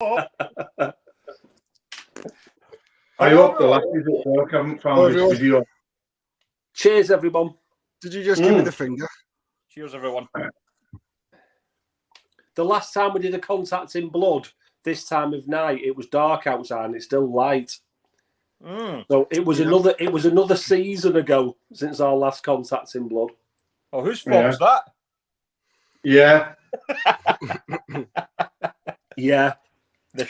I hope the lasses at work haven't found this video. Cheers, everyone. Did you just give me the finger? Cheers, everyone. The last time we did a Contact in Blood, this time of night, it was dark outside and it's still light. So it was another season ago since our last Contact in Blood. Oh, whose fault was that? Yeah. Yeah.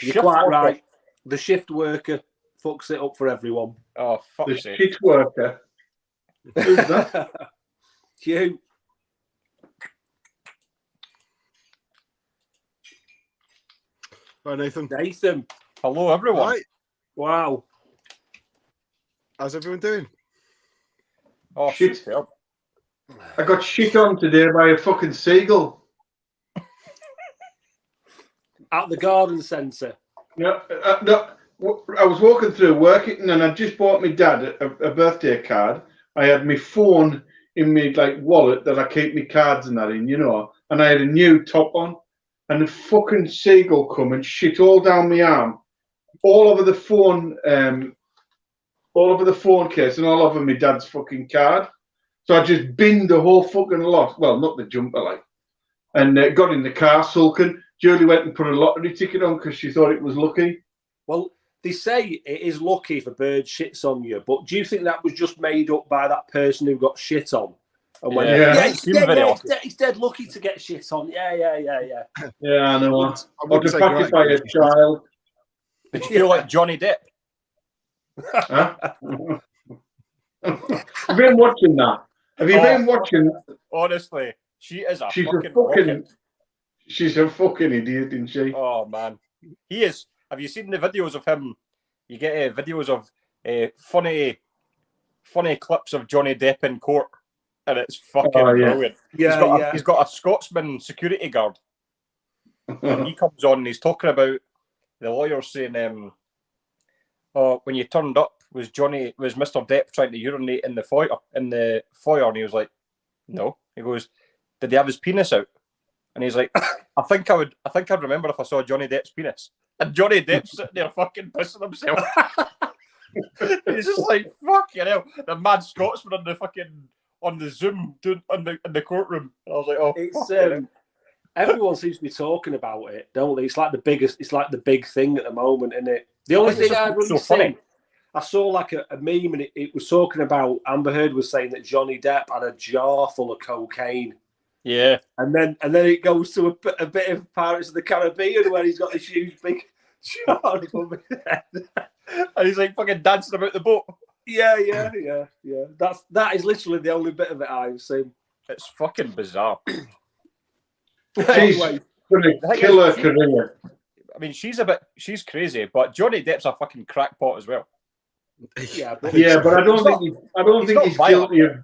You're quite right. The shift worker fucks it up for everyone. Oh, fuck's The sake. shit worker. Who's that? You. Hi, Nathan. Nathan. Hello, everyone. Right. Wow. How's everyone doing? Oh, Shit. superb. I got shit on today by a fucking seagull. At the garden centre. No, I was walking through working and I just bought my dad a birthday card. I had my phone in my wallet that I keep my cards and that in, and I had a new top on, and the fucking seagull come and shit all down my arm, all over the phone case and all over my dad's fucking card. So I just binned the whole fucking lot. Well, not the jumper, and got in the car sulking. Julie went and put a lottery ticket on because she thought it was lucky. Well, they say it is lucky if a bird shits on you, but do you think that was just made up by that person who got shit on? And went, he's dead lucky to get shit on. Yeah. Yeah, I know. I Or wouldn't to say pacify great. a child. Did you feel like Johnny Depp? Huh? Have you been watching that? Have you been watching? Honestly, she is a She's fucking a fucking. rocket. She's a fucking idiot, isn't she? Oh, man. He is. Have you seen the videos of him? You get videos of funny clips of Johnny Depp in court, and it's fucking brilliant. He's got a Scotsman security guard. And he comes on and he's talking about the lawyer saying, when you turned up, was Mr. Depp trying to urinate in the foyer? And he was like, no. He goes, did he have his penis out? And he's like, I think I'd remember if I saw Johnny Depp's penis. And Johnny Depp's sitting there fucking pissing himself. He's just like, fuck you know, the mad Scotsman on the Zoom in the courtroom. And I was like, oh, it's everyone seems to be talking about it, don't they? It's like the big thing at the moment, isn't it? The only thing I've really seen, I saw like a meme and it was talking about Amber Heard was saying that Johnny Depp had a jar full of cocaine. Yeah, and then it goes to a bit of Pirates of the Caribbean where he's got this huge big jar above his head, and he's like fucking dancing about the boat. Yeah. That is literally the only bit of it I've seen. It's fucking bizarre. Anyway, kill her career. I mean, she's crazy, but Johnny Depp's a fucking crackpot as well. Yeah, but I don't think he's guilty of.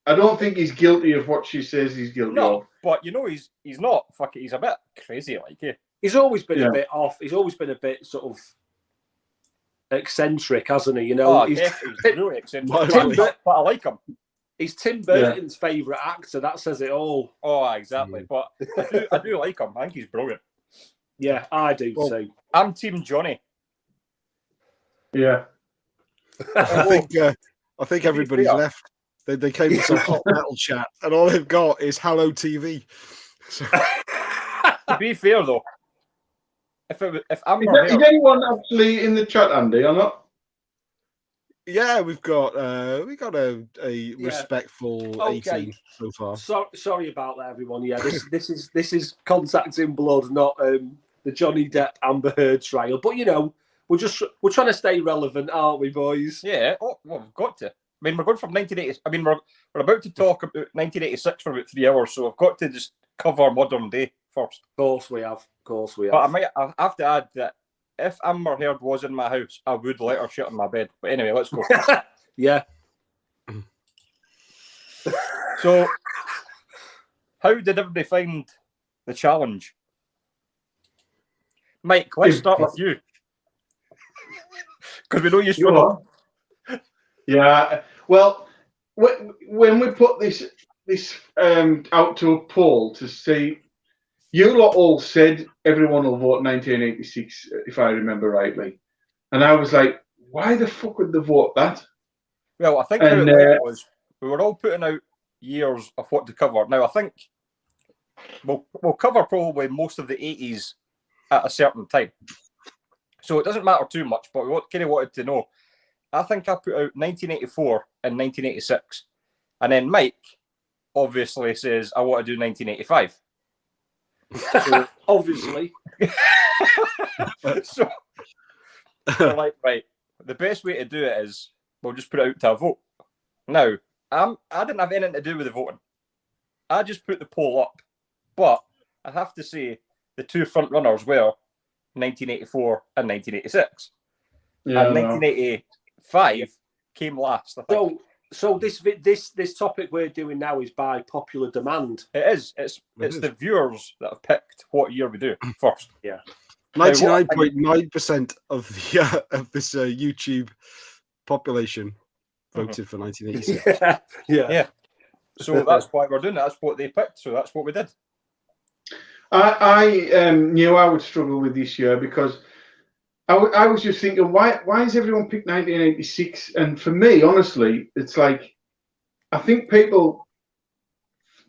I don't think he's guilty of what she says he's guilty of. But he's not fucking. He's a bit crazy, He's always been a bit off. He's always been a bit sort of eccentric, hasn't he? He's really eccentric. But I like him. He's Tim Burton's favourite actor. That says it all. Oh, exactly. But I do like him. I think he's brilliant. Yeah, I do too. I'm Team Johnny. Yeah. I think everybody's left. They came to some hot metal chat, and all they've got is Hello TV. So. To be fair, though, if Amber is anyone actually in the chat, Andy, or not? Yeah, we've got a respectful 18 so far. Sorry about that, everyone. Yeah, this is Contact in Blood, not the Johnny Depp Amber Heard trial. But we're trying to stay relevant, aren't we, boys? Yeah. Oh, well, we've got to. I mean, we're going from 1980. I mean, we're about to talk about 1986 for about 3 hours, so I've got to just cover modern day first. Of course we have. But I have to add that if Amber Heard was in my house, I would let her shit on my bed. But anyway, let's go. Yeah. So, how did everybody find the challenge? Mike, let's start with you. Because we know you struggled. Yeah. Well, when we put this out to a poll to see you lot all said everyone will vote 1986, if I remember rightly. And I was like, why the fuck would they vote that? Well, I think how it went was we were all putting out years of what to cover. Now, I think we'll cover probably most of the 80s at a certain time. So it doesn't matter too much, but we kind of wanted to know. I think I put out 1984 and 1986. And then Mike obviously says, I want to do 1985. So, obviously. So we're like, right, the best way to do it is we'll just put it out to a vote. Now, I didn't have anything to do with the voting. I just put the poll up. But I have to say the two front runners were 1984 and 1986. Yeah, and 1985 came last, I think. So this topic we're doing now is by popular demand. It is. It's the viewers that have picked what year we do first. Yeah. 99.9% of this YouTube population voted for 1986. Yeah. So that's why we're doing it. That's what they picked. So that's what we did. I knew I would struggle with this year because I was just thinking, why has everyone picked 1986? And for me, honestly, it's like, I think people,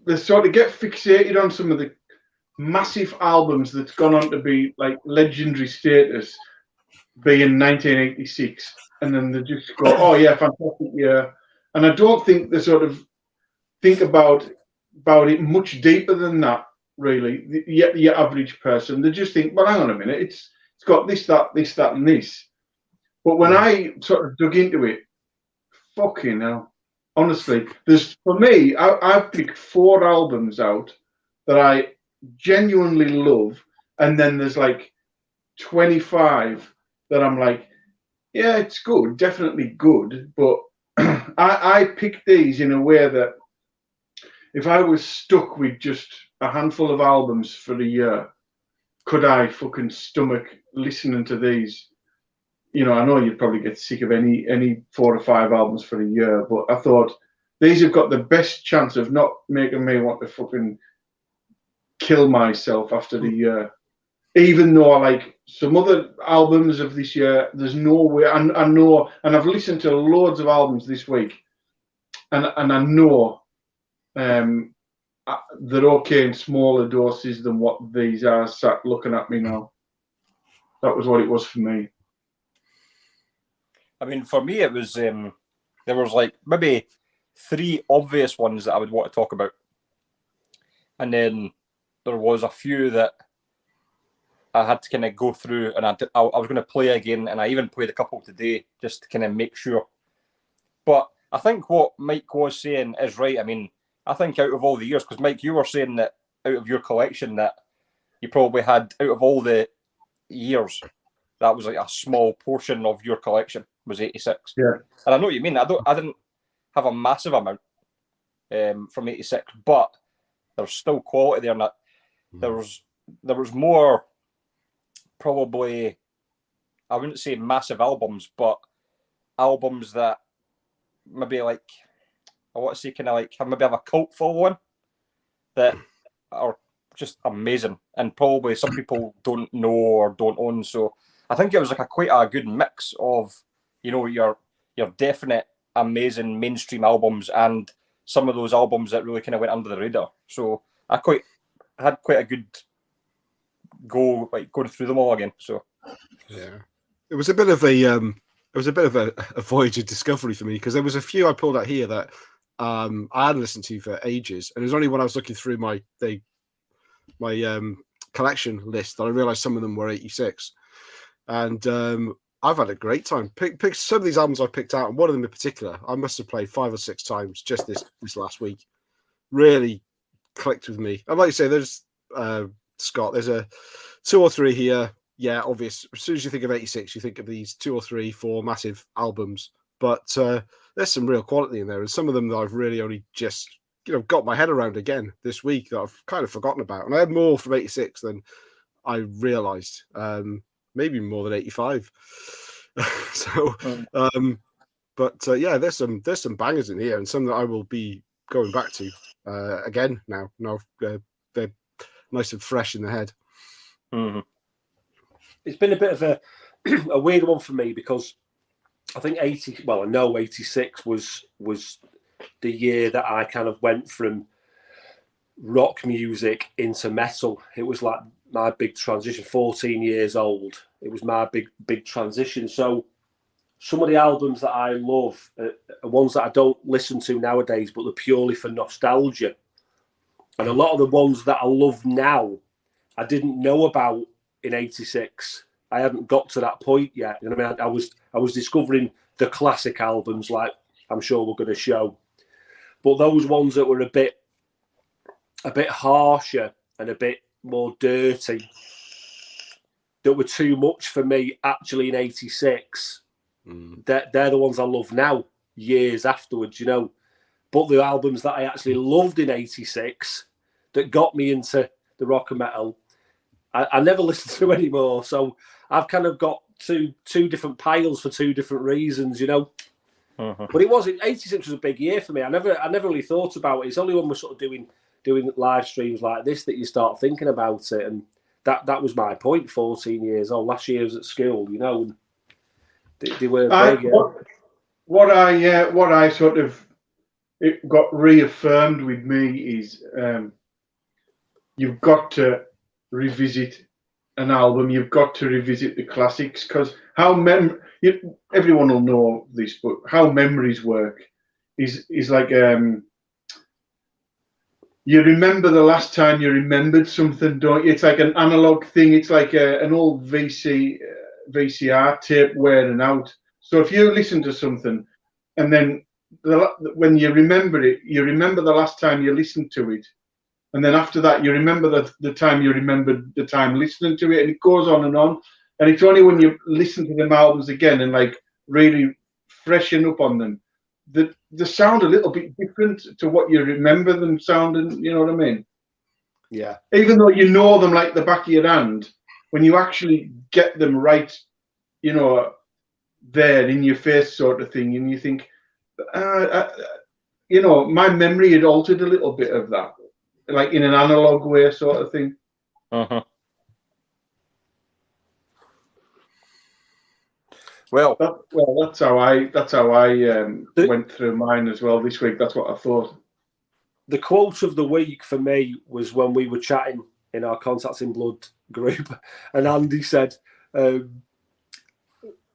they sort of get fixated on some of the massive albums that's gone on to be like legendary status, being 1986. And then they just go, oh yeah, fantastic year. And I don't think they sort of think about it much deeper than that, really. Your average person, they just think, well, hang on a minute, it's got this, that, and this. But when I sort of dug into it, fucking hell, honestly, for me, I've picked 4 albums out that I genuinely love, and then there's like 25 that I'm like, yeah, it's good, definitely good, but I picked these in a way that if I was stuck with just a handful of albums for the year, could I fucking stomach listening to these? You know, I know you'd probably get sick of any 4 or 5 albums for a year, but I thought these have got the best chance of not making me want to fucking kill myself after the year. Even though I like some other albums of this year, there's no way. I know, and I've listened to loads of albums this week, and I know they're okay in smaller doses than what these are. Sat looking at me now. That was what it was for me. I mean, for me, it was there was like maybe 3 obvious ones that I would want to talk about, and then there was a few that I had to kind of go through, and I was going to play again, and I even played a couple today just to kind of make sure. But I think what Mike was saying is right. I mean, I think out of all the years, because Mike, you were saying that out of your collection that you probably had, out of all the years, that was like a small portion of your collection was 86. Yeah. And I know what you mean. I didn't have a massive amount from 86, but there's still quality there. And that there was more, probably, I wouldn't say massive albums, but albums that maybe like, I want to say kind of like maybe have a cult following that are just amazing, and probably some people don't know or don't own. So I think it was like quite a good mix of, you know, your definite amazing mainstream albums and some of those albums that really kind of went under the radar. So I had quite a good go, like going through them all again. So yeah, it was a bit of a voyage of discovery for me, because there was a few I pulled out here that I hadn't listened to for ages, and it was only when I was looking through my collection list that I realized some of them were 86, and I've had a great time. Pick some of these albums I picked out, and one of them in particular I must have played 5 or 6 times just this last week. Really clicked with me. And like you say, there's Scott, there's a 2 or 3 here. Yeah, obvious. As soon as you think of 86, you think of these 2 or 3, 4 massive albums. But there's some real quality in there, and some of them that I've really only just got my head around again this week that I've kind of forgotten about. And I had more from 86 than I realised, maybe more than 85. So, yeah, there's some bangers in here, and some that I will be going back to again now. Now they're nice and fresh in the head. Mm-hmm. It's been a bit of a weird one for me because I think 86 was the year that I kind of went from rock music into metal. It was like my big transition. 14 years old, it was my big transition. So some of the albums that I love are ones that I don't listen to nowadays, but they're purely for nostalgia. And a lot of the ones that I love now, I didn't know about in 86. I hadn't got to that point yet. You know what I mean? I was discovering the classic albums, like I'm sure we're going to show. But those ones that were a bit harsher and a bit more dirty, that were too much for me actually in 86, they're the ones I love now, years afterwards, you know. But the albums that I actually loved in 86 that got me into the rock and metal, I never listen to anymore. So I've kind of got two different piles for two different reasons, you know. Uh-huh. But 86 was a big year for me. I never really thought about it. It's only when we're sort of doing live streams like this that you start thinking about it. And that was my point, 14 years old. Last year I was at school, you know. And they were big, yeah. What I sort of, it got reaffirmed with me is you've got to revisit an album. You've got to revisit the classics, because everyone will know this, but how memories work is like you remember the last time you remembered something, don't you? It's like an analog thing. It's like an old VCR tape wearing out. So if you listen to something and then when you remember it, you remember the last time you listened to it. And then after that, you remember the time you remembered the time listening to it, and it goes on. And it's only when you listen to them albums again and like really freshen up on them that they sound a little bit different to what you remember them sounding. You know what I mean? Yeah. Even though you know them like the back of your hand, when you actually get them right, you know, there in your face sort of thing, and you think, you know, my memory had altered a little bit of that, like in an analog way sort of thing. Uh-huh. Well, that's how I went through mine as well this week. That's what I thought. The quote of the week for me was when we were chatting in our Contacts in Blood group, and Andy said,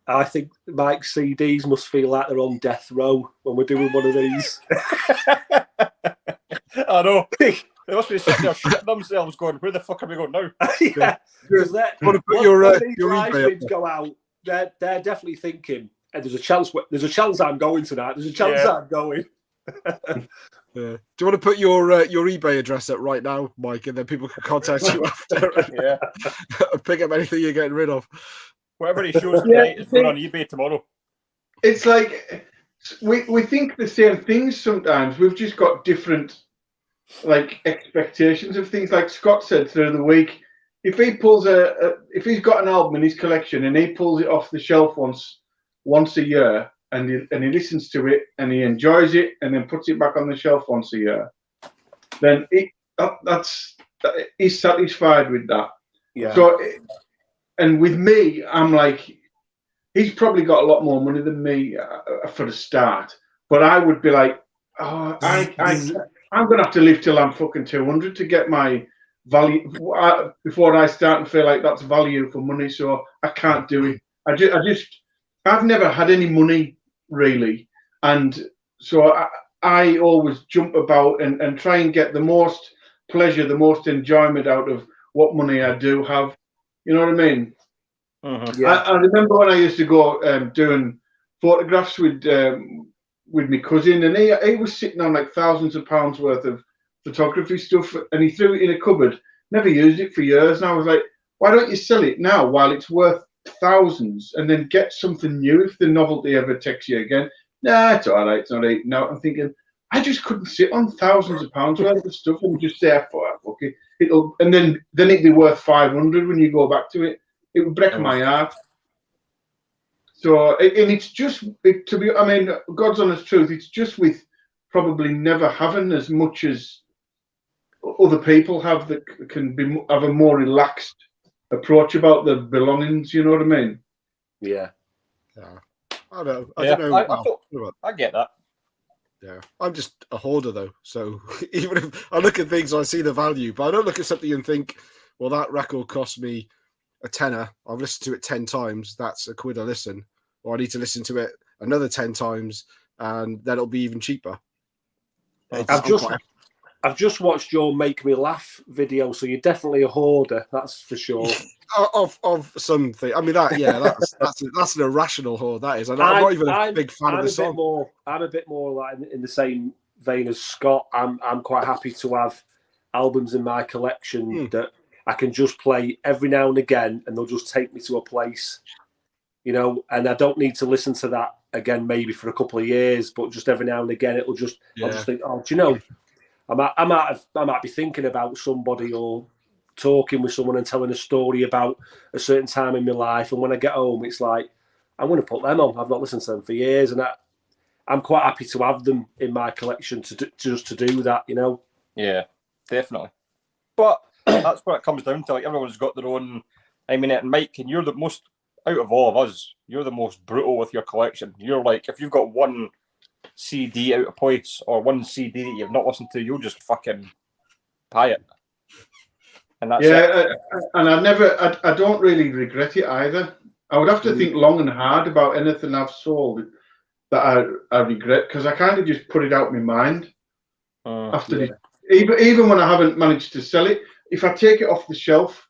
I think Mike's CDs must feel like they're on death row when we're doing one of these. I know. They must be sitting there shitting themselves going, where the fuck are we going now? Yeah. Because want to put your live streams go out, they're definitely thinking, hey, there's a chance I'm going tonight. There's a chance I'm going. Yeah. Do you want to put your eBay address up right now, Mike, and then people can contact you after and pick up anything you're getting rid of? Whatever he shows tonight is going on eBay tomorrow. It's like we think the same things sometimes. We've just got different like expectations of things. Like Scott said through the week, if he pulls if he's got an album in his collection and he pulls it off the shelf once a year, and he listens to it and he enjoys it and then puts it back on the shelf once a year, then he's satisfied with that. Yeah. So, and with me, I'm like, he's probably got a lot more money than me for the start, but I would be like, oh, I'm going to have to live till I'm fucking 200 to get my value before I start and feel like that's value for money. So I can't do it. I've never had any money really. And so I always jump about and try and get the most pleasure, the most enjoyment out of what money I do have. You know what I mean? Mm-hmm. Yeah. I remember when I used to go doing photographs with my cousin, and he was sitting on like thousands of pounds worth of photography stuff, and he threw it in a cupboard, never used it for years. And I was like, why don't you sell it now while it's worth thousands, and then get something new if the novelty ever takes you again? Nah, it's all right, it's not eating out. I'm thinking, I just couldn't sit on thousands of pounds worth of stuff and just say, fuck it. And then it'd be worth 500 when you go back to it. It would break my heart. So, and it's just, God's honest truth, it's just with probably never having as much as other people have that can have a more relaxed approach about their belongings. You know what I mean? Yeah. I don't know. I get that. Yeah, I'm just a hoarder though. So even if I look at things, I see the value, but I don't look at something and think, well, that record cost me a tenner. I've listened to it 10 times. That's a quid a listen. Or I need to listen to it another 10 times, and then it'll be even cheaper. I've just watched your Make Me Laugh video, so you're definitely a hoarder, that's for sure. of something. I mean, that's an irrational hoard. That is. I'm not even a big fan of the song. I'm a bit more like in the same vein as Scott. I'm quite happy to have albums in my collection that I can just play every now and again, and they'll just take me to a place, you know. And I don't need to listen to that again, maybe for a couple of years, but just every now and again, it'll just. I'll just think, oh, do you know? I might be thinking about somebody or talking with someone and telling a story about a certain time in my life, and when I get home, it's like I'm going to put them on. I've not listened to them for years, and I'm quite happy to have them in my collection to do that, you know. Yeah, definitely. But that's what it comes down to. Like, everyone's got their own. I mean, and Mike, and you're the most out of all of us. You're the most brutal with your collection. You're like, if you've got one CD out of place or one CD that you've not listened to, you'll just fucking buy it, and that's it. And I don't really regret it either. I would have to think long and hard about anything I've sold that I regret, because I kind of just put it out of my mind after even when I haven't managed to sell it. If I take it off the shelf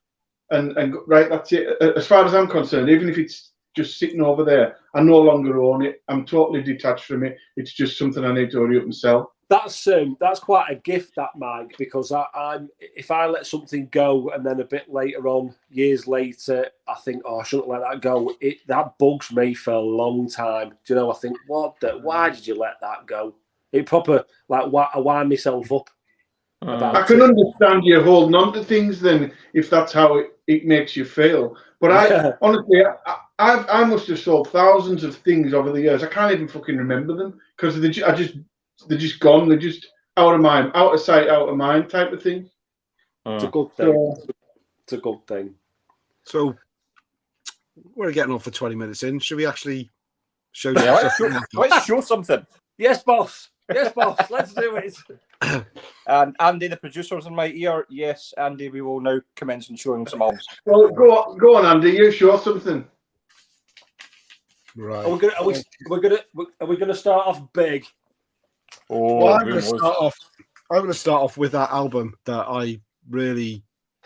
and right, that's it. As far as I'm concerned, even if it's just sitting over there, I no longer own it. I'm totally detached from it. It's just something I need to hurry up and sell. That's quite a gift, that, Mike, because I'm if I let something go and then a bit later on, years later, I think, oh, I shouldn't let that go. That bugs me for a long time. Do you know? I think, why did you let that go? It proper like I wind myself up. I can understand you holding on to things then, if that's how it makes you feel. But honestly, I must have sold thousands of things over the years. I can't even fucking remember them because they're just gone. They're just out of sight, out of mind type of thing. It's a good thing. It's a good thing. So we're getting on for 20 minutes in. Should we actually show? Let's show something. Yes, boss. Yes, boss. Let's do it. And Andy, the producer's in my ear. Yes, Andy, we will now commence on showing some albums. Well, go on, Andy. You show something. Right. Are we gonna start off big? Well, I'm going to start off with that album that I really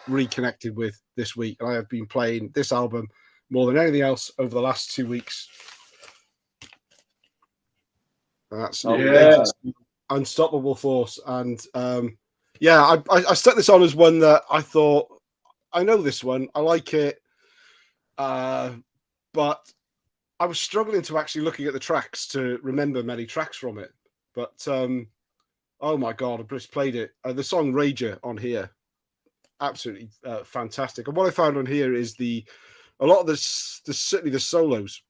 reconnected with this week, and I have been playing this album more than anything else over the last 2 weeks. That's Unstoppable Force, and I stuck this on as one that I thought, I know this one, I like it, but I was struggling to actually looking at the tracks to remember many tracks from it. But oh my god, I just played it. The song Rager on here, absolutely fantastic. And what I found on here is a lot of certainly the solos.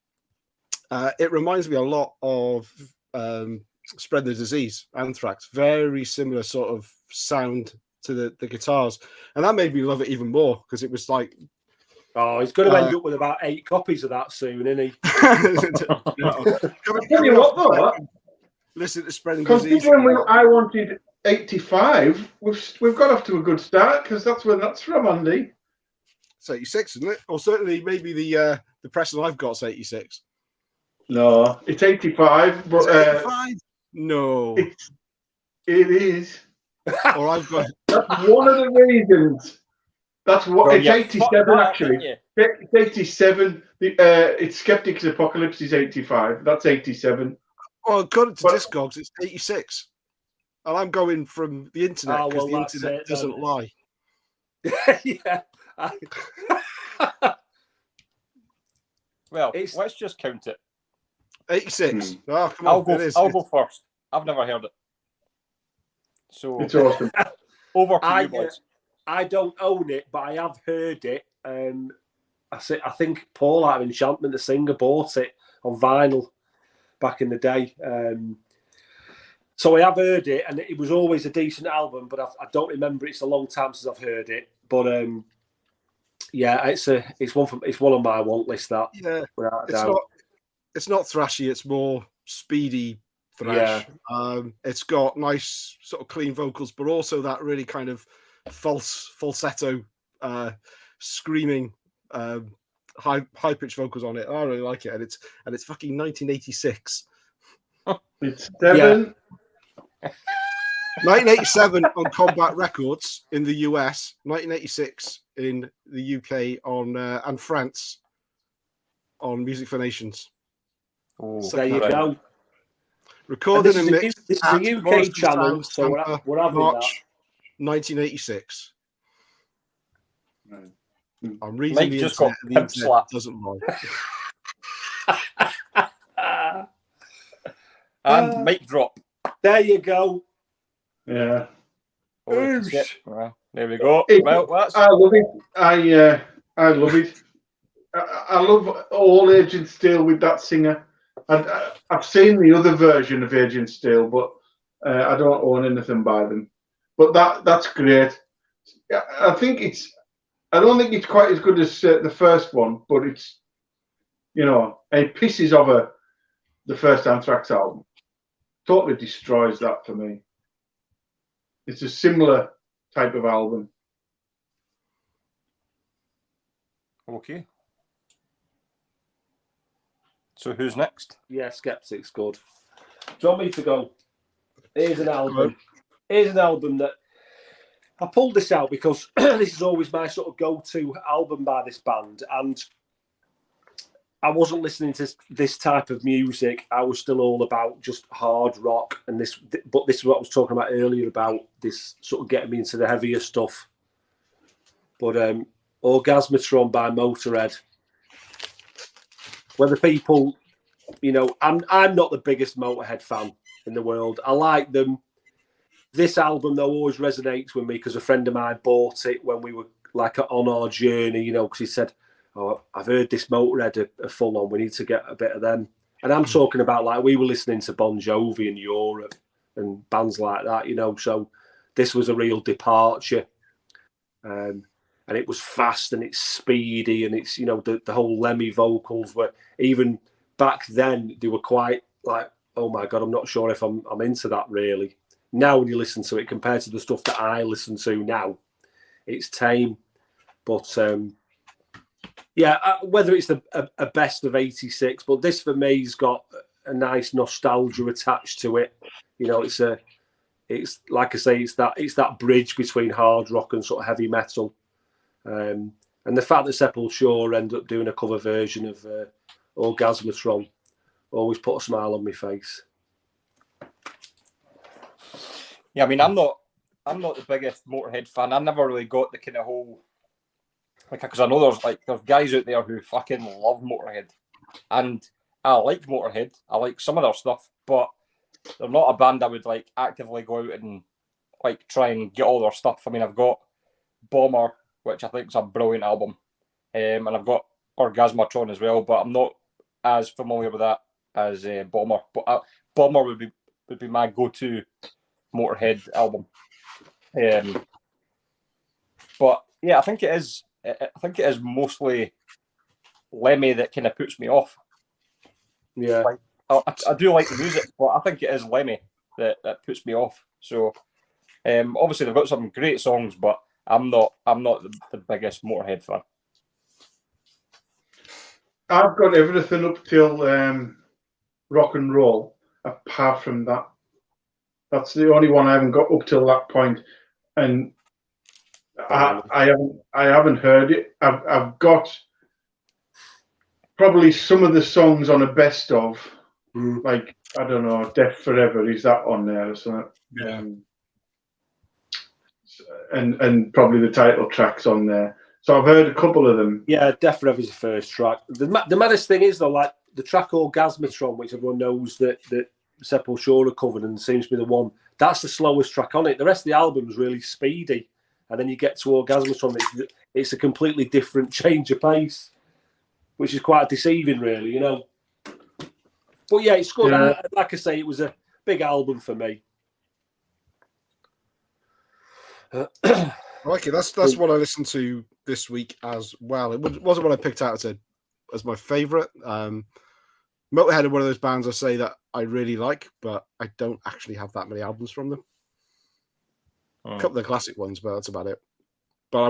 It reminds me a lot of Spread the Disease, Anthrax. Very similar sort of sound to the guitars, and that made me love it even more because it was like, oh, he's going to end up with about 8 copies of that soon, isn't he? Tell you what, though. Listen to Spreading Disease. Considering I wanted 85, we've got off to a good start because that's where that's from, Andy. It's 86, isn't it? Or certainly maybe the pressing I've got is 86. No, it's 85. But 85? No, it is. Or I've got. That's one of the reasons. That's what it's 87 actually. It's 87. It's Skeptics Apocalypse is 85. That's 87. Well, according to Discogs, it's 86. And I'm going from the internet because the internet doesn't lie. Yeah. Well, let's just count it. 86. Oh, come on. I'll go first. I've never heard it. So it's awesome. Over to you, boys. I don't own it, but I have heard it. I think Paul out of Enchantment, the singer, bought it on vinyl back in the day. So I have heard it, and it was always a decent album, but I don't remember. It's a long time since I've heard it. But yeah, it's one on my want list. That it's not thrashy. It's more speedy thrash. Yeah. It's got nice sort of clean vocals, but also that really kind of falsetto, screaming, high pitched vocals on it. I really like it, and it's fucking 1986. It's Devon. Yeah. 1987 on Combat Records in the US, 1986 in the UK on and France on Music for Nations. Oh, there you go. Recorded and mixed. This is a UK channel, so we're having March 1986. I'm reading Mike the just internet. got The internet doesn't lie. And mic drop. There you go. Yeah. Well, there we go. Well, that's... I love it. I love it. I love all Agent Steel with that singer. I've seen the other version of Agent Steel, but I don't own anything by them. But that's great. I think I don't think it's quite as good as the first one, but it's, it pisses over the first Anthrax album. Totally destroys that for me. It's a similar type of album. Okay. So who's next? Yeah, Skeptic's good. Do you want me to go? Here's an album. Here's an album that I pulled this out because this is always my sort of go-to album by this band, and I wasn't listening to this type of music. I was still all about just hard rock, and this is what I was talking about earlier about this sort of getting me into the heavier stuff. But Orgasmatron by Motorhead. Whether people, I'm not the biggest Motorhead fan in the world. I like them. This album, though, always resonates with me because a friend of mine bought it when we were on our journey, because he said, "Oh, I've heard this Motorhead are full on. We need to get a bit of them." And I'm talking about we were listening to Bon Jovi in Europe and bands like that, So this was a real departure, and it was fast and it's speedy and it's the whole Lemmy vocals were, even back then, they were quite like, oh my God, I'm not sure if I'm into that really. Now when you listen to it compared to the stuff that I listen to now, it's tame. But whether it's a best of 86, but this for me's got a nice nostalgia attached to it. It's like I say, it's that bridge between hard rock and sort of heavy metal. And the fact that Sepultura end up doing a cover version of Orgasmatron always put a smile on my face. Yeah, I mean, I'm not the biggest Motorhead fan. I never really got the kind of whole, because I know there's guys out there who fucking love Motorhead, and I like Motorhead. I like some of their stuff, but they're not a band I would actively go out and try and get all their stuff. I mean, I've got Bomber, which I think is a brilliant album, and I've got Orgasmatron as well, but I'm not as familiar with that as Bomber. But Bomber would be my go-to Motorhead album. But yeah, I think it is mostly Lemmy that kind of puts me off. Yeah, I do like the music, but I think it is Lemmy that puts me off. So obviously they've got some great songs, but I'm not the biggest Motorhead fan. I've got everything up till Rock and Roll. Apart from that, that's the only one I haven't got up till that point, and I haven't heard it. I've got probably some of the songs on a best of, I don't know, Death Forever. Is that on there or something? Yeah. And probably the title track's on there. So I've heard a couple of them. Yeah, Death Forever is the first track. The maddest thing is though, the track Orgasmatron, which everyone knows that Sepultura covered and seems to be the one, that's the slowest track on it. The rest of the album is really speedy, and then you get to Orgasmatron, it's a completely different change of pace, which is quite deceiving, really, But yeah, it's good. Yeah. Like I say, it was a big album for me. I like it. That's what I listened to this week as well. It wasn't what I picked out as my favourite. Motorhead are one of those bands I say that I really like, but I don't actually have that many albums from them. A couple of the classic ones, but that's about it. But I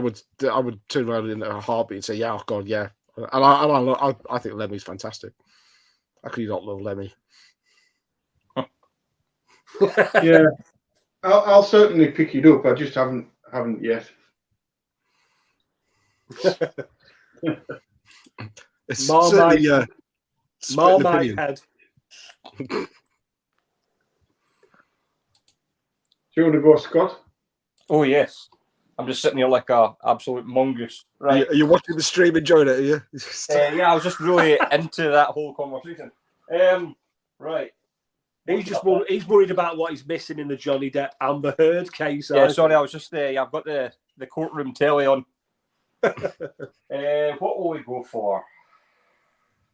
would turn around in a heartbeat and say, yeah, oh God, yeah. And I think Lemmy's fantastic. How could you not love Lemmy? Yeah, I'll certainly pick it up. I just haven't yet. It's certainly Marmite. Do you want to go, Scott? Oh yes, I'm just sitting here like a absolute mongoose. Right? Are you watching the stream, enjoying it? Are you? Yeah, I was just really into that whole conversation. Right. He's worried about what he's missing in the Johnny Depp Amber Heard case. Yeah, sorry, I was just I've got the courtroom telly on. What will we go for?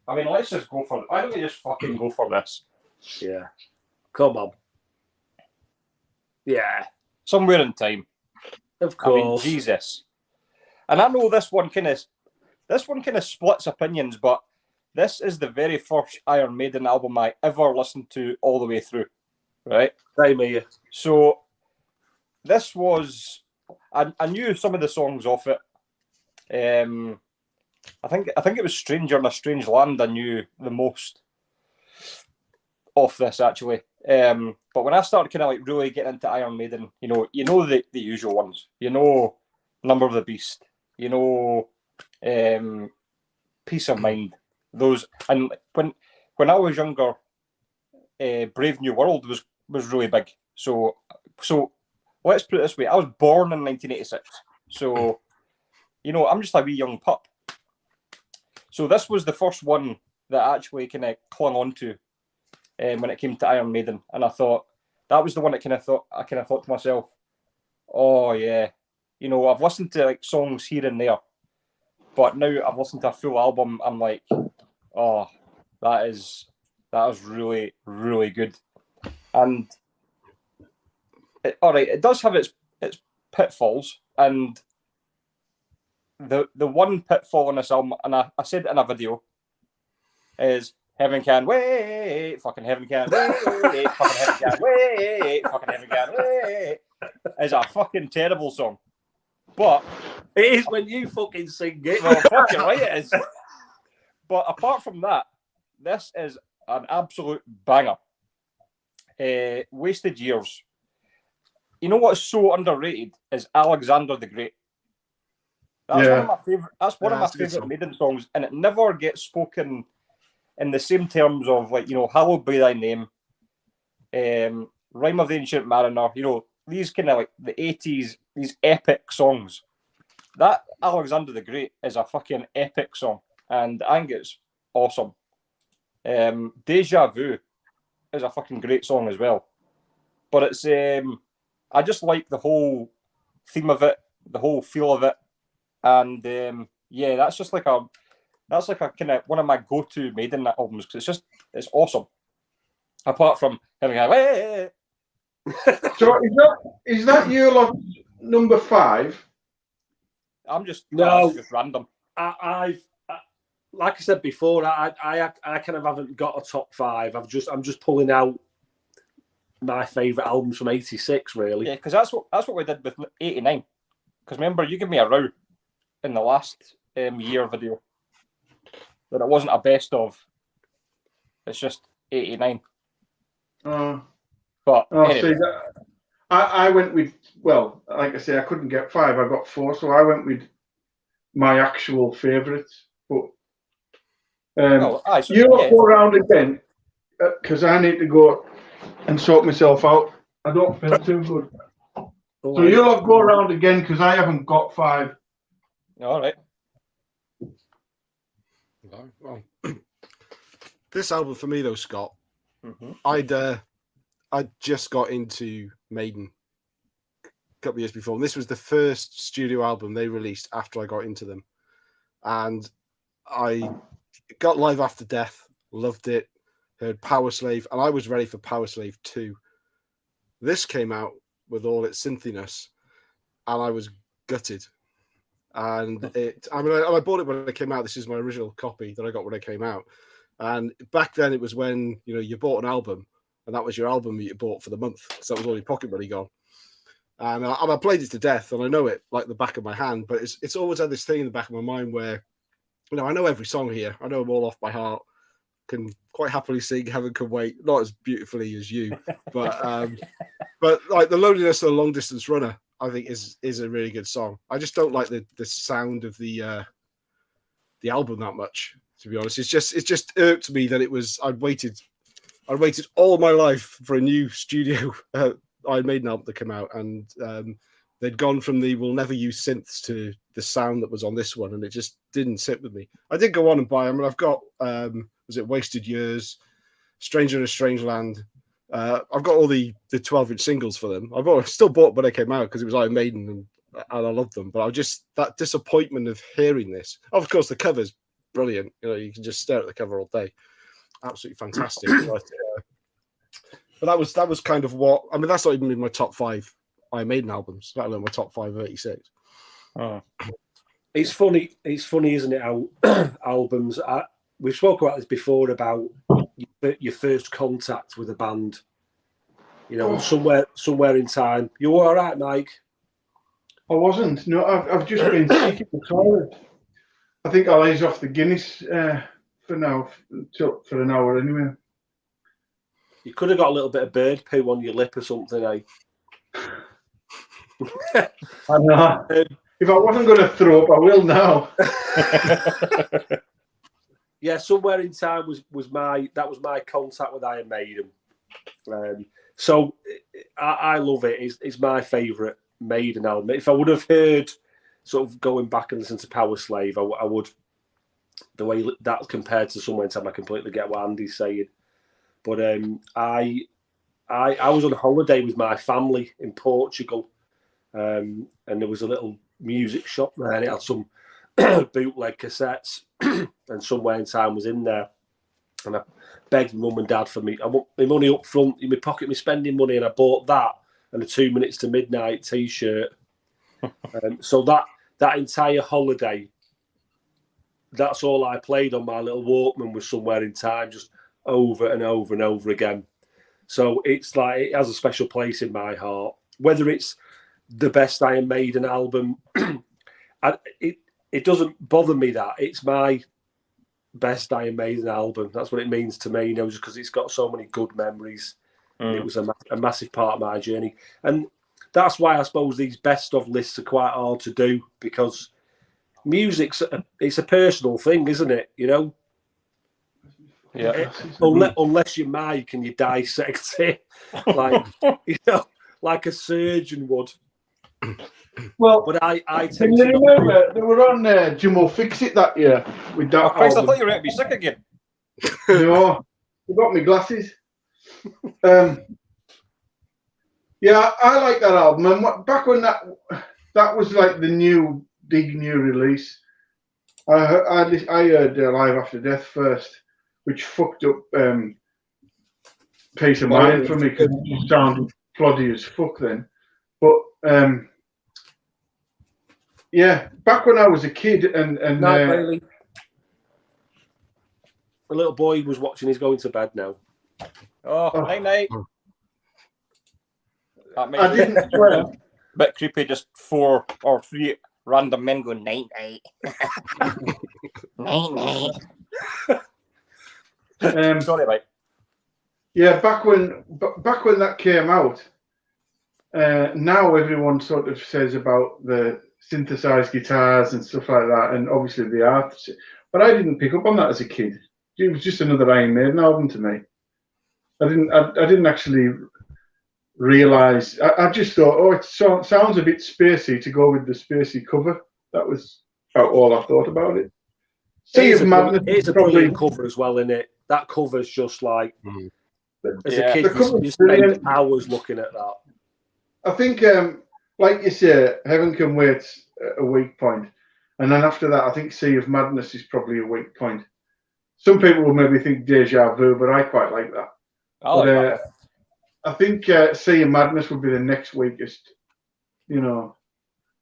I mean, let's just go for. Why don't we just fucking go for this? Yeah. Come on. Yeah. Somewhere in time. Of course. I mean, Jesus. And I know this one kind of splits opinions, but this is the very first Iron Maiden album I ever listened to all the way through. Right? Same here. So this was I knew some of the songs off it. I think it was Stranger in a Strange Land I knew the most off this actually. But when I started kind of like really getting into Iron Maiden, you know the usual ones. You know, Number of the Beast. You know, Peace of Mind. Those, and when I was younger, Brave New World was really big. So let's put it this way: I was born in 1986. So, you know, I'm just a wee young pup. So this was the first one that I actually kind of clung on to when it came to Iron Maiden, and I thought that was the one that I thought to myself, oh yeah, you know, I've listened to like songs here and there, but now I've listened to a full album. I'm like, oh, that is really, really good. And it does have its pitfalls, and the one pitfall in this album, and I said it in a video, is Heaven Can Wait, fucking Heaven Can Wait, fucking Heaven Can Wait, fucking Heaven Can Wait, is a fucking terrible song. But it is when you fucking sing it. Well, fucking right it is. But apart from that, this is an absolute banger. Wasted Years. You know what's so underrated is Alexander the Great. That's one of my favorite. That's one of my favorite Maiden songs, and it never gets spoken in the same terms of, like, you know, Hallowed Be Thy Name, Rime of the Ancient Mariner. You know, these kind of like the 80s, these epic songs. That Alexander the Great is a fucking epic song, and I think it's awesome. Deja Vu is a fucking great song as well, but it's I just like the whole theme of it, the whole feel of it, and yeah, that's like a kind of one of my go-to Maiden albums because it's awesome. Apart from having a so is that your lot number 5? I'm just no, just random. I've like I said before, I kind of haven't got a top 5. I'm just pulling out my favourite albums from '86, really. Yeah, because that's what we did with '89. Because remember, you gave me a row in the last year video that it wasn't a best of. It's just '89. But anyway. See, I went with, well, like I say, I couldn't get 5. I got 4, so I went with my actual favourites. But you'll go around again because I need to go and sort myself out. I don't feel too good. So you'll go around again because I haven't got 5. All right. Well, this album for me though, Scott, mm-hmm. I'd just got into Maiden a couple of years before, and this was the first studio album they released after I got into them, and I got Live After Death, loved it, heard Power Slave, and I was ready for Power Slave 2. This came out with all its synthiness, and I was gutted. And I bought it when it came out. This is my original copy that I got when it came out. And back then, it was when you bought an album, and that was your album that you bought for the month, because that was all your pocket money gone. And I played it to death, and I know it like the back of my hand. But it's always had this thing in the back of my mind where, I know every song here. I know them all off by heart. Can quite happily sing "Heaven Can Wait," not as beautifully as you, but like "The Loneliness of the Long Distance Runner," I think is a really good song. I just don't like the sound of the album that much, to be honest. It's just irked me that I'd waited all my life for a new studio Iron Maiden album to come out, and they'd gone from the "we'll never use synths" to the sound that was on this one, and it just didn't sit with me. I did go on and buy them, and I've got was it Wasted Years, Stranger in a Strange Land. I've got all the 12-inch singles for them. I still bought when they came out because it was Iron Maiden and I loved them. But that disappointment of hearing this. Of course, the cover's brilliant. You can just stare at the cover all day. Absolutely fantastic. But that was kind of what. I mean, that's not even in my top 5 Iron Maiden albums. Let alone my top 5 of '86. Oh. It's funny, isn't it? How albums. We've spoken about this before about your first contact with a band. Somewhere in time. You were all right, Mike? I wasn't. No, I've just been seeking the toilet. I think I'll ease off the Guinness for now, for an hour anyway. You could have got a little bit of bird poo on your lip or something, eh? I know. If I wasn't going to throw up, I will now. Yeah, somewhere in time was my contact with Iron Maiden. So I love it. It's my favourite Maiden album. If I would have heard, sort of going back and listen to Power Slave, I would. The way that compared to Somewhere in Time, I completely get what Andy's saying. But I was on holiday with my family in Portugal, and there was a little music shop there, and it had some bootleg cassettes, and Somewhere in Time was in there, and I begged Mum and Dad for me. I want my money up front in my pocket, my spending money, and I bought that and a 2 Minutes to Midnight T-shirt. So that entire holiday, that's all I played on my little Walkman was Somewhere in Time, just over and over and over again. So it's like it has a special place in my heart. Whether it's the best Iron Maiden album, it doesn't bother me that it's my best Iron Maiden album. That's what it means to me, just because it's got so many good memories. It was a massive part of my journey, and that's why I suppose these best of lists are quite hard to do, because it's a personal thing, isn't it? Yeah. Unless you're Mike and you dissect it like a surgeon would. Well, but I can you remember they were on Jimmo Fix It that year with that album. I thought you were going to be sick again. No, I got my glasses. Yeah, I like that album. And back when that was like the big new release, I heard Live After Death first, which fucked up Peace of Mind for me because it sounded ploddy as fuck then. But yeah, back when I was a kid and Bailey. The little boy was watching. He's going to bed now. Night. That makes I didn't swear. Bit creepy. Just 4 or 3 random men going night. Night. Sorry, mate. Yeah, back when that came out, now everyone sort of says about the synthesized guitars and stuff like that, and obviously the art. But I didn't pick up on that as a kid. It was just another Iron Maiden album to me. I didn't actually realize. I just thought, it sounds a bit spacey to go with the spacey cover. That was about all I thought about it. It's a brilliant cover as well, isn't it? That cover's just like, as a kid, you spend hours looking at that. I think, like you say, Heaven Can Wait's a weak point. And then after that, I think Sea of Madness is probably a weak point. Some people will maybe think Deja Vu, but I quite like that. I think Sea of Madness would be the next weakest,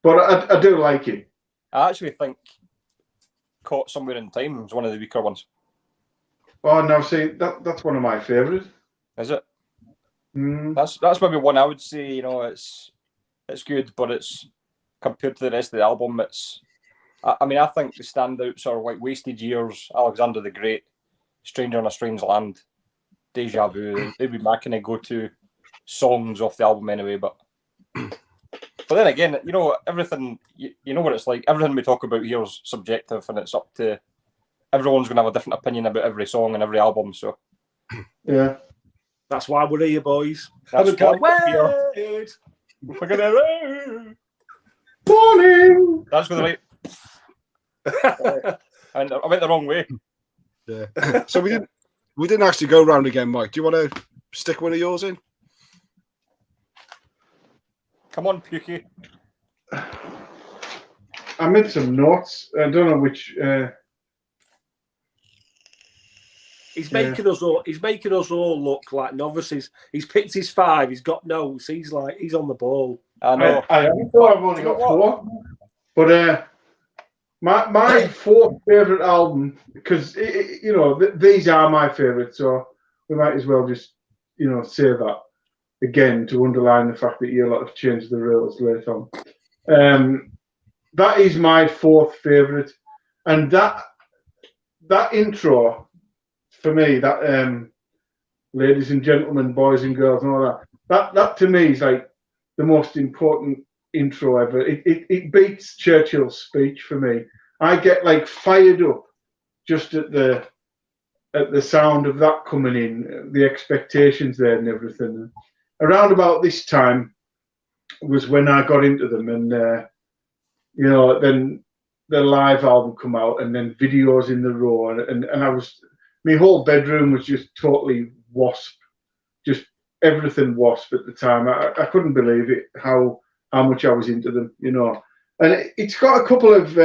But I do like it. I actually think Caught Somewhere in Time is one of the weaker ones. Oh, now see, that's one of my favourites. Is it? Mm. That's maybe one I would say. You know, it's good, but it's compared to the rest of the album. I mean, I think the standouts are like Wasted Years, Alexander the Great, Stranger in a Strange Land, Deja Vu. They'd be my kind of go-to songs off the album anyway. But then again, you know, everything, you know what it's like. Everything we talk about here is subjective, and it's up to everyone's going to have a different opinion about every song and every album. So, yeah, that's why we're here, boys. That's why we're here. We're gonna morning. That's going to be. And I went the wrong way. Yeah. So we didn't actually go round again, Mike. Do you want to stick one of yours in? Come on, Pukey. I made some notes. I don't know which. He's making us all look like novices. He's picked his 5. He's got notes. He's on the ball. I know. I've only got 4, but my 4th favourite album, because you know these are my favourites, so we might as well just say that again to underline the fact that you lot have changed the rules later on. That is my 4th favourite, and that intro for me, that ladies and gentlemen, boys and girls, and all that to me is like the most important intro ever. It beats Churchill's speech for me. I get like fired up just at the sound of that coming in, the expectations there and everything. Around about this time was when I got into them, and then the live album come out, and then videos in the row, and my whole bedroom was just totally Wasp, just everything Wasp at the time. I couldn't believe it, how much I was into them, And it's got a couple of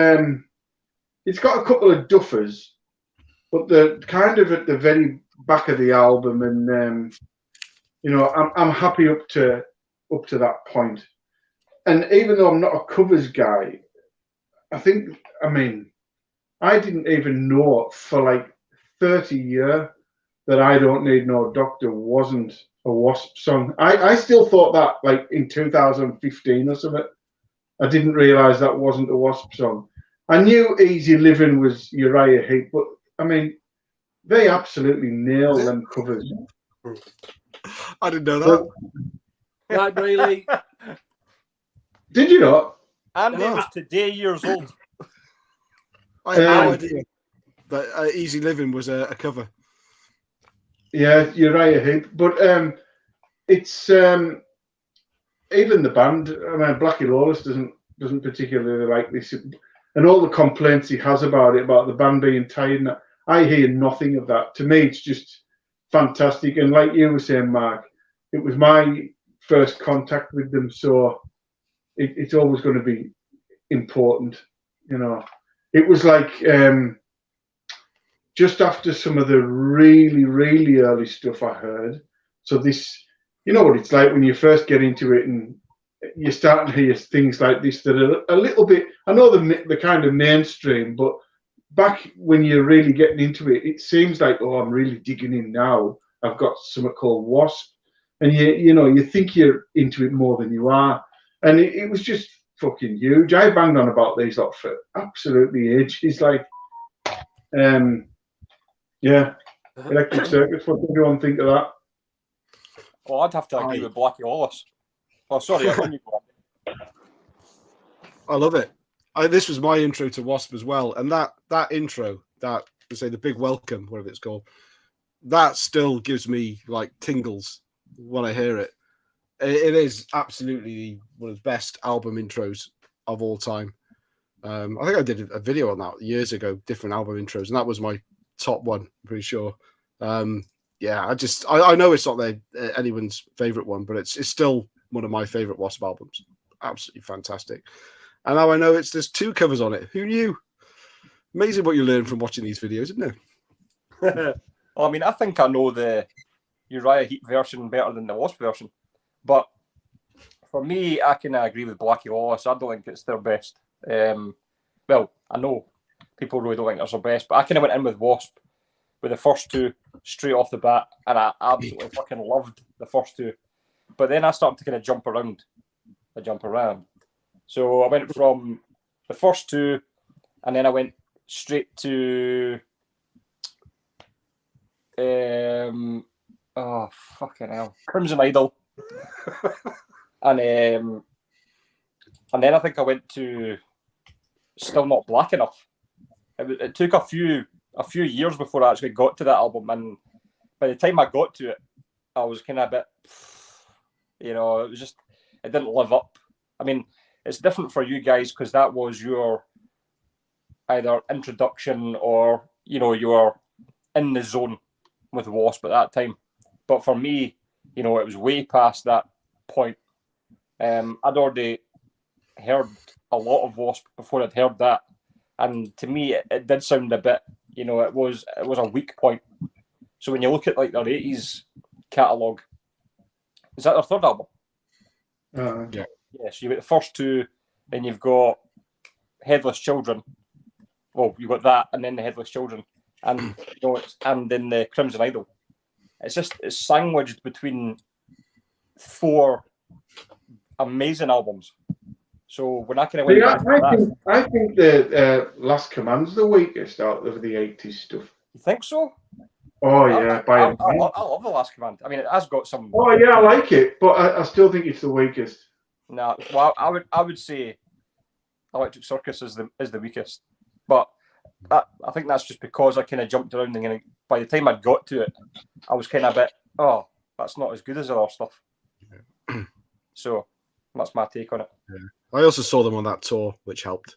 duffers, but they're kind of at the very back of the album, and I'm happy up to that point. And even though I'm not a covers guy, I didn't even know for like 30 years that I Don't Need No Doctor wasn't a Wasp song. I still thought that like in 2015 or something. I didn't realise that wasn't a Wasp song. I knew Easy Living was Uriah Heep, but I mean, they absolutely nail them covers. I didn't know that. Like, really? Did you not? Andy was today years old. I had no idea that Easy Living was a cover. Yeah, Uriah Heep, but it's even the band. I mean, Blackie Lawless doesn't particularly like this, and all the complaints he has about the band being tired. I hear nothing of that. To me, it's just fantastic. And like you were saying, Mark, it was my first contact with them, so it's always going to be important. It was like just after some of the really, really early stuff I heard. So this, you know what it's like when you first get into it and you start to hear things like this that are a little bit, I know the kind of mainstream, but back when you're really getting into it, it seems like, oh, I'm really digging in now. I've got something called Wasp. And you think you're into it more than you are. And it was just fucking huge. I banged on about these lot for absolutely ages. Like, Electric Circus. What does everyone think of that? Well, I'd have to agree with Blackie Lawless. Oh, sorry, I love it. This was my intro to Wasp as well, and that intro, the big welcome, whatever it's called, that still gives me like tingles when I hear it. It is absolutely one of the best album intros of all time. I think I did a video on that years ago, different album intros, and that was my top one, I'm pretty sure. I know it's not anyone's favorite one, but it's still one of my favorite Wasp albums. Absolutely fantastic. And now I know there's 2 covers on it. Who knew? Amazing what you learn from watching these videos, isn't it? Well, I mean, I think I know the Uriah Heep version better than the Wasp version. But for me, I can agree with Blackie Lawless. I don't think it's their best. Well, I know people really don't think it's their best, but I kind of went in with Wasp with the first two straight off the bat, and I absolutely fucking loved the first two. But then I started to kind of jump around. So I went from the first two, and then I went straight to oh fucking hell, Crimson Idol, and then I think I went to Still Not Black Enough. It took a few years before I actually got to that album, and by the time I got to it, I was kind of a bit, it didn't live up. I mean, it's different for you guys because that was your either introduction or you were in the zone with Wasp at that time. But for me, it was way past that point. I'd already heard a lot of Wasp before I'd heard that, and to me, it did sound a bit, it was a weak point. So when you look at like their 80s catalogue, is that their third album? Yeah. Yeah, so you've got the first two, then you've got Headless Children. Well, you've got that, and then the Headless Children, and and then the Crimson Idol. It's sandwiched between 4 amazing albums. So when I kind of went I think the Last Command's the weakest out of the 80s stuff. You think so? Oh yeah, I love the Last Command. I mean, it has got some. Oh yeah, I like it, but I still think it's the weakest. No, well, I would say Electric Circus is the weakest, but I think that's just because I kind of jumped around and by the time I got to it, I was kind of a bit, oh, that's not as good as the other stuff. So that's my take on it. Yeah. I also saw them on that tour, which helped.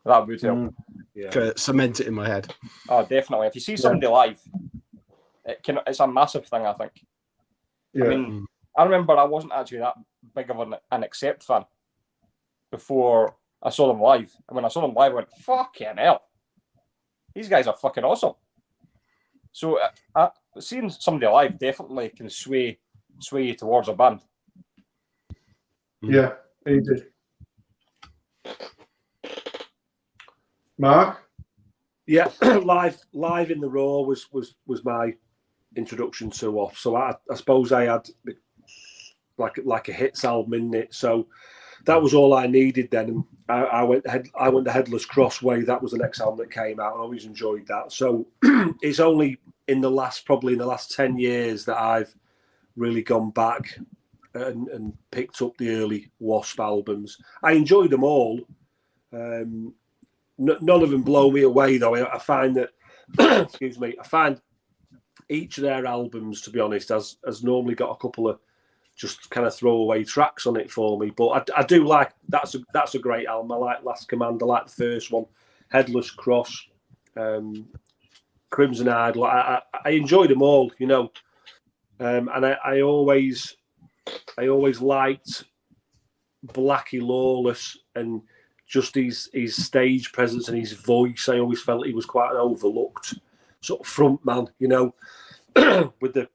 That would help. Yeah. Cement it in my head. Oh, definitely. If you see somebody live, it's a massive thing, I think. Yeah. I mean, I remember I wasn't actually that big of an Accept fan before I saw them live. And when I saw them live, I went, fucking hell. These guys are fucking awesome. So seeing somebody live definitely can sway you towards a band. Yeah, easy. Mark? Yeah, live in the Raw was my introduction to Wasp. So I suppose I had like a hits album in it. So that was all I needed then. And I went the Headless Cross way. That was the next album that came out. I always enjoyed that. So it's only probably in the last 10 years that I've really gone back and picked up the early Wasp albums. I enjoyed them all. None of them blow me away though. I find that excuse me, I find each of their albums, to be honest, has normally got a couple of just kind of throwaway tracks on it for me. But I do like that's a great album. I like Last Command. I like the first one, Headless Cross, Crimson Idol. I enjoyed them all, and I always liked Blackie Lawless and just his stage presence and his voice. I always felt he was quite an overlooked sort of front man, with the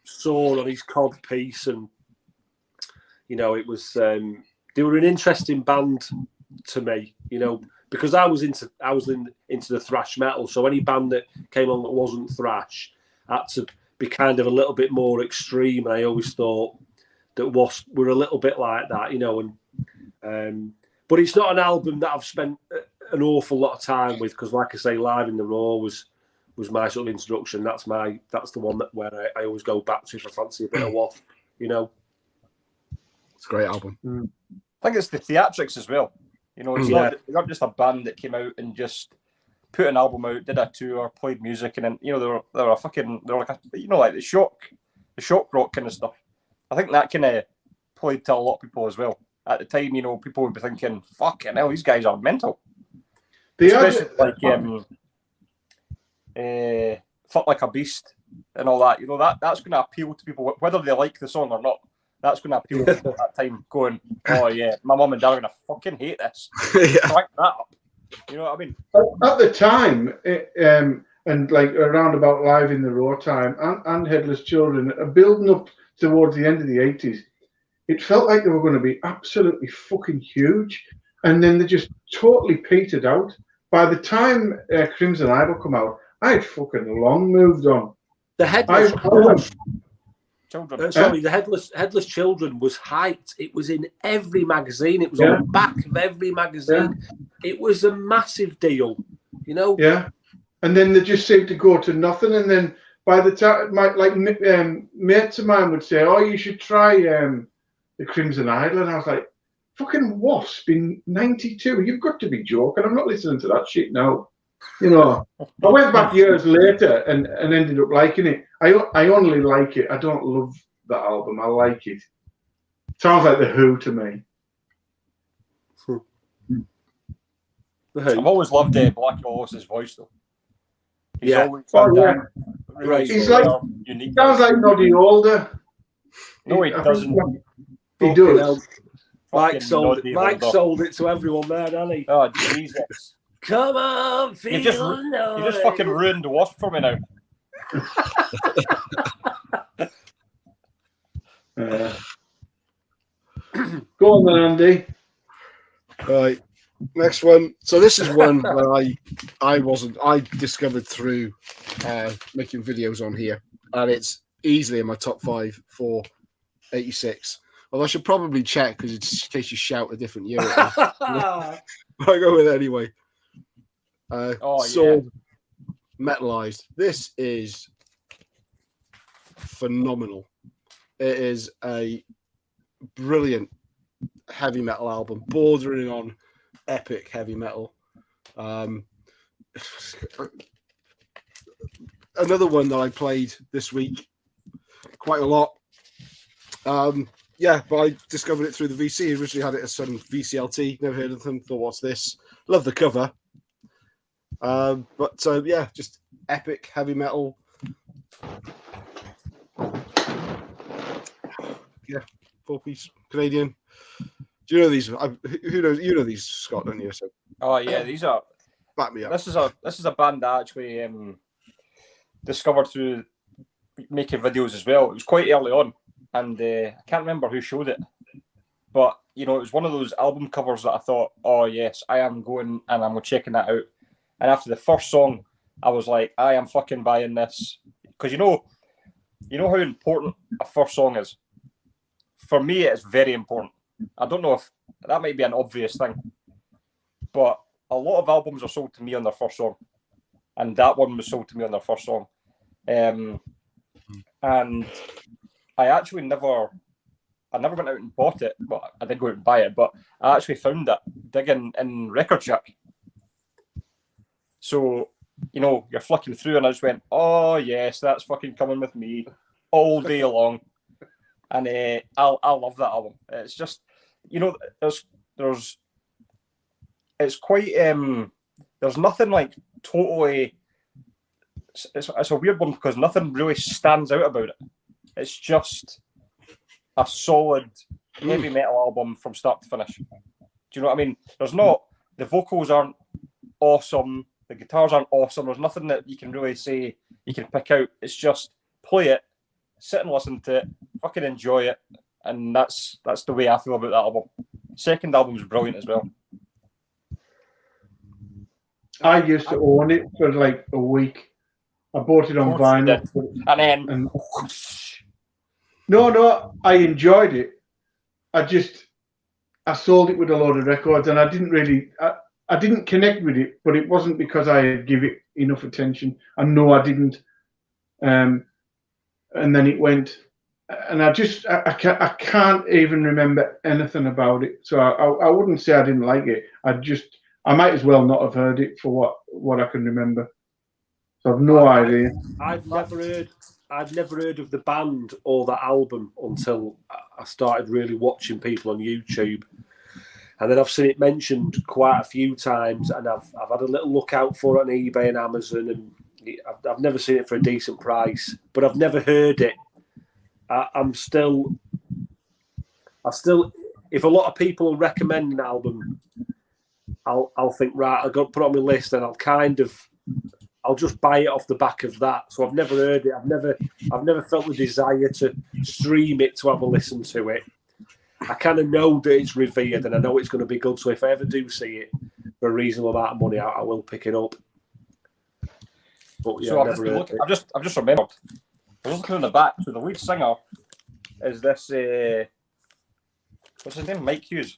sword on his cod piece, and it was they were an interesting band to me, because I was into the thrash metal. So any band that came on that wasn't thrash had to be kind of a little bit more extreme. And I always thought that Wasp were a little bit like that, and but it's not an album that I've spent an awful lot of time with, because like I say, Live in the Raw was my sort of introduction. That's the one where I always go back to if I fancy a bit of Wasp, It's a great album. I think it's the theatrics as well. It's not just a band that came out and just put an album out, did a tour, played music, and then they're like the shock rock kind of stuff. I think that kind of played to a lot of people as well. At the time, people would be thinking, fucking hell, these guys are mental. Especially Fuck Like a Beast and all that. That's going to appeal to people, whether they like the song or not. That's going to appeal to people at that time, going, oh yeah, my mum and dad are going to fucking hate this. Crank that up. You know what I mean? At the time, and like around about Live in the Raw time and Headless Children, building up towards the end of the 80s, it felt like they were going to be absolutely fucking huge, and then they just totally petered out. By the time Crimson Idol come out, I had fucking long moved on. The Headless Children. the Headless Children was hyped. It was in every magazine. It was on the back of every magazine. It was a massive deal, you know. Yeah, and then they just seemed to go to nothing. And then by the time, mates of mine would say, "Oh, you should try the Crimson Idol," and I was like, "Fucking Wasp in '92? You've got to be joking! I'm not listening to that shit now." You know, I went back years later and ended up liking it. I only like it. I don't love the album. I like it. Sounds like the Who to me. I've always loved Black Wallace's voice, though. He's always Right. He's like unique. Sounds like Noddy Older. No, he doesn't. He does. Mike sold it to everyone there, didn't he? Oh Jesus! Come on, feel you just fucking ruined the Wasp for me now. Go on then, Andy. Right. Next one. So this is one where I discovered through making videos on here, and it's easily in my top 5 for 86. Well, I should probably check because it's in case you shout a different year. But I go with it anyway. Sword Metalized. This is phenomenal. It is a brilliant heavy metal album, bordering on epic heavy metal. Another one that I played this week quite a lot. But I discovered it through the VC. Originally had it as some VCLT. Never heard of them. Thought, what's this? Love the cover. Just epic heavy metal. Yeah, 4-piece Canadian. Do you know these? Who knows? You know these, Scott, don't you? So, these are. Back me up. This is a band I actually discovered through making videos as well. It was quite early on, and I can't remember who showed it, but it was one of those album covers that I thought, oh yes, I am going and I'm checking that out. And after the first song, I was like, I am fucking buying this. Because you know how important a first song is? For me, it's very important. I don't know if that might be an obvious thing, but a lot of albums are sold to me on their first song. And that one was sold to me on their first song. And I actually never went out and bought it, but I did go out and buy it, but I actually found it digging in Record Shack. So, you're flicking through and I just went, oh yes, that's fucking coming with me all day long. And I love that album. It's just, there's it's quite, there's nothing like totally, it's a weird one because nothing really stands out about it. It's just a solid heavy metal album from start to finish. Do you know what I mean? The vocals aren't awesome. The guitars aren't awesome. There's nothing that you can really say you can pick out. It's just play it, sit and listen to it, fucking enjoy it, and that's the way I feel about that album. Second album is brilliant as well. I used to own it for like a week. I bought it on vinyl, and then no, I enjoyed it. I sold it with a load of records, and I didn't connect with it, but it wasn't because I give it enough attention. I know I didn't. And then it went, and I can't even remember anything about it. So I wouldn't say I didn't like it. I might as well not have heard it for what I can remember. So I've no idea. I've never heard of the band or the album until I started really watching people on YouTube. And then I've seen it mentioned quite a few times, and I've had a little look out for it on eBay and Amazon, and I've never seen it for a decent price, but I've never heard it. I still, if a lot of people recommend an album, I'll think, right, I've got to put it on my list, and I'll just buy it off the back of that. So I've never heard it. I've never felt the desire to stream it to have a listen to it. I kind of know that it's revered, and I know it's going to be good. So if I ever do see it for a reasonable amount of money, I will pick it up. But yeah, so I've just remembered. I was looking on the back. So the lead singer is this. What's his name? Mike Hughes.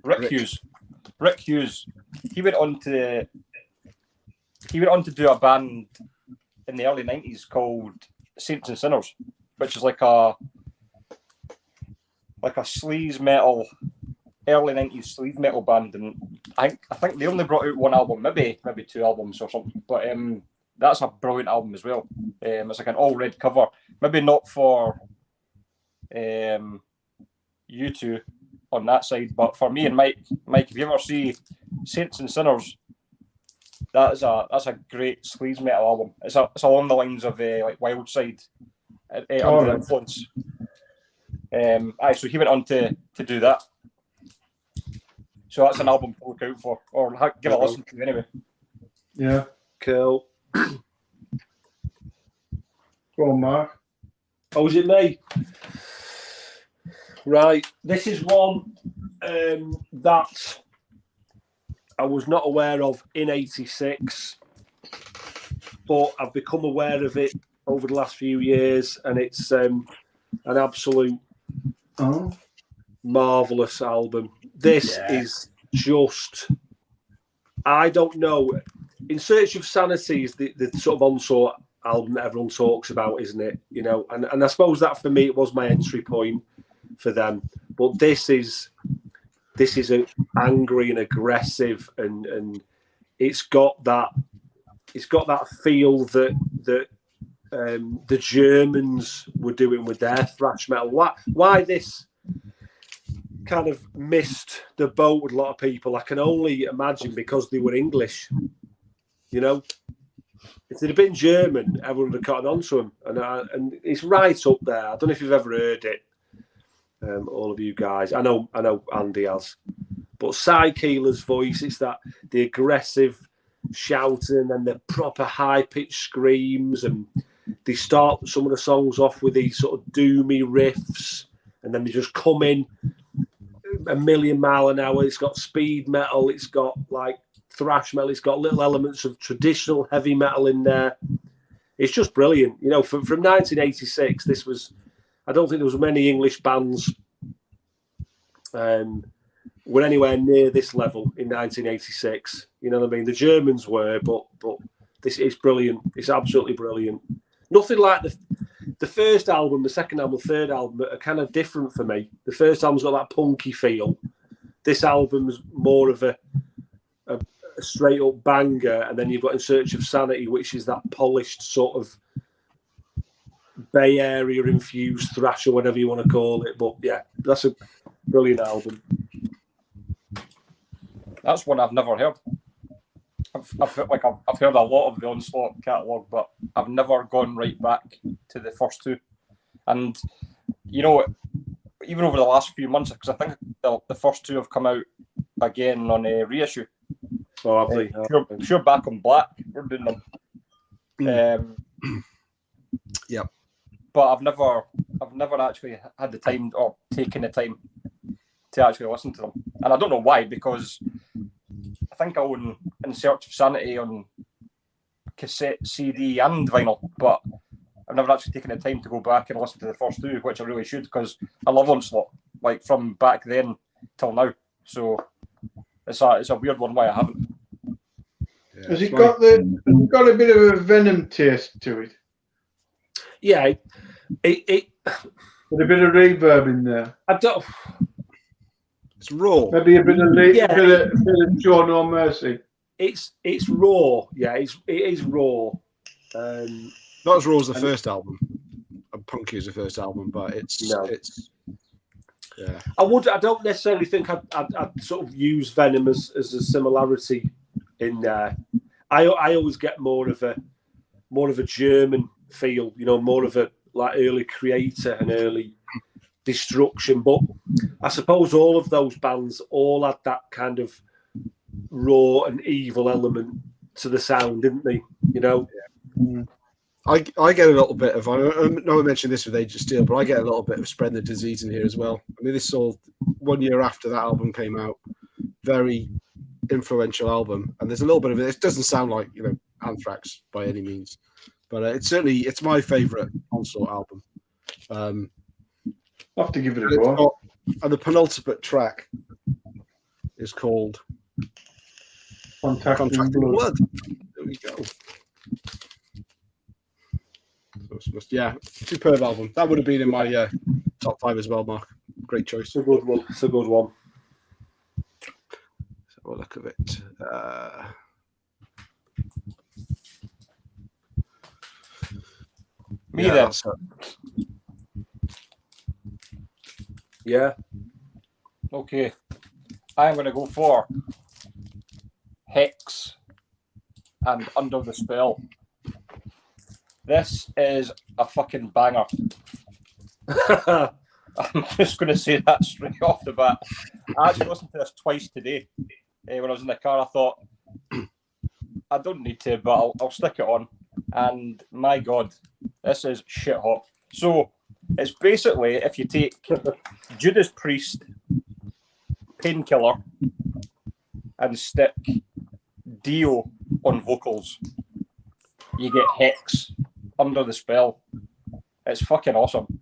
Rick Hughes. Rick Hughes. He went on to do a band in the early 90s called Saints and Sinners, which is like a sleaze metal, early 90s sleaze metal band, and I think they only brought out one album, maybe 2 albums or something, but that's a brilliant album as well. It's like an all red cover, maybe not for you two on that side, but for me and Mike, if you ever see Saints and Sinners, that's a great sleaze metal album. It's along the lines of like Wildside, Under the Influence. So he went on to do that. So that's an album to look out for, or give a listen to anyway. Yeah, cool. Go on, Mark. Oh, is it me? Right. This is one that I was not aware of in '86, but I've become aware of it over the last few years, and it's an absolute marvelous album. This is just, I don't know. In Search of Sanity is the sort of onslaught album that everyone talks about, isn't it? You know, and I suppose that for me it was my entry point for them. But this is a angry and aggressive, and it's got that feel that the Germans were doing with their thrash metal. Why this kind of missed the boat with a lot of people, I can only imagine because they were English. You know, if they'd have been German, everyone would have cottoned on to them, and it's right up there. I don't know if you've ever heard it, all of you guys. I know Andy has, but Cy Keeler's voice, it's the aggressive shouting and the proper high pitched screams, and they start some of the songs off with these sort of doomy riffs, and then they just come in a million mile an hour. It's got speed metal, it's got like thrash metal, it's got little elements of traditional heavy metal in there. It's just brilliant. You know, from 1986, this was, I don't think there was many English bands were anywhere near this level in 1986. You know what I mean? The Germans were, but this is brilliant. It's absolutely brilliant. Nothing like the first album, the second album, the third album are kind of different for me. The first album's got that punky feel. This album's more of a straight up banger, and then you've got In Search of Sanity, which is that polished sort of Bay Area infused thrash or whatever you want to call it. But yeah, that's a brilliant album. That's one I've never heard. I've heard a lot of the Onslaught catalogue, but I've never gone right back to the first two. And you know, even over the last few months, because I think the first two have come out again on a reissue. Oh, lovely. Sure, Back on Black, we're doing them. Yep. But I've never actually had the time or taken the time to actually listen to them, and I don't know why, because I think I own In Search of Sanity on cassette, CD, and vinyl, but I've never actually taken the time to go back and listen to the first two, which I really should, because I love Onslaught, like from back then till now. So it's a weird one why I haven't. Yeah, has it got a bit of a Venom taste to it? Yeah, it with a bit of reverb in there. I don't. It's raw. Maybe a bit of Joe No Mercy. It's raw. Yeah, it is raw. Not as raw as the first album. Punky as the first album, but it's yeah. I don't necessarily think I'd sort of use Venom as a similarity in there. I always get more of a German feel, you know, more of a like early Creator and early Destruction. But I suppose all of those bands all had that kind of raw and evil element to the sound, didn't they? You know. Yeah. I get a little bit of. I know I mentioned this with Age of Steel, but I get a little bit of Spread the Disease in here as well. I mean, this is all 1 year after that album came out. Very influential album, and there's a little bit of it. It doesn't sound like Anthrax by any means, but it's my favourite Onslaught album. I'll have to give it a go. And the penultimate track is called Contracting Blood. There we go. Yeah, superb album. That would have been in my top 5 as well, Mark. Great choice. It's a good one. It's a good one. So we'll look at it. Me then. Yeah. Okay. I'm going to go for Hex and Under the Spell. This is a fucking banger. I'm just going to say that straight off the bat. I actually listened to this twice today. When I was in the car, I thought, I don't need to, but I'll stick it on. And my God, this is shit hot. So it's basically, if you take Judas Priest, Painkiller, and stick Dio on vocals, you get Hex, Under the Spell. It's fucking awesome.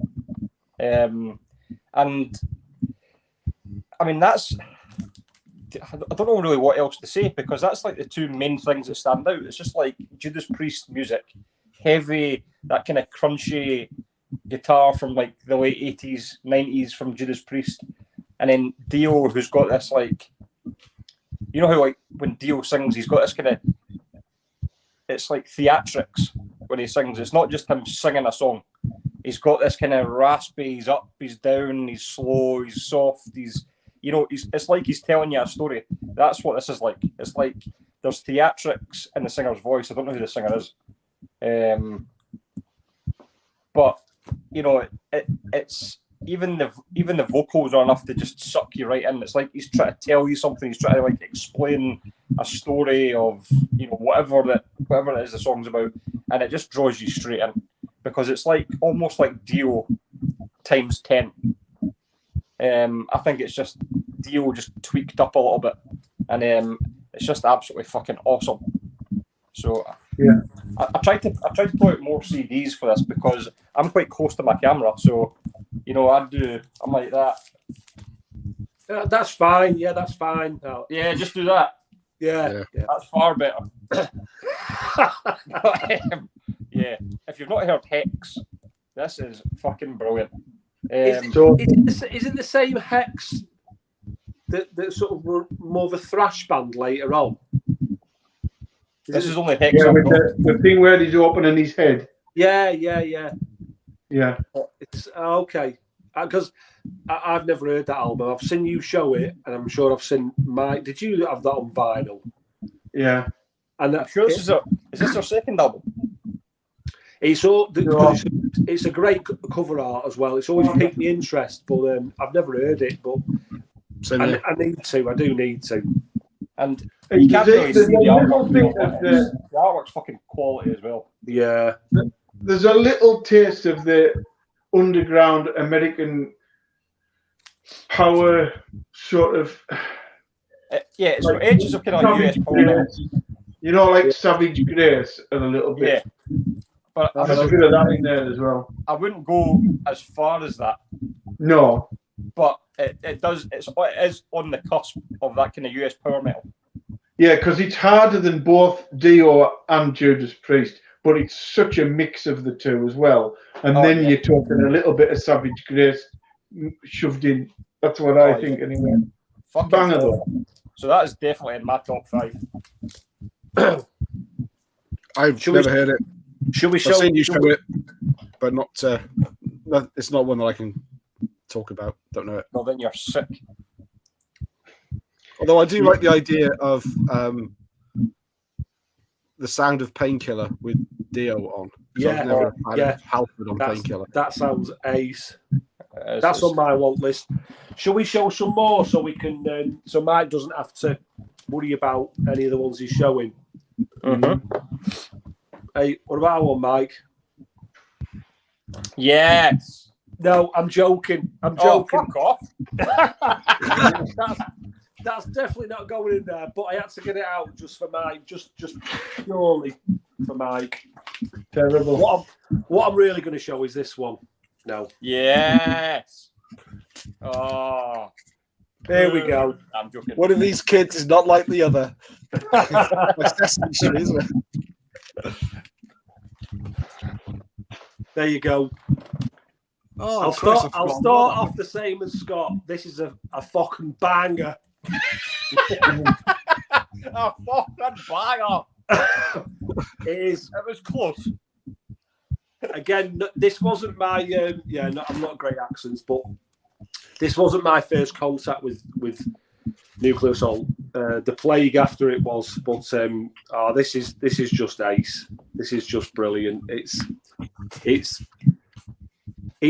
And I mean, that's, I don't know really what else to say, because that's like the two main things that stand out. It's just like Judas Priest music, heavy, that kind of crunchy guitar from like the late 80s, 90s from Judas Priest. And then Dio, who's got this like, you know how like when Dio sings, he's got this kind of, it's like theatrics when he sings. It's not just him singing a song. He's got this kind of raspy, he's up, he's down, he's slow, he's soft, it's like he's telling you a story. That's what this is like. It's like there's theatrics in the singer's voice. I don't know who the singer is. But it's even the vocals are enough to just suck you right in. It's like he's trying to tell you something. He's trying to like explain a story of whatever it is the song's about, and it just draws you straight in, because it's like almost like Dio times 10. I think it's just Dio just tweaked up a little bit, and it's just absolutely fucking awesome. So yeah, I tried to put out more CDs for this because I'm quite close to my camera, so I'm like that. That's fine. Yeah, that's fine. Yeah, just do that. Yeah. That's far better. Yeah, if you've not heard Hex, this is fucking brilliant. Is it the same Hex that sort of were more of a thrash band later on? This is only Hex. Yeah, with the thing where he's opening his head. Yeah. It's okay, because I've never heard that album. I've seen you show it, and I'm sure I've seen Mike. Did you have that on vinyl? Yeah, and I'm sure is this our second album? It's a great cover art as well. It's always piqued my interest, but I've never heard it. But I need to. I do need to. And you can't really see the artwork. The artwork's fucking quality as well. Yeah. There's a little taste of the underground American power sort of. Yeah, it's got edges of kind of US power. Like Savage Grace and a little bit. Yeah. But there's a bit of that in there as well. I wouldn't go as far as that. No. But it is on the cusp of that kind of US power metal. Yeah, because it's harder than both Dio and Judas Priest, but it's such a mix of the two as well. And you're talking a little bit of Savage Grace shoved in. That's what I think anyway. Fucking banger though. So that is definitely in my top 5. I've never heard it. Should we show? I've seen you show it, but not. It's not one that I can talk about. Don't know it. Well, then you're sick. Although I do like the idea of the sound of Painkiller with Dio on. Yeah, I've never had Halford on Painkiller. That sounds ace. That's on my want list. Shall we show some more so we can? So Mike doesn't have to worry about any of the ones he's showing. Mm-hmm. Hey, what about one, Mike? Yes. No, I'm joking. I'm Oh, joking. fuck off. That's definitely not going in there. But I had to get it out just for Mike, just purely for Mike. Terrible. What I'm really going to show is this one. No. Yes. Oh. There we go. I'm joking. One of these kids is not like the other. Like Sesame Street, isn't it? There you go. Oh, I'll start off the same as Scott. This is a fucking banger. Oh, fucking banger. It is. It was close. Again, this wasn't my I'm not great accents, but this wasn't my first contact with Nuclear Assault. The Plague after it was, but this is just ace. This is just brilliant. It's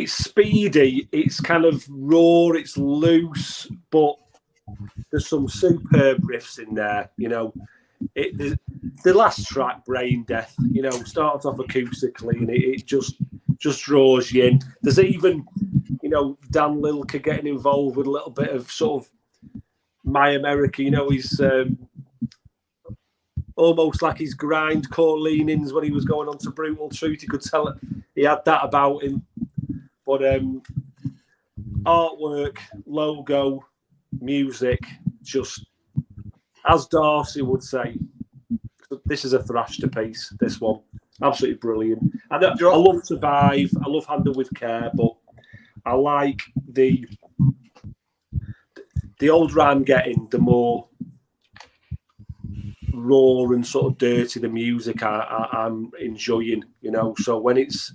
speedy. It's kind of raw. It's loose, but there's some superb riffs in there. You know, the last track, Brain Death. You know, starts off acoustically, and it just draws you in. There's even, you know, Dan Lilker getting involved with a little bit of sort of My America. You know, he's almost like his grindcore leanings when he was going on to Brutal Truth. You could tell it, he had that about him. But artwork, logo, music, just as Darcy would say, this is a thrasher piece. This one, absolutely brilliant. And I love Survive. I love Handle with Care, but I like the older I'm getting, the more raw and sort of dirty the music I'm enjoying. You know, so when it's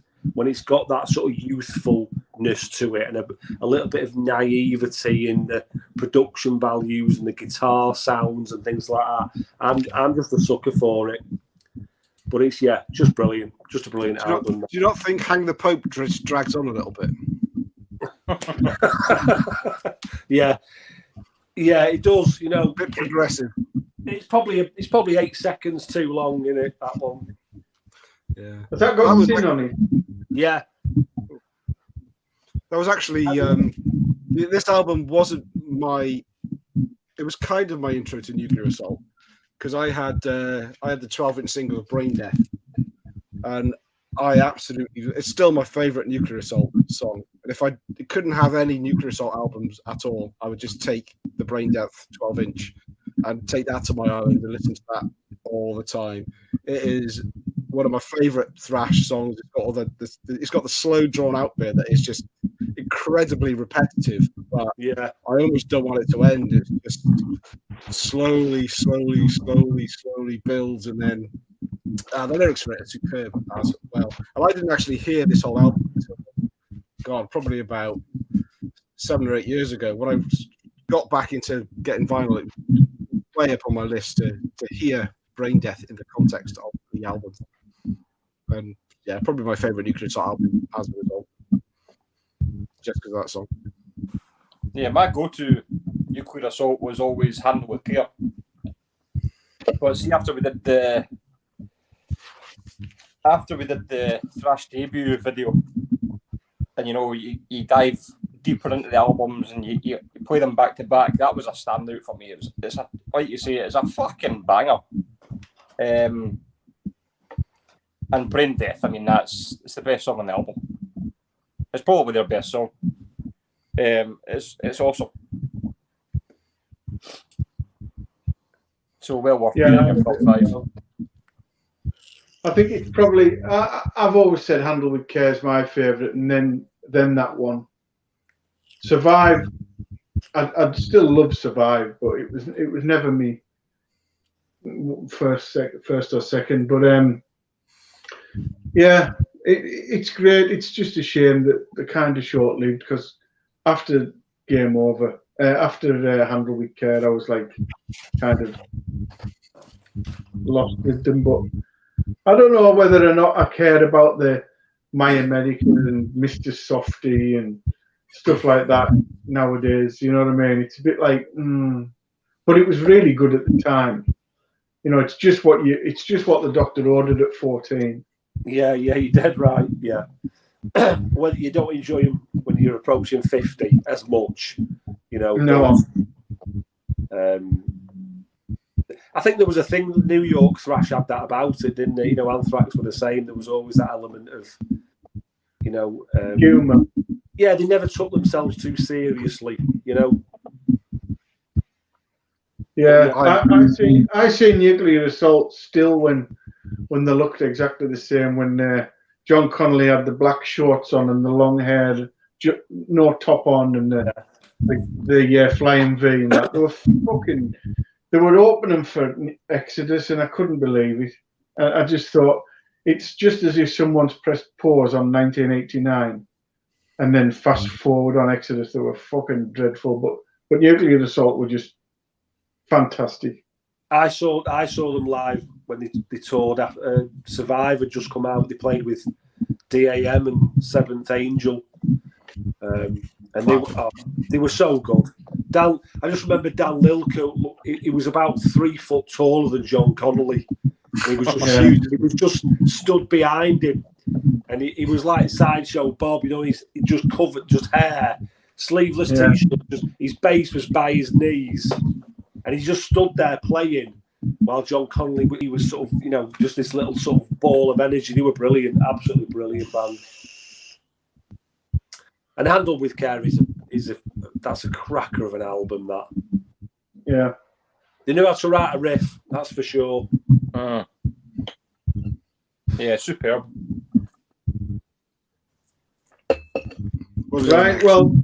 got that sort of youthfulness to it and a little bit of naivety in the production values and the guitar sounds and things like that, I'm just a sucker for it. But it's just brilliant, just a brilliant album. Do you not think Hang the Pope drags on a little bit? Yeah, it does. You know, A bit progressive. It's probably 8 seconds too long in it, that one. Yeah. Has that got Sin on it? Yeah. That was actually this album wasn't my. It was kind of my intro to Nuclear Assault because I had the 12-inch single of Brain Death, and I absolutely, it's still my favorite Nuclear Assault song. And if I couldn't have any Nuclear Assault albums at all, I would just take the Brain Death 12-inch and take that to my island and listen to that all the time. It is one of my favorite thrash songs. It's got all it's got the slow drawn out bit that is just incredibly repetitive, but I almost don't want it to end. It just slowly builds, and then the lyrics are superb as well. And I didn't actually hear this whole album until, probably about 7 or 8 years ago when I got back into getting vinyl. It was way up on my list to hear Brain Death in the context of the album. And probably my favorite Nuclear Assault album as a result, just because of that song. Yeah, my go-to Nuclear Assault was always Handle with Care. But see, after we did the thrash debut video, and you know you dive deeper into the albums and you play them back to back, that was a standout for me. It's like you say, it's a fucking banger. And Brain Death, I mean, it's the best song on the album. It's probably their best song. It's awesome. So well worth being in your top 5. I think it's probably. I've always said Handle with Care is my favourite, and then that one. Survive. I'd still love Survive, but it was never me first or second. But it's great. It's just a shame that they're kind of short-lived, because after Game Over, after Handle with Care, I was like kind of lost with them. But I don't know whether or not I cared about the My American and Mr. Softy and stuff like that nowadays. You know what I mean? It's a bit like, but it was really good at the time. You know, it's just what the doctor ordered at 14. Yeah, you're dead right. Yeah, whether you don't enjoy them when you're approaching 50 as much, you know. No. I think there was a thing, New York thrash had that about it, didn't it? You know, Anthrax were the same. There was always that element of, you know, humour. Yeah, they never took themselves too seriously, you know. Yeah, I see Nuclear Assault still when they looked exactly the same. When John Connolly had the black shorts on and the long hair, no top on, and the flying V, and that they were opening for Exodus, and I couldn't believe it. I just thought it's just as if someone's pressed pause on 1989 and then fast forward on Exodus. They were fucking dreadful, but Nuclear Assault were just fantastic. I saw them live when they toured. Survive had just come out. They played with DAM and Seventh Angel, and they were so good. I just remember Dan Lilko. He was about 3 foot taller than John Connolly. He was just huge. He was just stood behind him, and he was like Sideshow Bob. You know, he just covered just hair, sleeveless t-shirt. His bass was by his knees, and he just stood there playing while John Connolly. He was sort of, you know, just this little sort of ball of energy. They were brilliant, absolutely brilliant band. And Handled with Care that's a cracker of an album. That they knew how to write a riff. That's for sure. Yeah, superb. Right. Well,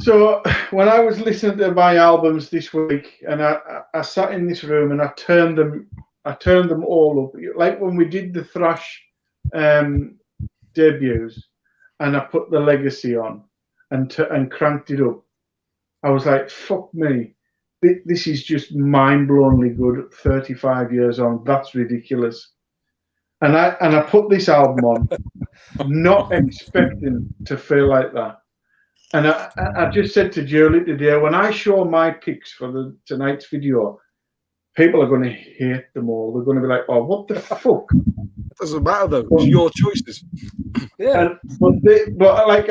so when I was listening to my albums this week, and I sat in this room and I turned them all up, like when we did the thrash debuts, and I put the Legacy on and cranked it up. I was like, fuck me, this is just mind-blowingly good. 35 years on, that's ridiculous. And I put this album on, not expecting to feel like that. And I just said to Julie today, when I show my picks for tonight's video, people are going to hate them all. They're going to be like, "Oh, what the fuck?" It doesn't matter though. It's your choices. Yeah. But like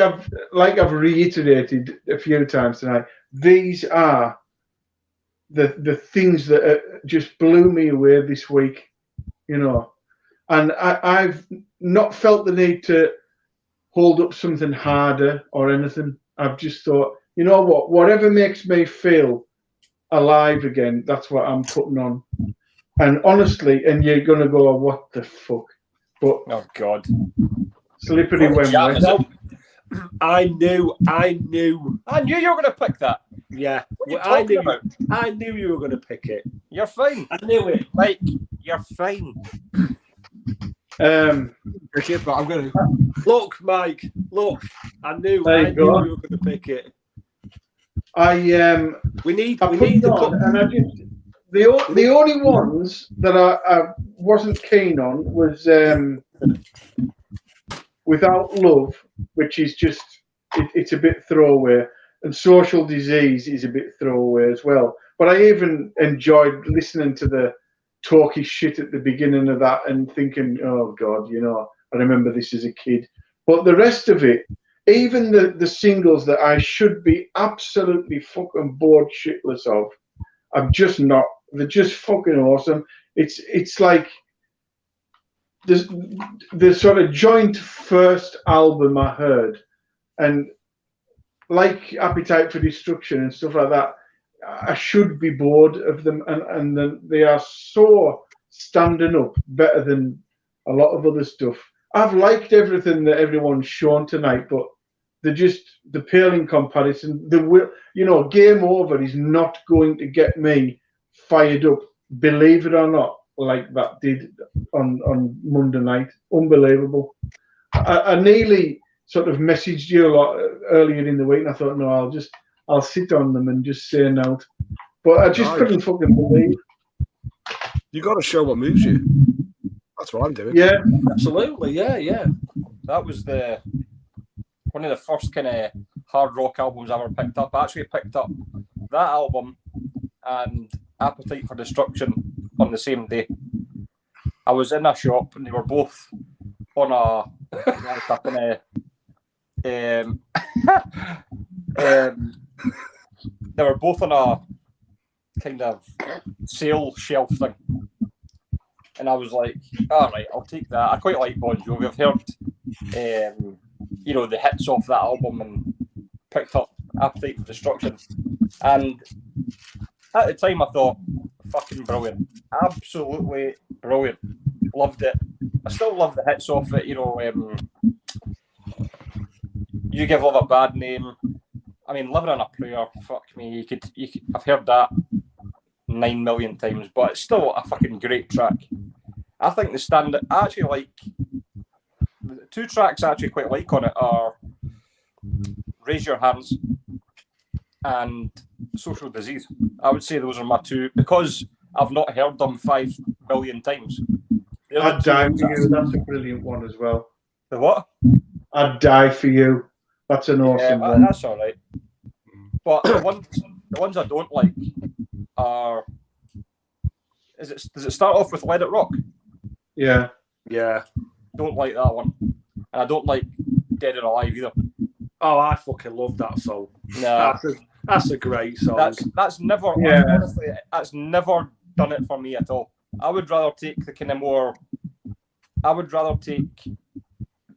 I've reiterated a few times tonight, these are the things that just blew me away this week, you know. And I've not felt the need to hold up something harder or anything. I've just thought, you know what, whatever makes me feel alive again, that's what I'm putting on. And honestly, and you're going to go, what the fuck? But oh, God. Slippery when wet. No, I knew you were going to pick that. Yeah. What are you talking about? I knew you were going to pick it. You're fine. I knew it. Like, you're fine. Pick it, but I'm going to look, Mike. Look, I knew you were going to pick it. We need the only ones that I wasn't keen on was Without Love, which is just it's a bit throwaway, and Social Disease is a bit throwaway as well. But I even enjoyed listening to the talky shit at the beginning of that and thinking, oh God, you know, I remember this as a kid. But the rest of it, even the singles that I should be absolutely fucking bored shitless of, I'm just not. They're just fucking awesome. It's like the sort of joint first album I heard, and like Appetite for Destruction and stuff like that, I should be bored of them, and they are so standing up better than a lot of other stuff. I've liked everything that everyone's shown tonight, but they're just the pale in comparison. Game Over is not going to get me fired up, believe it or not, like that did on Monday night. Unbelievable. I nearly sort of messaged you a lot earlier in the week, and I thought, no, I'll sit on them and just say no. But I just couldn't fucking believe. You got to show what moves you. That's what I'm doing. Yeah, absolutely. Yeah. That was one of the first kind of hard rock albums I ever picked up. I actually picked up that album and Appetite for Destruction on the same day. I was in a shop and they were both on a they were both on a kind of sale shelf thing, and I was like, all right, I'll take that. I quite like Bon Jovi. I've heard the hits off that album and picked up Appetite for Destruction, and at the time I thought, fucking brilliant, absolutely brilliant, loved it. I still love the hits off it, You Give Love a Bad Name. I mean, Living on a Prayer, fuck me, you could I've heard that 9 million times, but it's still a fucking great track. I think I actually like the two tracks I actually quite like on it are Raise Your Hands and Social Disease. I would say those are my two, because I've not heard them 5 million times. I'd Die For You, that's a brilliant one as well. The what? I'd Die For You. That's an awesome one. That's all right. But the ones I don't like are... Does it start off with Let It Rock? Yeah. Yeah. Don't like that one. And I don't like Dead or Alive either. Oh, I fucking love that song. No. That's a great song. That's never... Yeah. Honestly, that's never done it for me at all. I would rather take the kind of more... I would rather take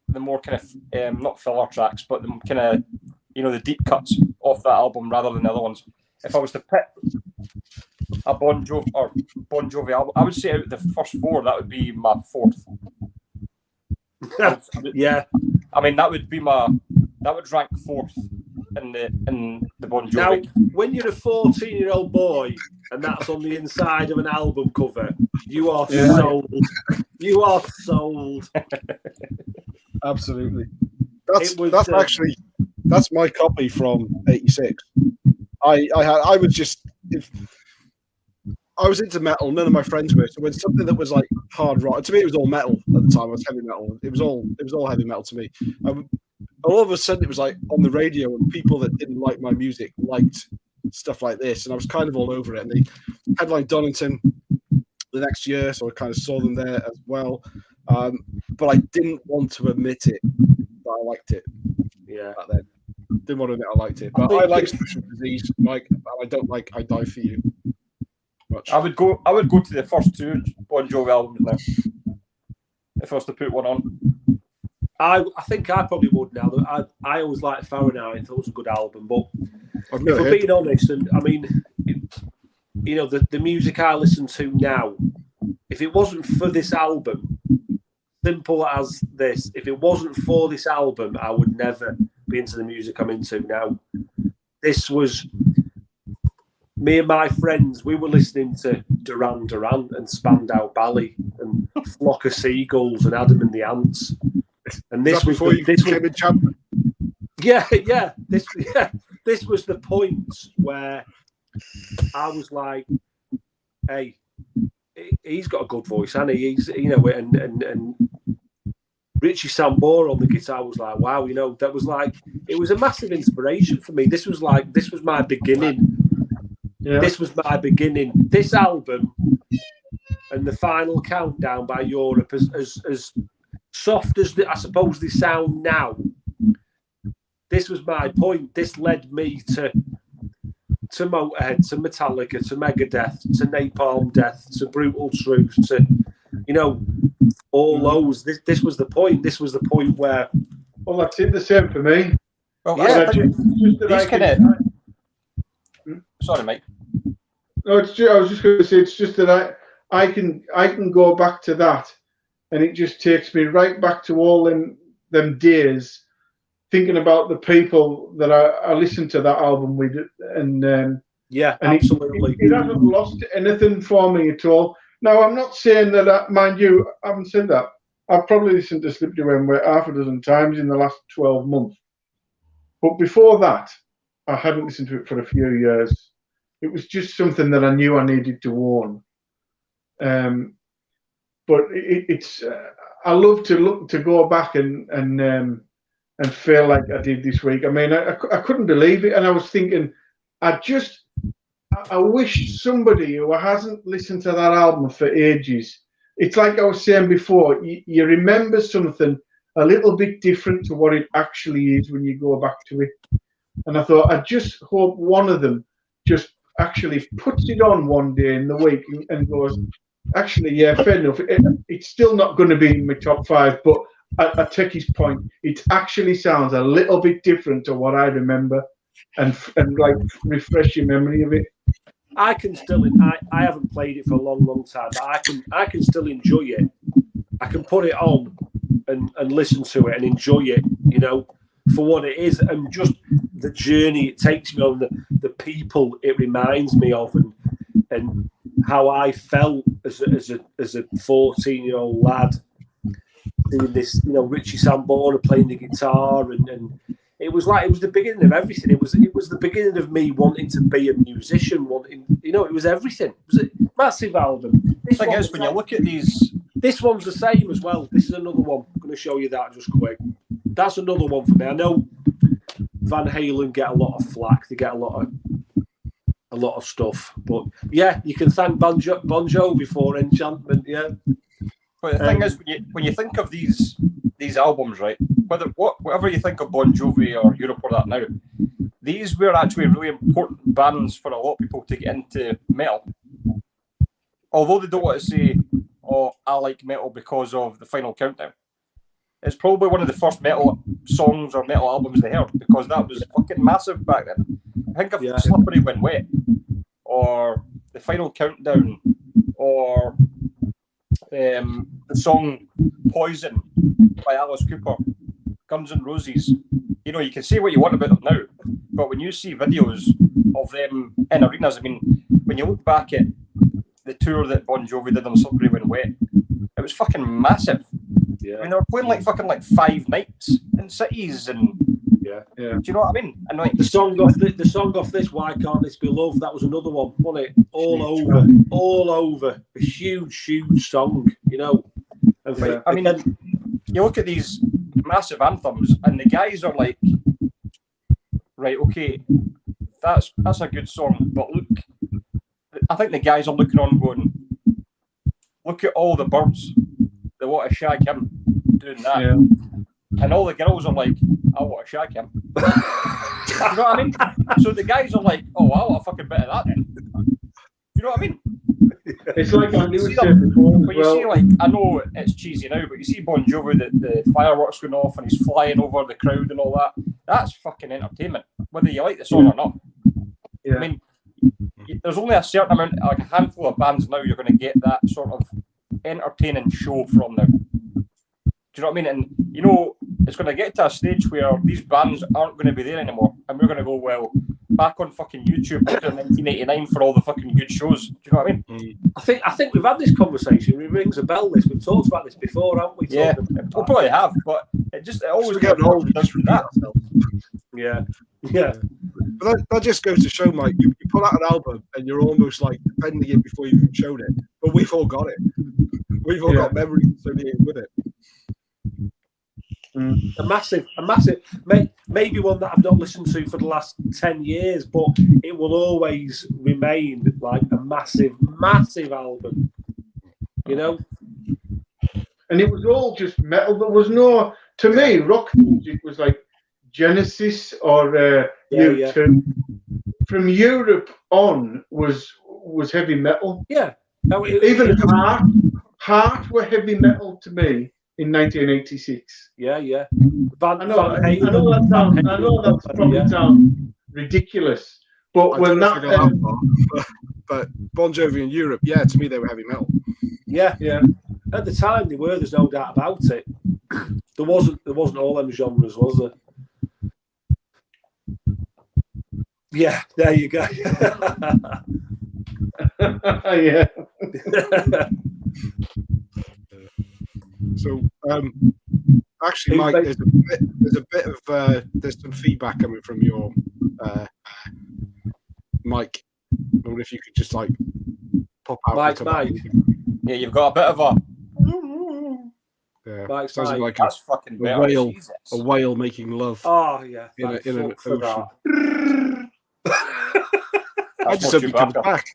the more kind of... not filler tracks, but the kind of... the deep cuts off that album rather than the other ones. If I was to pick a Bon Jovi album, I would say out of the first 4, that would be my 4th. Yeah. I mean, that would rank 4th in the Bon Jovi. Now, when you're a 14-year-old boy and that's on the inside of an album cover, you are sold. You are sold. Absolutely. That's my copy from '86. I was into metal. None of my friends were. So when something that was like hard rock, to me it was all metal at the time. It was heavy metal. It was all heavy metal to me. All of a sudden it was like on the radio, and people that didn't like my music liked stuff like this, and I was kind of all over it. And they headlined Donington the next year, so I kind of saw them there as well. But I didn't want to admit it that I liked it. Yeah. Back then. Didn't want to admit I liked it. But I like Social Disease, Mike, and I don't like I Die For You much. I would go to the first 2 Bon Jovi albums now. If I was to put one on. I think I probably would now. I always liked Fahrenheit. I thought it was a good album, but if I'm being honest, and I mean, the music I listen to now, if it wasn't for this album, simple as this, if it wasn't for this album, I would never be into the music I'm into now. This was me and my friends. We were listening to Duran Duran and Spandau Ballet and Flock of Seagulls and Adam and the Ants. And this was champion. Yeah. This was the point where I was like, "Hey, he's got a good voice, and he's and Richie Sambora on the guitar was like, wow, that was like, it was a massive inspiration for me. This was my beginning. Yeah. This was my beginning. This album and the Final Countdown by Europe, as soft as I suppose they sound now, this was my point. This led me to Motorhead, to Metallica, to Megadeth, to Napalm Death, to Brutal Truth, to all those. This was the point. This was the point where. Well, that's it. The same for me. Well, yeah. Sorry, mate. No, I was just going to say it's just that I can go back to that, and it just takes me right back to all them days, thinking about the people that I listened to that album with, and absolutely. It hasn't lost anything for me at all. Now, I'm not saying that, mind you, I haven't said that. I've probably listened to Slip to Anywhere half a dozen times in the last 12 months. But before that, I hadn't listened to it for a few years. It was just something that I knew I needed to own. But it's I love to go back and feel like I did this week. I mean, I couldn't believe it, and I was thinking, I wish somebody who hasn't listened to that album for ages, it's like I was saying before, you remember something a little bit different to what it actually is when you go back to it. And I thought, I just hope one of them just actually puts it on one day in the week and goes, actually, yeah, fair enough. It's still not going to be in my top 5, but I take his point. It actually sounds a little bit different to what I remember, and like refresh your memory of it. I can still. I haven't played it for a long time, but I can still enjoy it. I can put it on and listen to it and enjoy it. You know, for what it is, and just the journey it takes me on, the people it reminds me of, and how I felt as a 14-year-old lad doing this. You know, Richie Sambora playing the guitar, and it was the beginning of everything. It was the beginning of me wanting to be a musician. It was everything. It was a massive album. The thing is, when you look at these, this one's the same as well. This is another one. I'm going to show you that just quick. That's another one for me. I know Van Halen get a lot of flack. They get a lot of stuff, but yeah, you can thank Bon Jovi for Enchantment. Yeah. But the thing is, when you think of these albums, right? Whatever you think of Bon Jovi or Europe or that now, these were actually really important bands for a lot of people to get into metal. Although they don't want to say, "Oh, I like metal because of the Final Countdown." It's probably one of the first metal songs or metal albums they heard, because that was fucking massive back then. Think of Slippery When Wet, or the Final Countdown, or the song Poison by Alice Cooper, Guns N' Roses. You know, you can say what you want about them now, but when you see videos of them in arenas, I mean, when you look back at the tour that Bon Jovi did on Slippery When Wet, it was fucking massive. Yeah. I mean, they were playing like 5 nights in cities, and yeah. Do you know what I mean? And like the song off this, Why Can't This Be Love? That was another one, wasn't it? All over, a huge song, you know. And I mean, you look at these massive anthems, and the guys are like, right, okay, that's a good song, but look, I think the guys are looking on, going, look at all the birds. They want to shag him doing that. Yeah. And all the girls are like, I want to shag him. You know what I mean? So the guys are like, oh, I want a fucking bit of that then. You know what I mean? It's like I knew before. But you see, like, I know it's cheesy now, but you see Bon Jovi, the fireworks going off and he's flying over the crowd and all that. That's fucking entertainment, whether you like the song or not. Yeah. I mean, there's only a certain amount, like a handful of bands now you're going to get that sort of entertaining show from now. Do you know what I mean? And you know, it's going to get to a stage where these bands aren't going to be there anymore, and we're going to go, well, back on fucking YouTube in 1989 for all the fucking good shows. Do you know what I mean? I think we've had this conversation. It rings a bell. We've talked about this before, haven't we? Yeah, we probably have, but it always gets old. Yeah. But that just goes to show, Mike, you put out an album and you're almost like defending it before you've even shown it. But we've all got it. We've all got memories associated with it. A massive, maybe one that I've not listened to for the last 10 years, but it will always remain like a massive album, you know? And it was all just metal. There was no, to me, rock music was like Genesis or U2. Yeah. From Europe on was heavy metal. Yeah. Even Heart were heavy metal to me in 1986. Yeah. I know that probably sounds ridiculous, but when that but Bon Jovi in Europe, yeah, to me they were heavy metal. Yeah. At the time they were. There's no doubt about it. There wasn't all them genres, was there? Yeah, there you go. Yeah. So, actually, Mike, there's a bit of there's some feedback coming from your Mike. I wonder if you could just like pop out. Mike. Yeah, you've got a bit of a. Yeah, Mike. Like that's fucking better. A whale making love. Oh yeah, in an ocean. I just hope he comes back.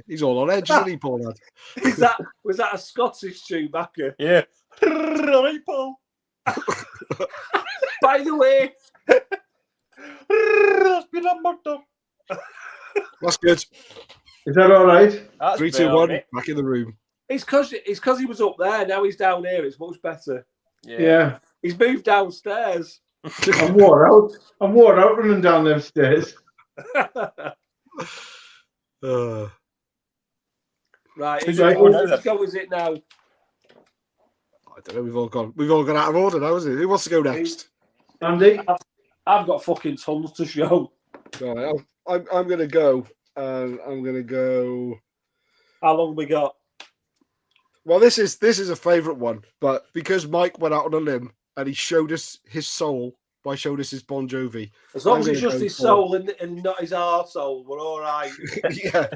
He's all on edge, isn't he, Paul? Lad? Was that a Scottish Chewbacca? Yeah. Right, Paul. By the way, That's good. Is that all right? That's 3, 2, better, 1. mate. Back in the room. it's because he was up there. Now he's down here. It's much better. Yeah. He's moved downstairs. I'm wore out. I'm wore out running down them stairs. Right, Who's let's right? go with it now. I don't know. We've all gone out of order now, isn't it? Who wants to go next? Andy? I've got fucking tons to show. Right, I'm going to go. I'm going to go. How long we got? Well, this is a favourite one, but because Mike went out on a limb and he showed us his soul by showing us his Bon Jovi. As long as it's just his soul and not his arsehole, we're all right. Yeah.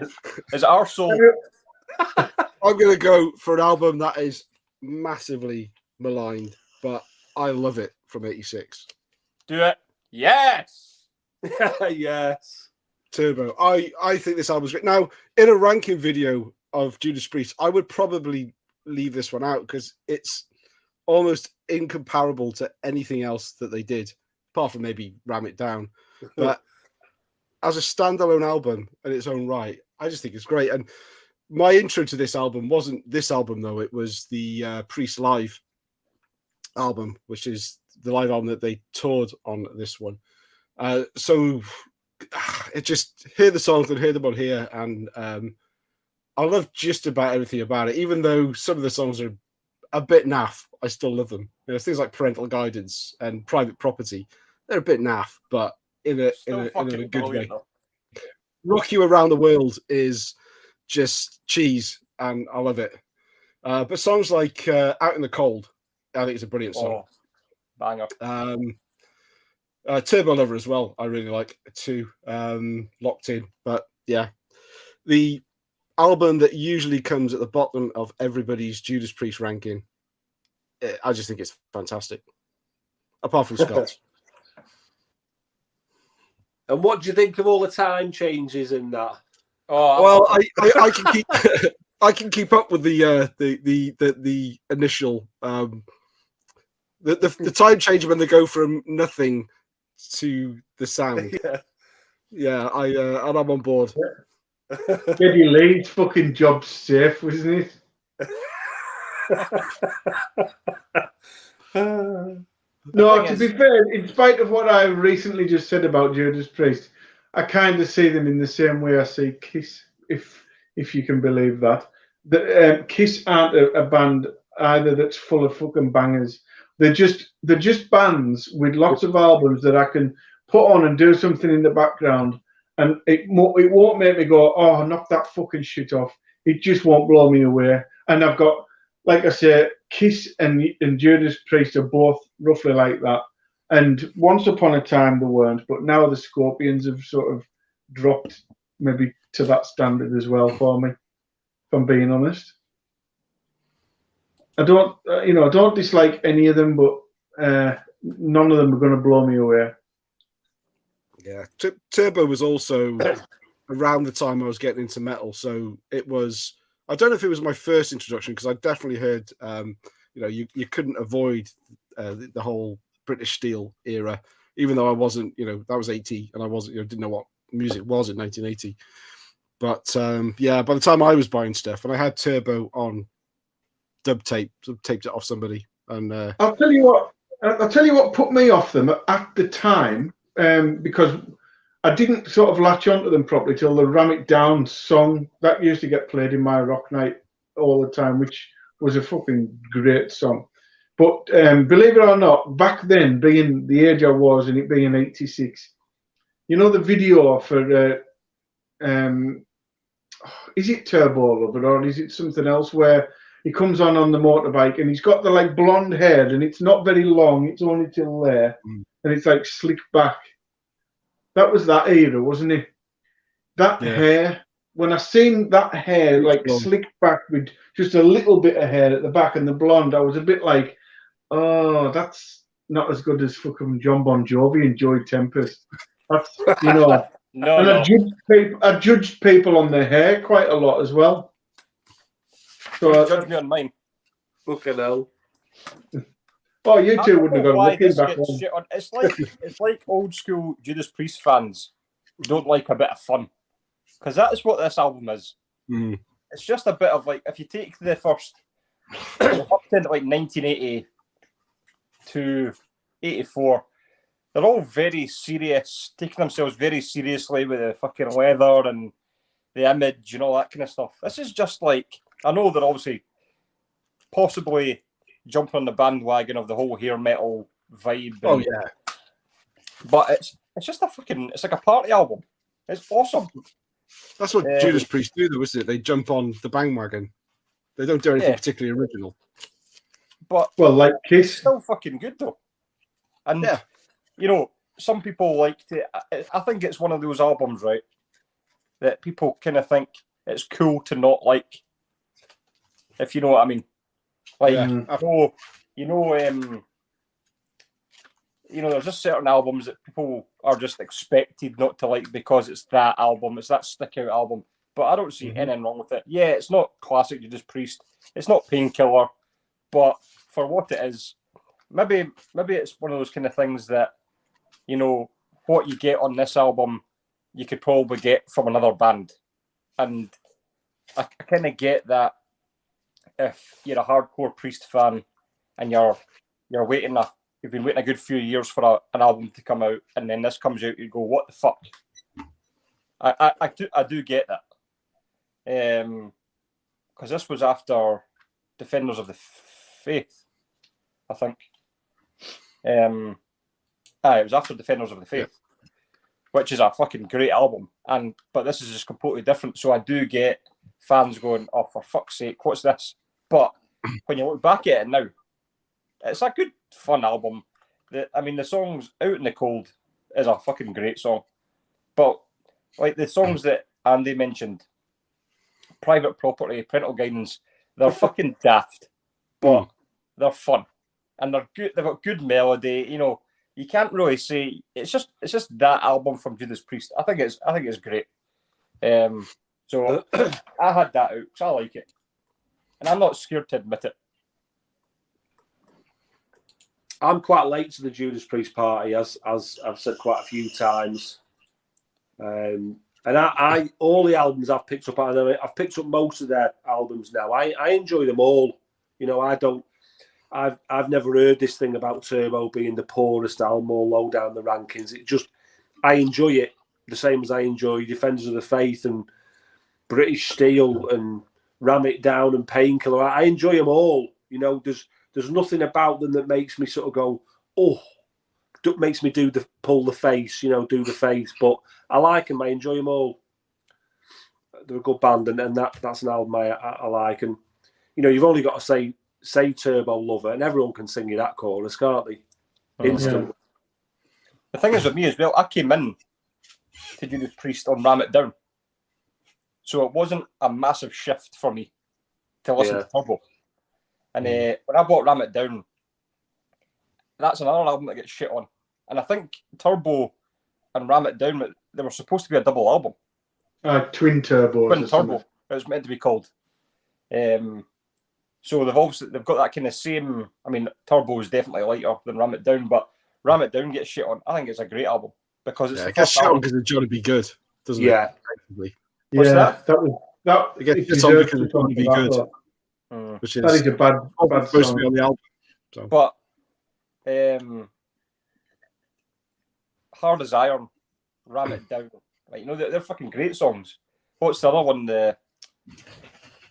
Is our soul? I'm going to go for an album that is massively maligned, but I love it from '86. Do it. Yes. Yes. Turbo. I think this album's great. Now, in a ranking video of Judas Priest, I would probably leave this one out because it's almost incomparable to anything else that they did, apart from maybe Ram It Down. But as a standalone album in its own right, I just think it's great. And my intro to this album wasn't this album, though. It was the Priest Live album, which is the live album that they toured on this one. So it just hear the songs and hear them on here. And I love just about everything about it, even though some of the songs are a bit naff. I still love them. You know, things like Parental Guidance and Private Property, they're a bit naff, but in a good way. Though. Rock You Around the World is just cheese, and I love it. But songs like Out in the Cold, I think it's a brilliant song. Banger. Turbo Lover as well, I really like too. Locked In. But yeah, the album that usually comes at the bottom of everybody's Judas Priest ranking, I just think it's fantastic. Apart from Scott's. And what do you think of all the time changes in that? Oh, well, I can keep I can keep up with the initial the time change when they go from nothing to the sound. Yeah, and I'm on board. Eddie Lee's fucking job's safe, wasn't it? No, to be fair, in spite of what I recently just said about Judas Priest, I kind of see them in the same way I see Kiss, if you can believe that. Kiss aren't a band either that's full of fucking bangers. They're just bands with lots of albums that I can put on and do something in the background, and it won't make me go, oh, knock that fucking shit off. It just won't blow me away. And I've got, like I say, Kiss and Judas Priest are both roughly like that. And once upon a time they weren't, but now the Scorpions have sort of dropped maybe to that standard as well for me, if I'm being honest. I don't dislike any of them, but none of them are going to blow me away. Yeah, Turbo was also around the time I was getting into metal, so it was. I don't know if it was my first introduction because I definitely heard, you couldn't avoid the whole British Steel era, even though I wasn't, that was 80 and I wasn't, didn't know what music was in 1980. But by the time I was buying stuff, and I had Turbo on taped it off somebody, and I'll tell you what put me off them at the time, because I didn't sort of latch onto them properly till the Ram It Down song that used to get played in my rock night all the time, which was a fucking great song. But believe it or not, back then, being the age I was and it being 86, the video for is it Turbo Lover or is it something else where he comes on the motorbike and he's got the blonde hair and it's not very long, it's only till there, and it's slicked back. That was that era, wasn't it? That hair. When I seen that hair slicked back with just a little bit of hair at the back and the blonde, I was a bit like, oh, that's not as good as fucking John Bon Jovi and Joey Tempest. That's No, and no. I judged people on their hair quite a lot as well. So Judge me on mine. Fucking hell. Oh, you I two don't wouldn't have know got why looking this back gets then. shit on. It's like old school Judas Priest fans don't like a bit of fun, because that is what this album is. Mm. It's just a bit of like, if you take the first up to like 1980 to 84, they're all very serious, taking themselves very seriously with the fucking leather and the image and all that kind of stuff. This is just like, I know they're obviously possibly jumping on the bandwagon of the whole hair metal vibe. Oh yeah, but it's just a fucking, it's like a party album. It's awesome. that's what Judas Priest do, though, isn't it? They jump on the bandwagon. They don't do anything particularly original. But like Kiss, it's still fucking good though. And you know, some people liked it. I think it's one of those albums, right, that people kind of think it's cool to not like, if you know what I mean. Like, there's just certain albums that people are just expected not to like because it's that album, it's that stick out album. But I don't see anything wrong with it. Yeah, it's not classic Judas Priest, it's not Painkiller, but for what it is, maybe it's one of those kind of things that, you know, what you get on this album, you could probably get from another band. And I kind of get that if you're a hardcore Priest fan and you're waiting you've been waiting a good few years for an album to come out, and then this comes out, you go, what the fuck? I do get that. Because this was after Defenders of the Faith, I think. It was after Defenders of the Faith, which is a fucking great album, but this is just completely different. So I do get fans going, oh, for fuck's sake, what's this? But when you look back at it now, it's a good, fun album. The songs Out in the Cold is a fucking great song. But like the songs that Andy mentioned, Private Property, Parental Guidance, they're fucking daft, but they're fun. And they're good. They've got good melody. You know, you can't really say it's just that album from Judas Priest. I think it's great. So I had that out because I like it, and I'm not scared to admit it. I'm quite late to the Judas Priest party, as I've said quite a few times. And I all the albums I've picked up, I've picked up most of their albums now. I enjoy them all. You know, I've never heard this thing about Turbo being the poorest album or low down the rankings. I enjoy it the same as I enjoy Defenders of the Faith and British Steel and Ram It Down and Painkiller. I enjoy them all. You know, there's nothing about them that makes me sort of go, oh, makes me pull the face, you know, do the face. But I like them. I enjoy them all. They're a good band, and that's an album I like. And you know, you've only got to say Turbo Lover, and everyone can sing you that chorus, can't they? Instantly. Yeah. The thing is with me as well, I came in to Judas Priest on Ram It Down, so it wasn't a massive shift for me to listen to Turbo. And when I bought Ram It Down, that's another album that gets shit on. And I think Turbo and Ram It Down, they were supposed to be a double album. Twin Turbo. Twin Turbo, it was meant to be called. So they've got that kind of same. I mean, Turbo is definitely lighter than Ram It Down, but Ram It Down gets shit on. I think it's a great album because it's it gets shit on because it's trying to be good, doesn't it? Effectively. What's that? It gets on because it's trying to be good. Which is, that is a bad supposed song. to be on the album. So. But Hard as Iron, Ram It Down, like, you know, they're fucking great songs. What's the other one?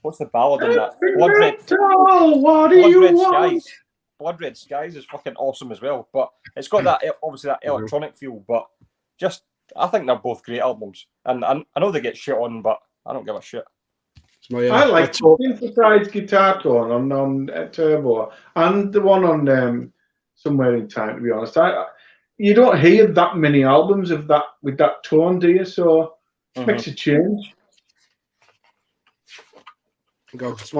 What's the ballad on that? Blood Red Skies is fucking awesome as well. But it's got that, obviously, that electronic feel. But I think they're both great albums. And I know they get shit on, but I don't give a shit. I like the synthesized guitar tone on Turbo and the one on Somewhere in Time, to be honest. You don't hear that many albums of that with that tone, do you? So it makes a change. It's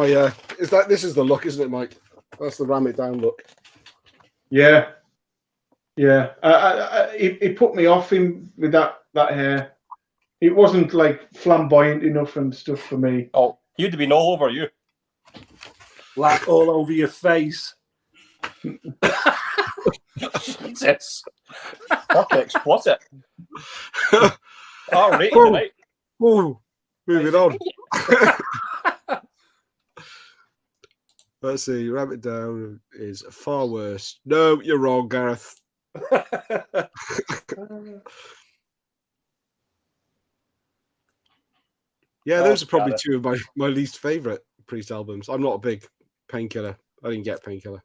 this is the look, isn't it, Mike? That's the Ram It Down look. Yeah. He put me off him with that hair. it wasn't like flamboyant enough and stuff for me. Oh, he'd have been all over you. Like all over your face. Jesus. Fucking explicit. All right, tonight. Oh, moving on. Let's see. Ramp It Down is far worse. No, you're wrong, Gareth. Yeah, those are probably two of my least favourite Priest albums. I'm not a big Painkiller. I didn't get Painkiller.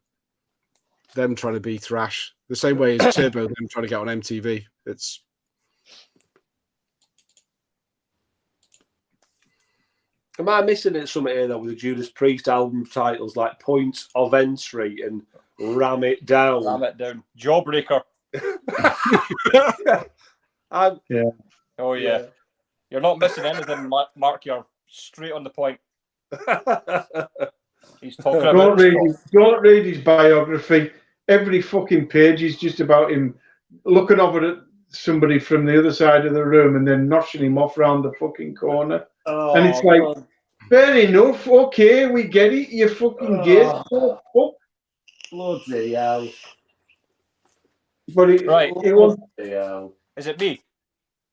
Them trying to be thrash. The same way as Turbo, them trying to get on MTV. It's... Am I missing it something here, though, with the Judas Priest album titles like Point of Entry and Ram It Down? Ram It Down. Jawbreaker. Yeah. Oh, yeah. You're not missing anything, Mark. You're straight on the point. He's talking about... Don't read his biography. Every fucking page is just about him looking over at somebody from the other side of the room and then notching him off round the fucking corner. Oh, and it's like, fair enough, okay, we get it, you fucking gay. Bloody hell. But it, right. It was, is it me?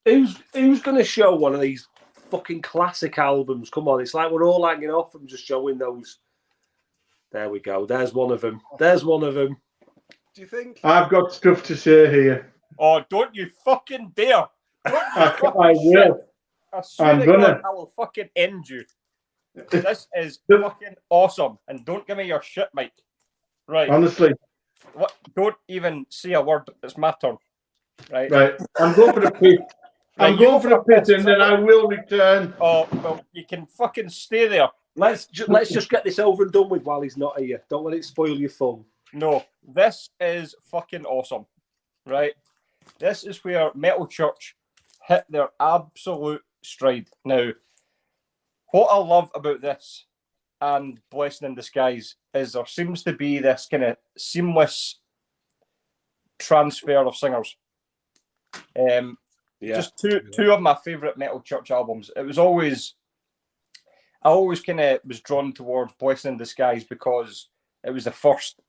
Who's going to show one of these fucking classic albums? Come on, it's like we're all hanging off from just showing those. There we go. There's one of them. Do you think? I've got stuff to say here. Oh, don't you fucking dare. I will. I swear to God, I will fucking end you. This is fucking awesome. And don't give me your shit, Mike. Right. Honestly. What? Don't even say a word. It's my turn. Right. I'm going for the piss. I'm going for the piss and then I will return. Oh, well, you can fucking stay there. Let's just get this over and done with while he's not here. Don't let it spoil your fun. No, this is fucking awesome. Right? This is where Metal Church hit their absolute stride. Now, what I love about this and Blessing in Disguise is there seems to be this kind of seamless transfer of singers. Just two of my favourite Metal Church albums. I always kind of was drawn towards Blessing in Disguise because it was the first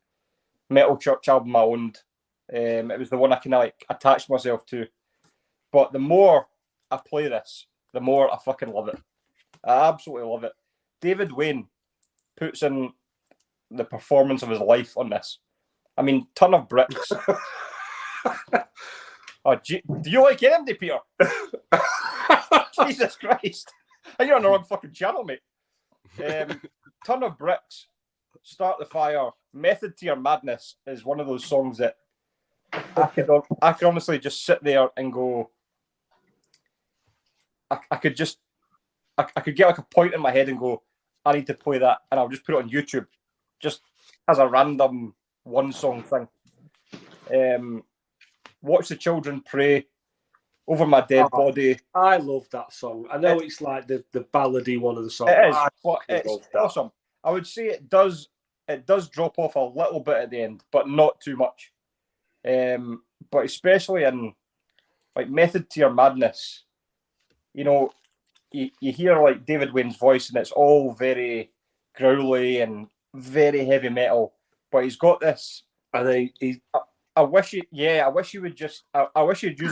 Metal Church album I owned. It was the one I kind of like attached myself to. But the more I play this, the more I fucking love it. I absolutely love it. David Wayne puts in the performance of his life on this. I mean, Ton of Bricks. Do you like NMD, Peter? Jesus Christ. You're on the wrong fucking channel, mate. Ton of Bricks, Start the Fire, Method to Your Madness is one of those songs that I could honestly just sit there and go, I could get like a point in my head and go, I need to play that, and I'll just put it on YouTube just as a random one song thing. Watch the Children Pray, Over My Dead Body. I love that song. I know it's like the ballady one of the songs. It is, but it's awesome. I would say it does drop off a little bit at the end, but not too much. But especially in like Method to Your Madness, you know, you hear like David Wayne's voice and it's all very growly and very heavy metal, but he's got this. And I wish you'd use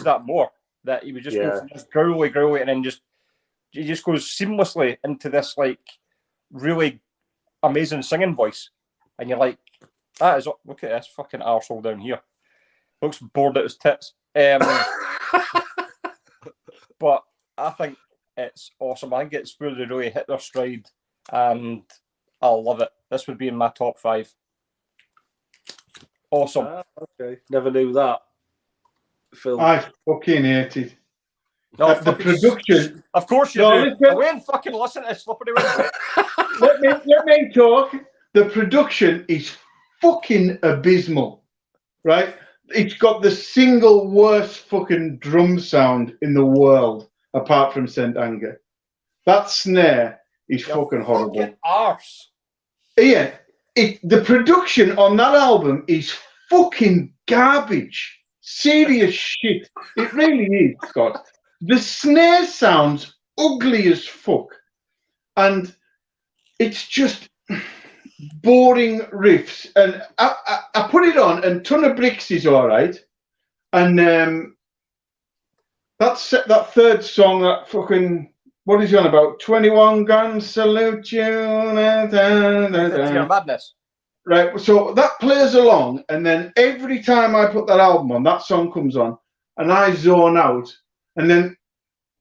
that more. That he would just go from this growly, and then he just goes seamlessly into this like really amazing singing voice, and you're like, look at this fucking arsehole down here. Looks bored at his tits. But I think it's awesome. I think it's where they really hit their stride, and I love it. This would be in my top 5. Awesome. Okay, never knew that. Phil. I fucking hate it. No, the production. Of course you do. I won't fucking listen to this slippery window. let me talk. The production is fucking abysmal, right? It's got the single worst fucking drum sound in the world, apart from Saint Anger. That snare is fucking horrible. Fucking arse. Yeah, the production on that album is fucking garbage. Serious shit. It really is, Scott. the snare sounds ugly as fuck, and it's just boring riffs. And I put it on, and Ton of Bricks is all right, and that third song, that fucking, what is he on about? 21 Guns Salute You. Madness. Right, so that plays along, and then every time I put that album on, that song comes on, and I zone out, and then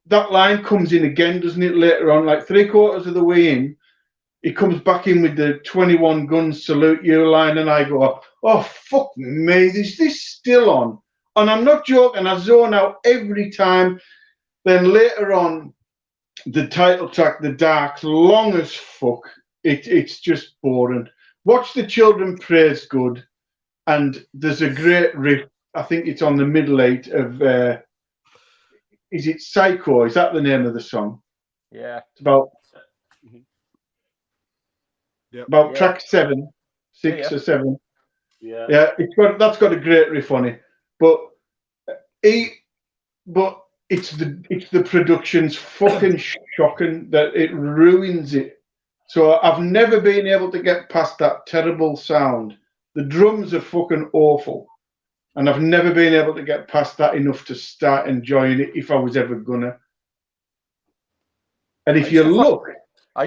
that line comes in again, doesn't it, later on, like 3/4 of the way in, it comes back in with the 21 Guns Salute You line, and I go, oh, fuck me, is this still on? And I'm not joking, I zone out every time. Then later on, the title track, The Dark's long as fuck. It's just boring. Watch the Children Praise good, and there's a great riff. I think it's on the middle eight of, is it Psycho? Is that the name of the song? Yeah. It's about track 7, 6 or 7. Yeah. Yeah, that's got a great riff on it. But it's the production's fucking shocking that it ruins it. So I've never been able to get past that terrible sound. The drums are fucking awful. And I've never been able to get past that enough to start enjoying it if I was ever gonna. And if you look on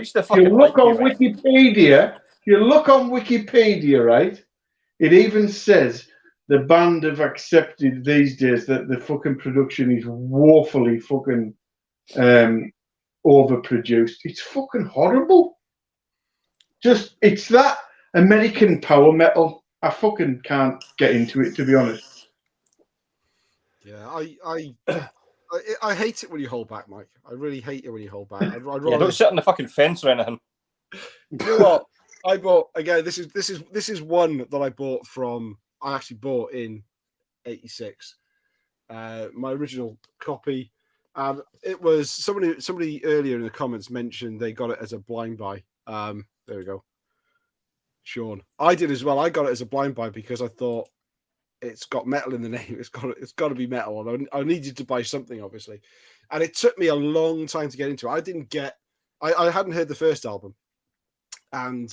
Wikipedia, right, it even says the band have accepted these days that the fucking production is woefully fucking overproduced. It's fucking horrible. It's that American power metal. I fucking can't get into it, to be honest. Yeah, I hate it when you hold back, Mike. I really hate it when you hold back. I'd rather... Yeah, don't sit on the fucking fence or anything. You know what? I bought again. This is one that I bought from. I actually bought in '86. My original copy. It was somebody earlier in the comments mentioned they got it as a blind buy. There we go. Sean, I did as well. I got it as a blind buy because I thought it's got metal in the name. It's got to be metal. And I needed to buy something, obviously. And it took me a long time to get into it. I hadn't heard the first album. And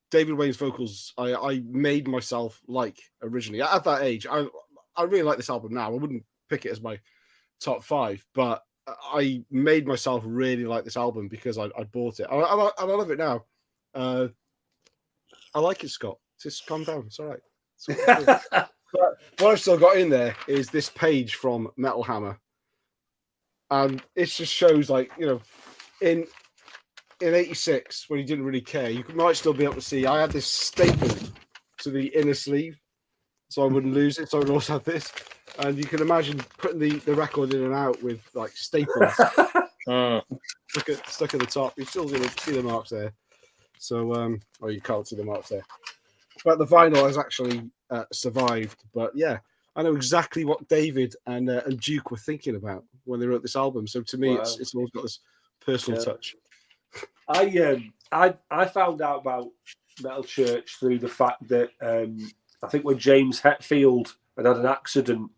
David Wayne's vocals, I made myself like originally. At that age, I really like this album now. I wouldn't pick it as my top 5, but I made myself really like this album because I bought it. I love it now. I like it, Scott. Just calm down. It's all right. But what I've still got in there is this page from Metal Hammer. And it just shows, like, you know, in '86, when he didn't really care, you might still be able to see I had this stapled to the inner sleeve so I wouldn't lose it. So I would also have this. And you can imagine putting the record in and out with, like, staples stuck at the top. You're still going to see the marks there. So, you can't see the marks there. But the vinyl has actually survived. But yeah, I know exactly what David and Duke were thinking about when they wrote this album. So to me, it's always got this personal touch. I found out about Metal Church through the fact that I think when James Hetfield had an accident,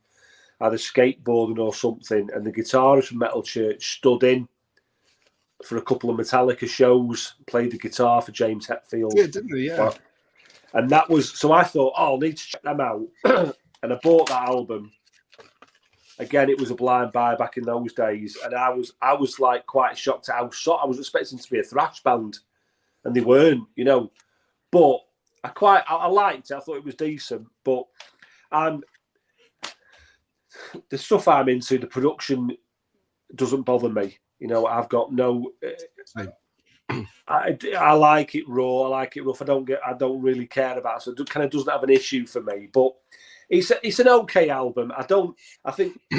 either skateboarding or something, and the guitarist from Metal Church stood in for a couple of Metallica shows, played the guitar for James Hetfield. Yeah, didn't he? Yeah. And that was, so I thought, I'll need to check them out. And I bought that album. Again, it was a blind buy back in those days. And I was like quite shocked at how I was expecting to be a thrash band. And they weren't, you know. But I liked it. I thought it was decent. But the stuff I'm into, the production doesn't bother me. You know, I've got no. I like it raw. I like it rough. I don't really care about it. So it kind of doesn't have an issue for me. But it's an okay album. I think I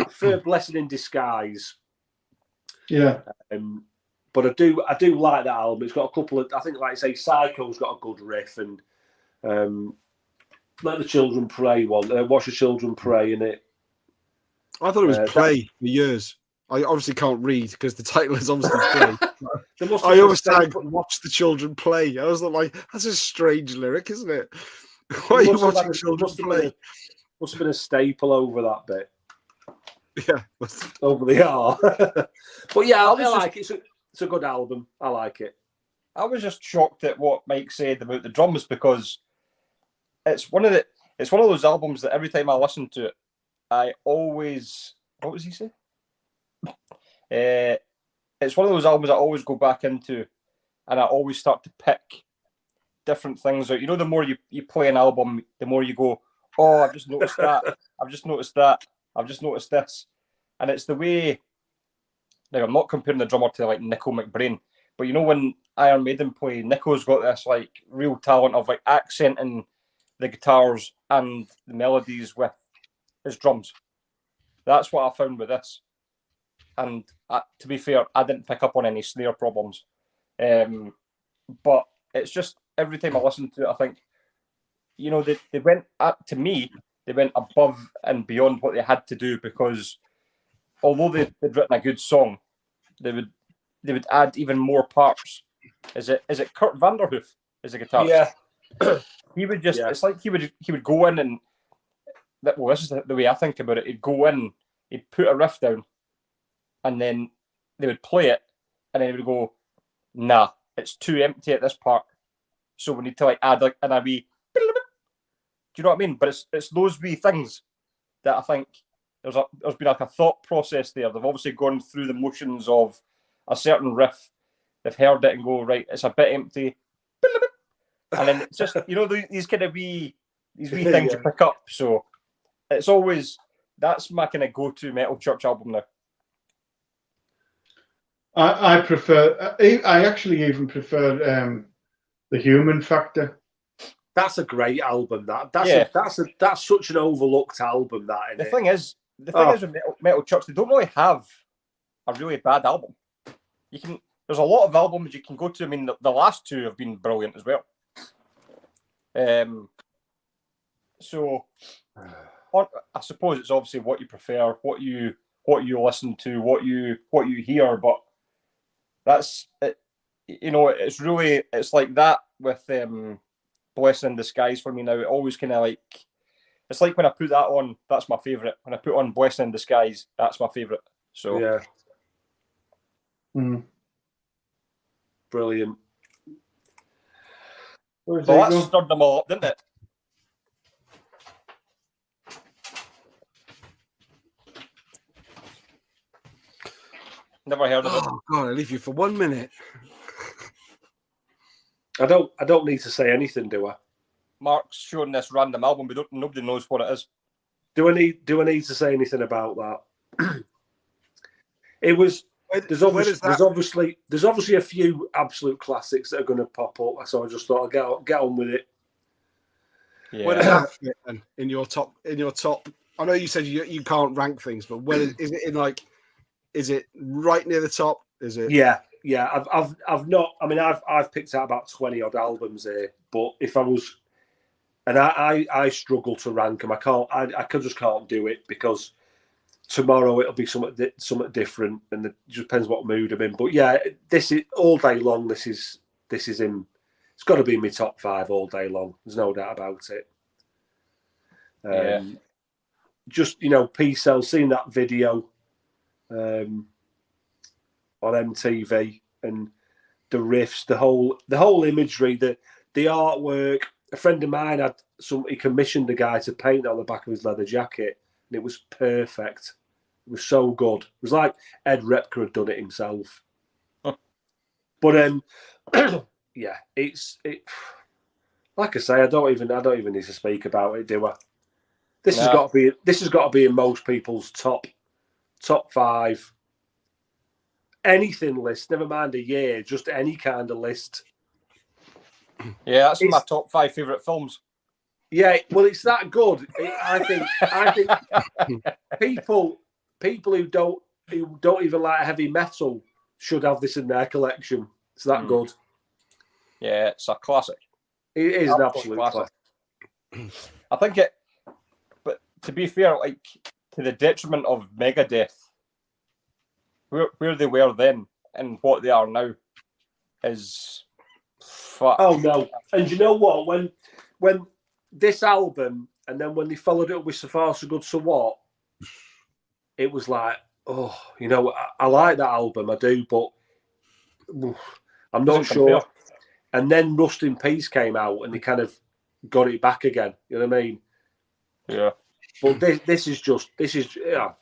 prefer Blessing in Disguise. Yeah. But I do like that album. It's got a couple of, I think, like I say, Psycho's got a good riff, and Let the Children Pray one. Watch the Children Pray in it. I thought it was Play for years. I obviously can't read because the title is obviously Play. I always sang Watch the Children Play. I was like, that's a strange lyric, isn't it? Why are you watching children play? Must have been a staple over that bit. Yeah, over the R. But yeah, I like it. It's a good album. I like it. I was just shocked at what Mike said about the drums because it's one of those albums that every time I listen to it, I always what was he say? It's one of those albums I always go back into, and I always start to pick different things out. You know, the more you play an album, the more you go, oh, I've just noticed that. I've just noticed that. I've just noticed this. And it's the way, now I'm not comparing the drummer to like Nico McBrain, but you know when Iron Maiden play, Nico's got this like real talent of like accenting the guitars and the melodies with his drums. That's what I found with this. And to be fair, I didn't pick up on any snare problems. But it's just every time I listen to it, I think, you know, they went to me, they went above and beyond what they had to do because although they'd written a good song, they would add even more parts. Is it Kurt Vanderhoof is a guitarist? Yeah. He would just it's like he would go in and this is the way I think about it. He'd go in, he'd put a riff down, and then they would play it, and then he would go, nah, it's too empty at this part. So we need to like add like a wee. Do you know what I mean? But it's those wee things that I think there's been like a thought process there. They've obviously gone through the motions of a certain riff. They've heard it and go, right, it's a bit empty. And then it's just, you know, these kind of these wee things you pick up. So it's always, that's my kind of go-to Metal Church album now. I prefer, I actually even prefer The Human Factor. That's a great album. That's such an overlooked album. The thing is with Metal Church, they don't really have a really bad album. There's a lot of albums you can go to. I mean, the last two have been brilliant as well. So I suppose it's obviously what you prefer, what you listen to, what you hear, but that's it. You know, it's like that with Blessing in Disguise for me now. It always kind of like, it's like when I put that on, that's my favourite. When I put on Blessing in Disguise, that's my favourite. So yeah. Brilliant. Well, that stirred them all up, didn't it? Never heard of it. Oh God, I leave you for 1 minute. I don't need to say anything, do I? Mark's showing this random album, but nobody knows what it is. Do I need to say anything about that? There's obviously a few absolute classics that are going to pop up, so I just thought I'd get on with it. Yeah. Where does that fit then in your top? I know you said you can't rank things, but where is it in like? Is it right near the top? Is it? Yeah. I've not. I mean, I've picked out about 20 odd albums here, but if I was, and I struggle to rank them. I just can't do it because tomorrow it'll be something different, and it just depends what mood I'm in. But yeah, this is all day long. This is in. It's got to be in my top 5 all day long. There's no doubt about it. Just P-Cell, seeing that video on MTV and the riffs, the whole imagery, the artwork. A friend of mine he commissioned a guy to paint on the back of his leather jacket, and it was perfect. It was so good. It was like Ed Repka had done it himself. But yeah, it's like I say, I don't even need to speak about it, do I? This has got to be in most people's top 5. Anything list, never mind a year, just any kind of list. Yeah, that's my top 5 favourite films. Yeah, well, it's that good. I think people who don't even like heavy metal should have this in their collection. It's that good. Yeah, it's a classic. It is an absolute classic. I think but to be fair, like to the detriment of Megadeth, where they were then and what they are now is fuck. Oh no! And you know what? When this album and then when they followed it up with So Far So Good So What, it was like, oh, you know, I like that album, I do, but I'm not sure. And then Rust in Peace came out, and they kind of got it back again. You know what I mean? Yeah. But this is just a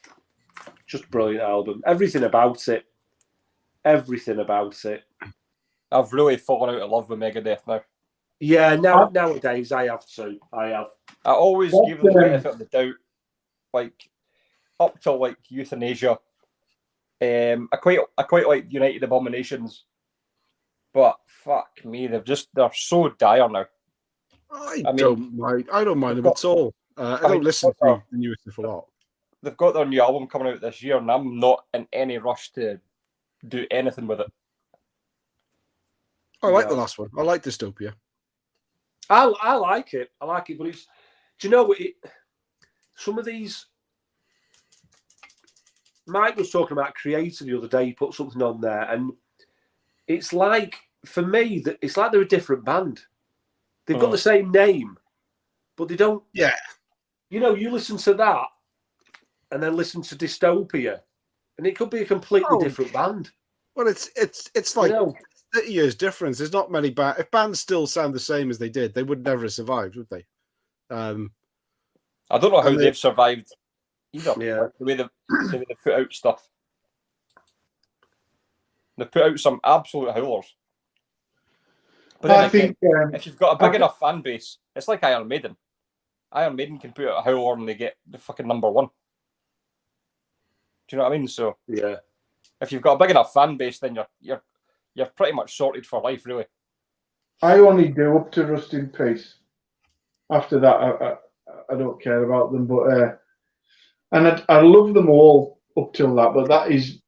brilliant album. Everything about it. I've really fallen out of love with Megadeth now. Yeah, nowadays I have too. I always give them the benefit of the doubt, like up till like Euthanasia. I quite like United Abominations, but fuck me, they're so dire now. I don't mind them at all. I don't listen to the newest stuff a lot. They've got their new album coming out this year, and I'm not in any rush to do anything with it. I like the last one. I like Dystopia. I like it. But it's, do you know what? Some of these. Mike was talking about Creator the other day. He put something on there, and it's like, for me, that it's like they're a different band. They've got the same name, but they don't. Yeah. You know, you listen to that, and then listen to Dystopia, and it could be a completely different band. Well, it's like 30 years difference. There's not many bands. If bands still sound the same as they did, they would never have survived, would they? I don't know how they've survived either. Yeah, the way they put out stuff. They've put out some absolute howlers. But then again, if you've got a big enough fan base, it's like Iron Maiden. Iron Maiden can put out a howler and they get the fucking number one. Do you know what I mean? So yeah, if you've got a big enough fan base, then you're pretty much sorted for life, really. I only do up to Rust in Peace. After that, I don't care about them, but and I love them all up till that. But that is,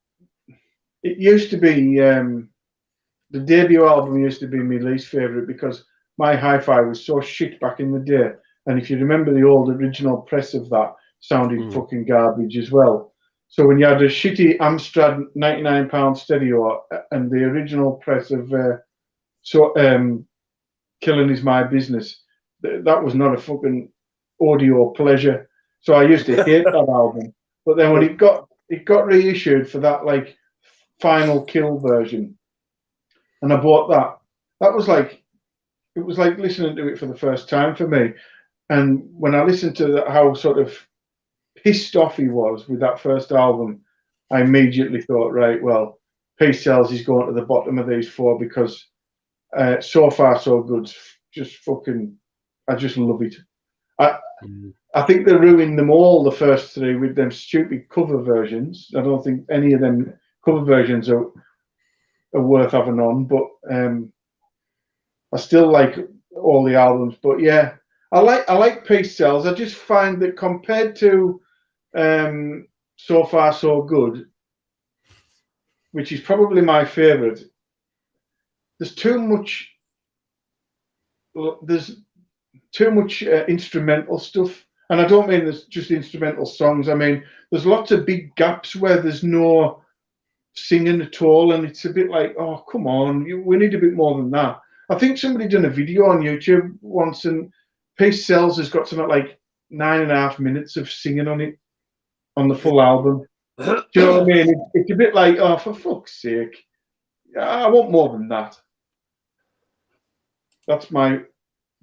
it used to be the debut album used to be my least favorite because my hi-fi was so shit back in the day. And if you remember the old original press of that, sounded fucking garbage as well. So when you had a shitty Amstrad £99 stereo and the original press of Killing Is My Business, that was not a fucking audio pleasure. So I used to hate that album. But then when it got reissued for that like Final Kill version, and I bought that, it was like listening to it for the first time for me. And when I listened to how sort of pissed off he was with that first album, I immediately thought, right, well, Peace Sells is going to the bottom of these four because So Far So Good's just fucking, I just love it. I think they ruined them all, the first three, with them stupid cover versions. I don't think any of them cover versions are worth having on, but I still like all the albums. But yeah, I like Peace Sells. I just find that compared to So Far So Good, which is probably my favourite, there's too much instrumental stuff. And I don't mean there's just instrumental songs. I mean, there's lots of big gaps where there's no singing at all. And it's a bit like, oh, come on, we need a bit more than that. I think somebody done a video on YouTube once, and Peace Sells has got something like 9.5 minutes of singing on it, on the full album. Do you know what I mean? It's a bit like, oh, for fuck's sake. I want more than that. That's my...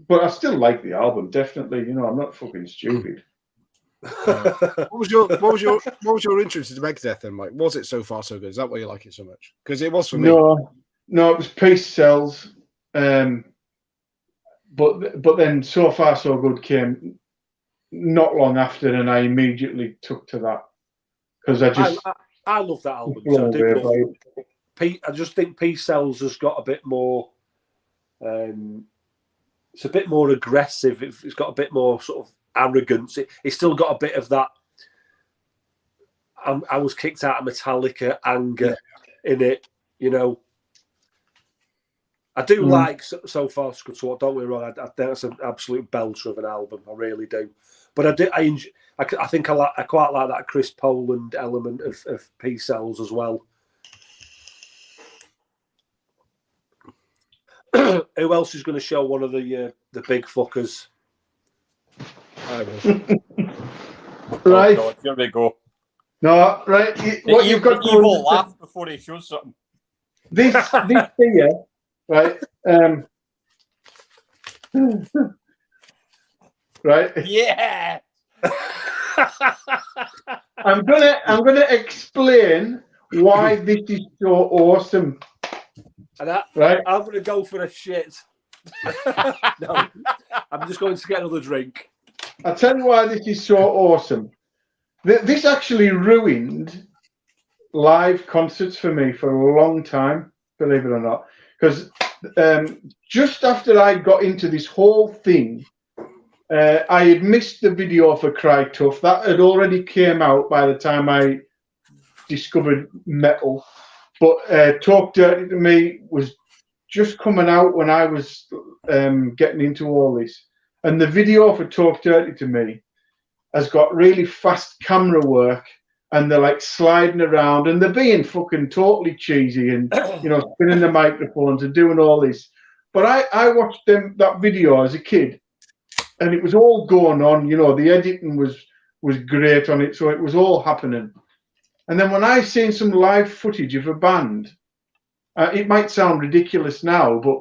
But I still like the album, definitely. You know, I'm not fucking stupid. What was your interest in Megadeth then, Mike? Was it So Far So Good? Is that why you like it so much? Because it was for me. No, it was Peace Sells. But then So Far So Good came not long after, and I immediately took to that because I love that album. So I just think Peace Sells has got a bit more. It's a bit more aggressive. It's got a bit more sort of arrogance. It's still got a bit of that. I was kicked out of Metallica anger in it, you know. I do like So Far So Good. So don't get me wrong. I think that's an absolute belter of an album. I really do. But I think I quite like that Chris Poland element of Peace Sells as well. Who else is going to show one of the big fuckers? I will. Right. Oh God, here we go. No, right. What you've got to evil laugh before he shows something. This here, right? Right. Yeah. I'm gonna explain why this is so awesome. Right. I'm gonna go for a shit. No, I'm just going to get another drink. I'll tell you why this is so awesome. This actually ruined live concerts for me for a long time, believe it or not. Because just after I got into this whole thing, I had missed the video for Cry Tough. That had already came out by the time I discovered metal. But Talk Dirty to Me was just coming out when I was getting into all this. And the video for Talk Dirty to Me has got really fast camera work, and they're like sliding around and they're being fucking totally cheesy and, you know, spinning the microphones and doing all this. But I watched that video as a kid, and it was all going on, you know, the editing was great on it, so it was all happening. And then when I seen some live footage of a band, it might sound ridiculous now, but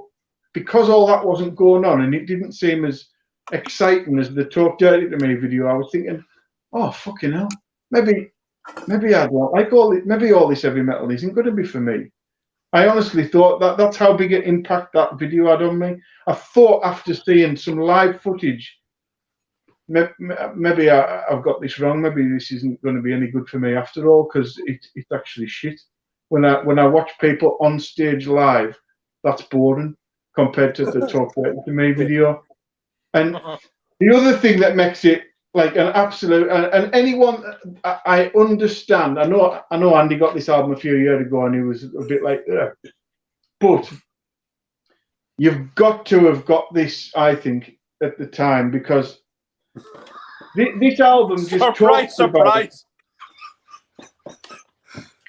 because all that wasn't going on and it didn't seem as exciting as the Talk Dirty to Me video, I was thinking, oh, fucking hell, maybe I'd like all this, maybe all this heavy metal isn't going to be for me. I honestly thought that's how big an impact that video had on me. I thought after seeing some live footage, maybe I've got this wrong. Maybe this isn't going to be any good for me after all, because it's actually shit. When I watch people on stage live, that's boring compared to the Talk Dirty to Me video. And the other thing that makes it like an absolute, and anyone, I understand. I know Andy got this album a few years ago and he was a bit like, ugh. But you've got to have got this, I think, at the time, because this album just talks about.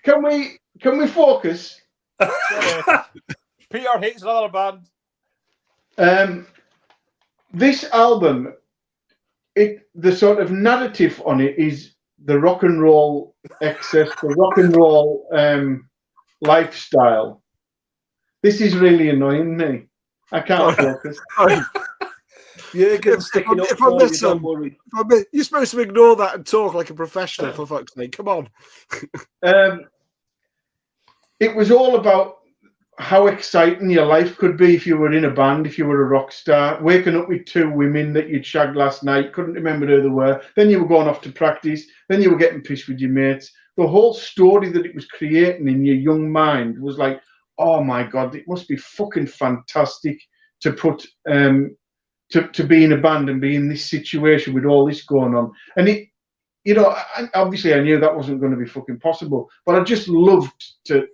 Can we focus? Peter hates another band. This album, the sort of narrative on it is the rock and roll excess, the rock and roll lifestyle. This is really annoying me. I can't focus. You're sticking up for you, don't worry. You're supposed to ignore that and talk like a professional, for fuck's sake. Come on. It was all about how exciting your life could be if you were in a band, if you were a rock star, waking up with two women that you'd shagged last night, couldn't remember who they were, then you were going off to practice, then you were getting pissed with your mates. The whole story that it was creating in your young mind was like, oh my God, it must be fucking fantastic to put to be in a band and be in this situation with all this going on. And it, you know, obviously I knew that wasn't going to be fucking possible, but I just loved to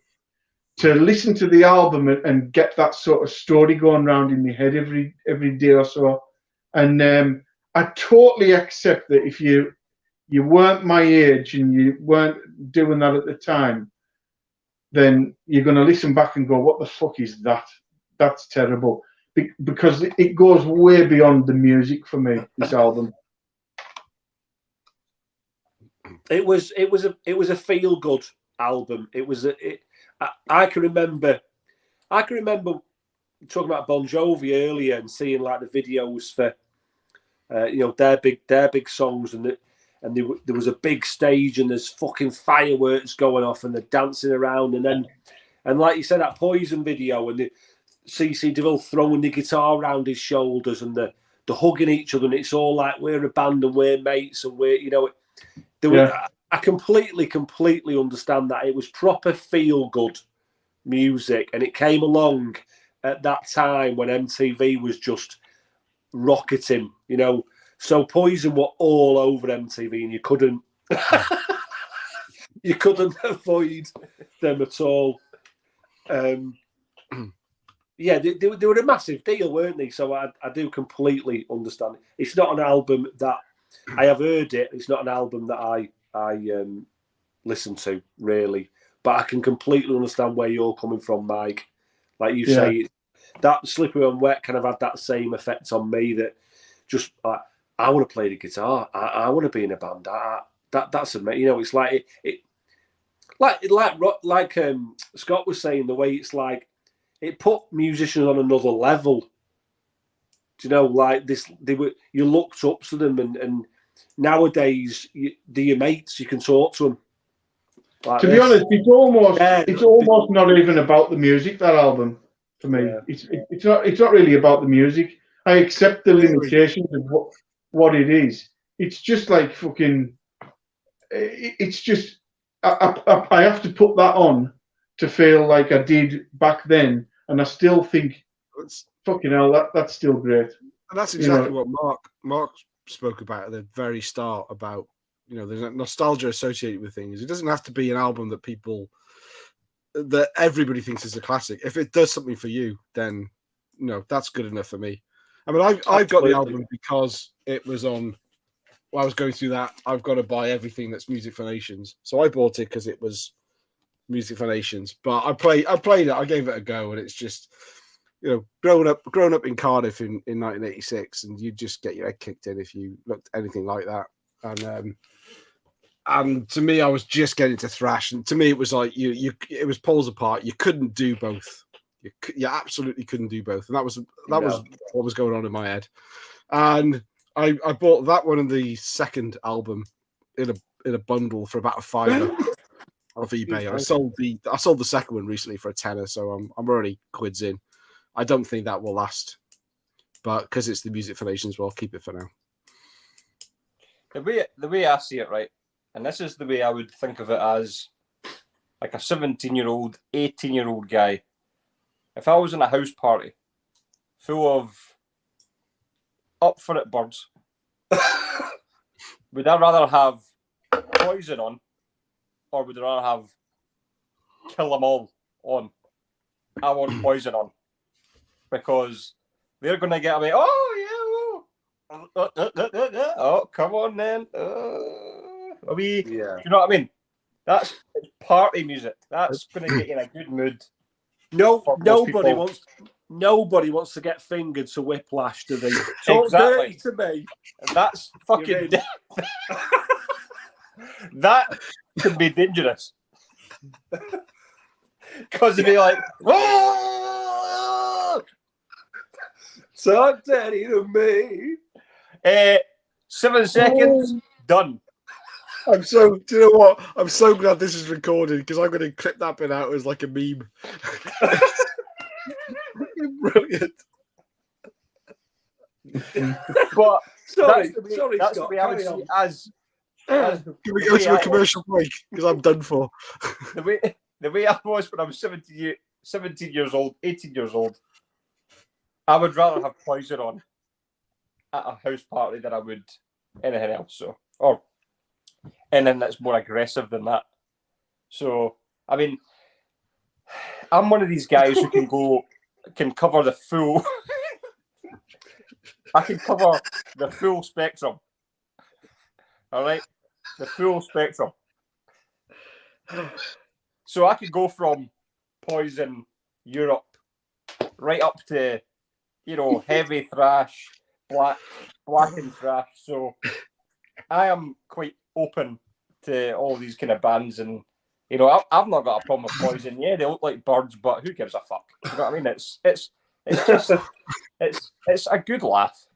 listen to the album and get that sort of story going around in my head every day or so. And I totally accept that if you weren't my age and you weren't doing that at the time, then you're going to listen back and go, what the fuck is that? That's terrible. Because it goes way beyond the music for me, this album. It was a feel good album. I can remember talking about Bon Jovi earlier and seeing like the videos for their big songs, and there was a big stage and there's fucking fireworks going off and they're dancing around, and like you said, that Poison video and the CC DeVille throwing the guitar around his shoulders and the hugging each other, and it's all like we're a band and we're mates and we're, you know, I completely understand that. It was proper feel-good music, and it came along at that time when MTV was just rocketing, you know. So Poison were all over MTV, and you couldn't avoid them at all. Yeah, they were a massive deal, weren't they? So I do completely understand it. It's not an album that I have heard it. It's not an album that I listen to, really, but I can completely understand where you're coming from, Mike. Like you say, that Slippery When Wet kind of had that same effect on me, that just I want to play the guitar. I want to be in a band. that's amazing. You know, it's like like Scott was saying, the way it's like it put musicians on another level. Do you know, like this? You looked up to them, and nowadays, they're your mates. You can talk to them. Like to be honest, it's almost not even about the music. That album, for me, it's not really about the music. I accept the limitations of what it is. It's just like fucking. It's just I have to put that on to feel like I did back then, and I still think, fucking hell, that's still great. And that's exactly what Mark spoke about at the very start about, you know, there's nostalgia associated with things. It doesn't have to be an album that everybody thinks is a classic. If it does something for you, then, you know, that's good enough for me. I mean, I've got the album because it was on. While I was going through that, I've got to buy everything that's Music for Nations. So I bought it because it was Music for Nations. But I played it. I gave it a go, and it's just, you know, growing up in Cardiff in 1986, and you just get your head kicked in if you looked anything like that. And to me, I was just getting to thrash, and to me, it was like it was poles apart. You couldn't do both. You absolutely couldn't do both, and that was what was going on in my head. And I bought that one and the second album in a bundle for about $5 off eBay. I sold the second one recently for $10, so I'm already quids in. I don't think that will last, but because it's the Music for Nations, well, I'll keep it for now. The way I see it, right, and this is the way I would think of it as like a 17-year-old, 18-year-old guy. If I was in a house party full of up for it birds, would I rather have Poison on, or would I rather have Kill 'Em All on? I want Poison on, because they're going to get away. Oh yeah, oh come on then. You know what I mean? It's party music. That's going to get you in a good mood. Nobody wants to get fingered to Whiplash, do they? Exactly. To me. That's fucking. That could be dangerous. Because they'd be like, "Whoa!" Talk dirty to me. 7 seconds, done. Do you know what? I'm so glad this is recorded, because I'm going to clip that bit out as like a meme. Brilliant. But sorry, that's Scott, the way I would see it as Can we go to a commercial break? Because I'm done for. The way I was when I was 17 years old, 18 years old, I would rather have Poison on at a house party than I would anything else. So, or anything that's more aggressive than that. So, I mean, I'm one of these guys who can cover the full. I can cover the full spectrum. All right, the full spectrum. So I could go from Poison Europe right up to, you know, heavy thrash, black and thrash. So I am quite open to all these kind of bands, and you know, I've not got a problem with Poison. Yeah, they look like birds, but who gives a fuck? You know what I mean? It's just it's a good laugh.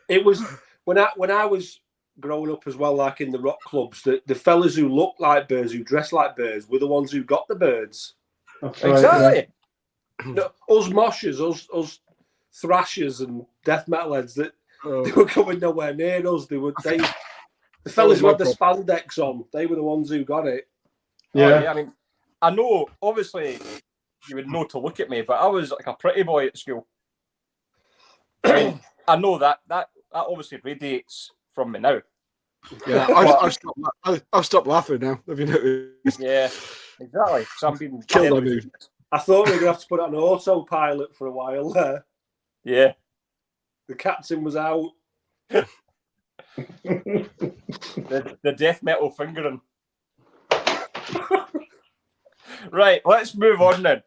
It was when I was growing up as well, like in the rock clubs, the fellas who looked like birds, who dressed like birds, were the ones who got the birds. Exactly. No, us moshers, us thrashers and death metalheads, that they were coming nowhere near us. The fellas who had the spandex on, they were the ones who got it. Yeah. I mean, I know, obviously, you would know to look at me, but I was like a pretty boy at school. I mean, I know that obviously radiates from me now. Yeah, I've stopped laughing now. Have you noticed? Yeah, exactly. So I'm being killed. I thought we were going to have to put it on autopilot for a while there. Yeah. The captain was out. the death metal fingering. Right, let's move on then.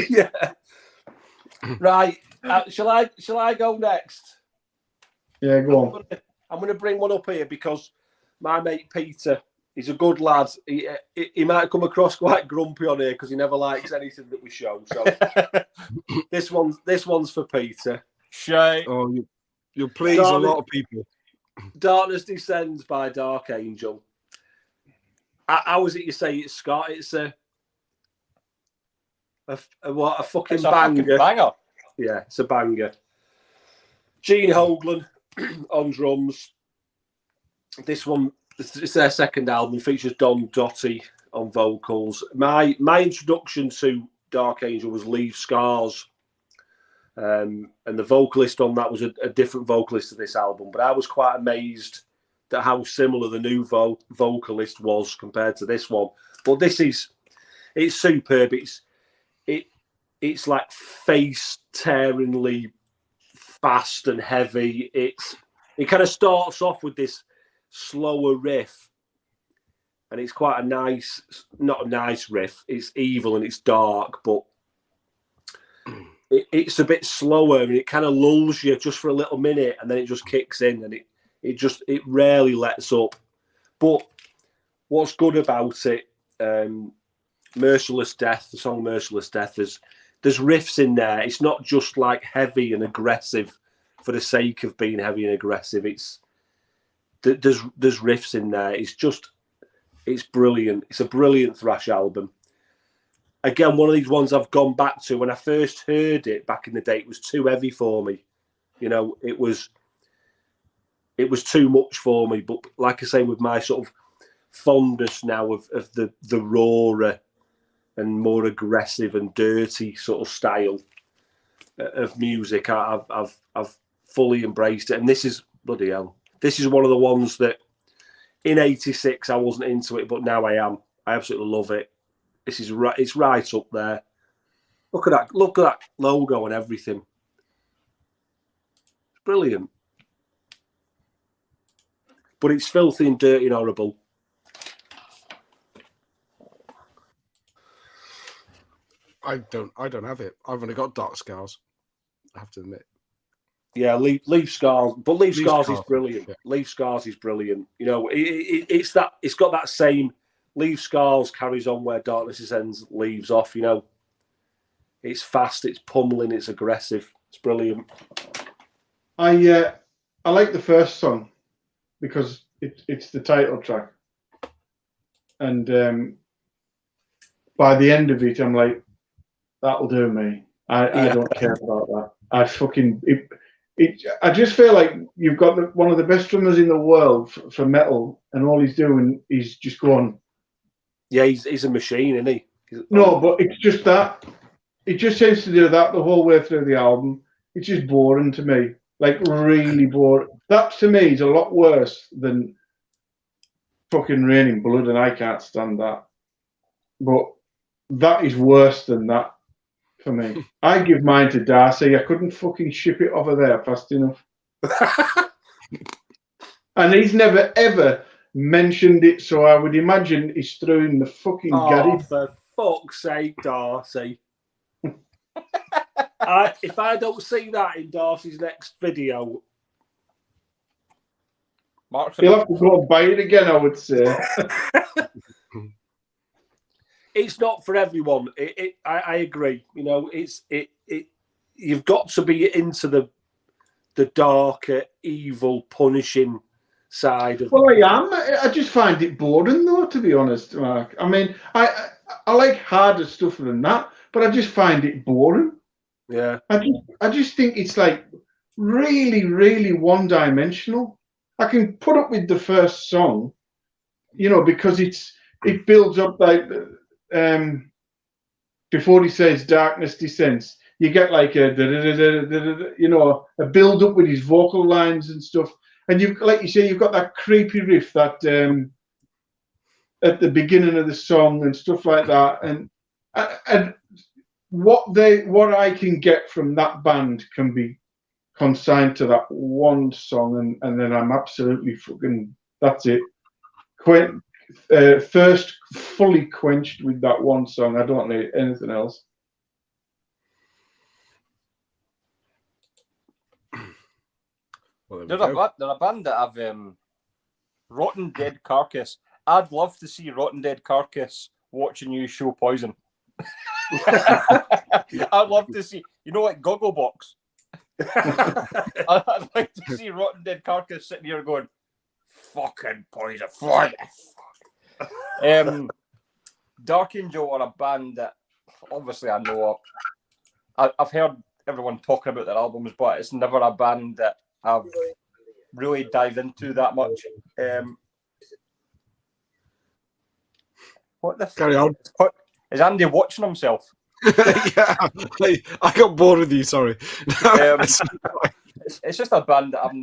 Yeah. Right. Shall I go next? Yeah, go on. I'm going to bring one up here because my mate Peter, he's a good lad. He might come across quite grumpy on here because he never likes anything that we show. So this one's for Peter. Shy. Oh, you'll please a lot of people. Darkness Descends by Dark Angel. How was it you say it's, Scott? It's a fucking banger. Yeah, it's a banger. Gene Hoglan on drums. This one, it's their second album, features Don Dottie on vocals. My introduction to Dark Angel was Leave Scars. And the vocalist on that was a different vocalist to this album, but I was quite amazed at how similar the new vocalist was compared to this one. But it's superb. It's like face-tearingly fast and heavy. It kind of starts off with this slower riff, and it's quite not a nice riff. It's evil and it's dark, but it's a bit slower and it kind of lulls you just for a little minute, and then it just kicks in, and it rarely lets up. But what's good about it, Merciless Death, the song Merciless Death, there's riffs in there. It's not just like heavy and aggressive for the sake of being heavy and aggressive. There's riffs in there. It's brilliant. It's a brilliant thrash album. Again, one of these ones I've gone back to. When I first heard it back in the day, it was too heavy for me. You know, it was too much for me. But like I say, with my sort of fondness now of the rawer and more aggressive and dirty sort of style of music, I've fully embraced it. And this is, bloody hell, this is one of the ones that in '86 I wasn't into it, but now I am. I absolutely love it. It's right up there. Look at that logo and everything. It's brilliant. But it's filthy and dirty and horrible. I don't have it. I've only got Dark Scars, I have to admit. Yeah, Leave Scars, but Leave Scars is brilliant. Yeah. Leave Scars is brilliant. You know, it's got that same. Leave Scars carries on where Darkness Descends leaves off. You know, it's fast, it's pummeling, it's aggressive. It's brilliant. I like the first song because it's the title track, and by the end of it, I'm like, that'll do me. I don't care about that. I just feel like you've got one of the best drummers in the world for metal, and all he's doing is just going. Yeah, he's a machine, isn't he? No, but it's just that. It just seems to do that the whole way through the album. It's just boring to me. Like, really boring. That, to me, is a lot worse than fucking Raining Blood, and I can't stand that. But that is worse than that for me. I give mine to Darcy. I couldn't fucking ship it over there fast enough. And he's never, ever mentioned it, so I would imagine he's throwing the fucking garage. For fuck's sake, Darcy. If I don't see that in Darcy's next video, he'll have to go and buy it again, I would say. It's not for everyone. I agree. You know, you've got to be into the darker, evil, punishing side of. Well, I am. I just find it boring, though, to be honest, Mark. I mean, I like harder stuff than that, but I just find it boring. Yeah. I just think it's like really, really one-dimensional. I can put up with the first song, you know, because it builds up like before he says Darkness Descends, you get like a you know, a build up with his vocal lines and stuff. And you've, like you say, you've got that creepy riff that at the beginning of the song and stuff like that. And what I can get from that band can be consigned to that one song, and then I'm absolutely fucking. That's it. First, fully quenched with that one song. I don't need anything else. Well, There's a band that have Rotten Dead Carcass. I'd love to see Rotten Dead Carcass watching you show Poison. I'd love to see, like Gogglebox. I'd like to see Rotten Dead Carcass sitting here going, fucking Poison. Fuck. Dark Angel are a band that obviously I know of. I've heard everyone talking about their albums, but it's never a band that I've really dived into that much. What the Carry on. Is Andy watching himself? Yeah, I got bored with you. Sorry. It's just a band that I've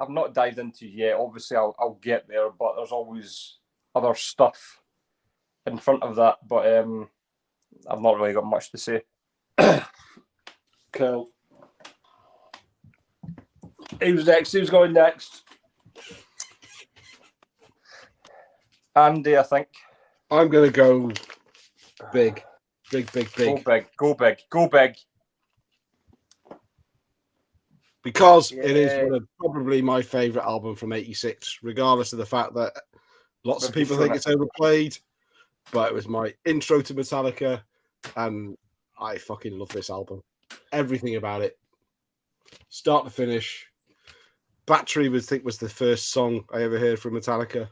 not dived into yet. Obviously, I'll get there, but there's always other stuff in front of that. But I've not really got much to say. Cool. Who's next? Who's going next? Andy, I think. I'm going to go big. Big. Go big. Because it is probably my favourite album from '86, regardless of the fact that lots of people think it's overplayed. But it was my intro to Metallica, and I fucking love this album. Everything about it, start to finish. Battery was the first song I ever heard from Metallica.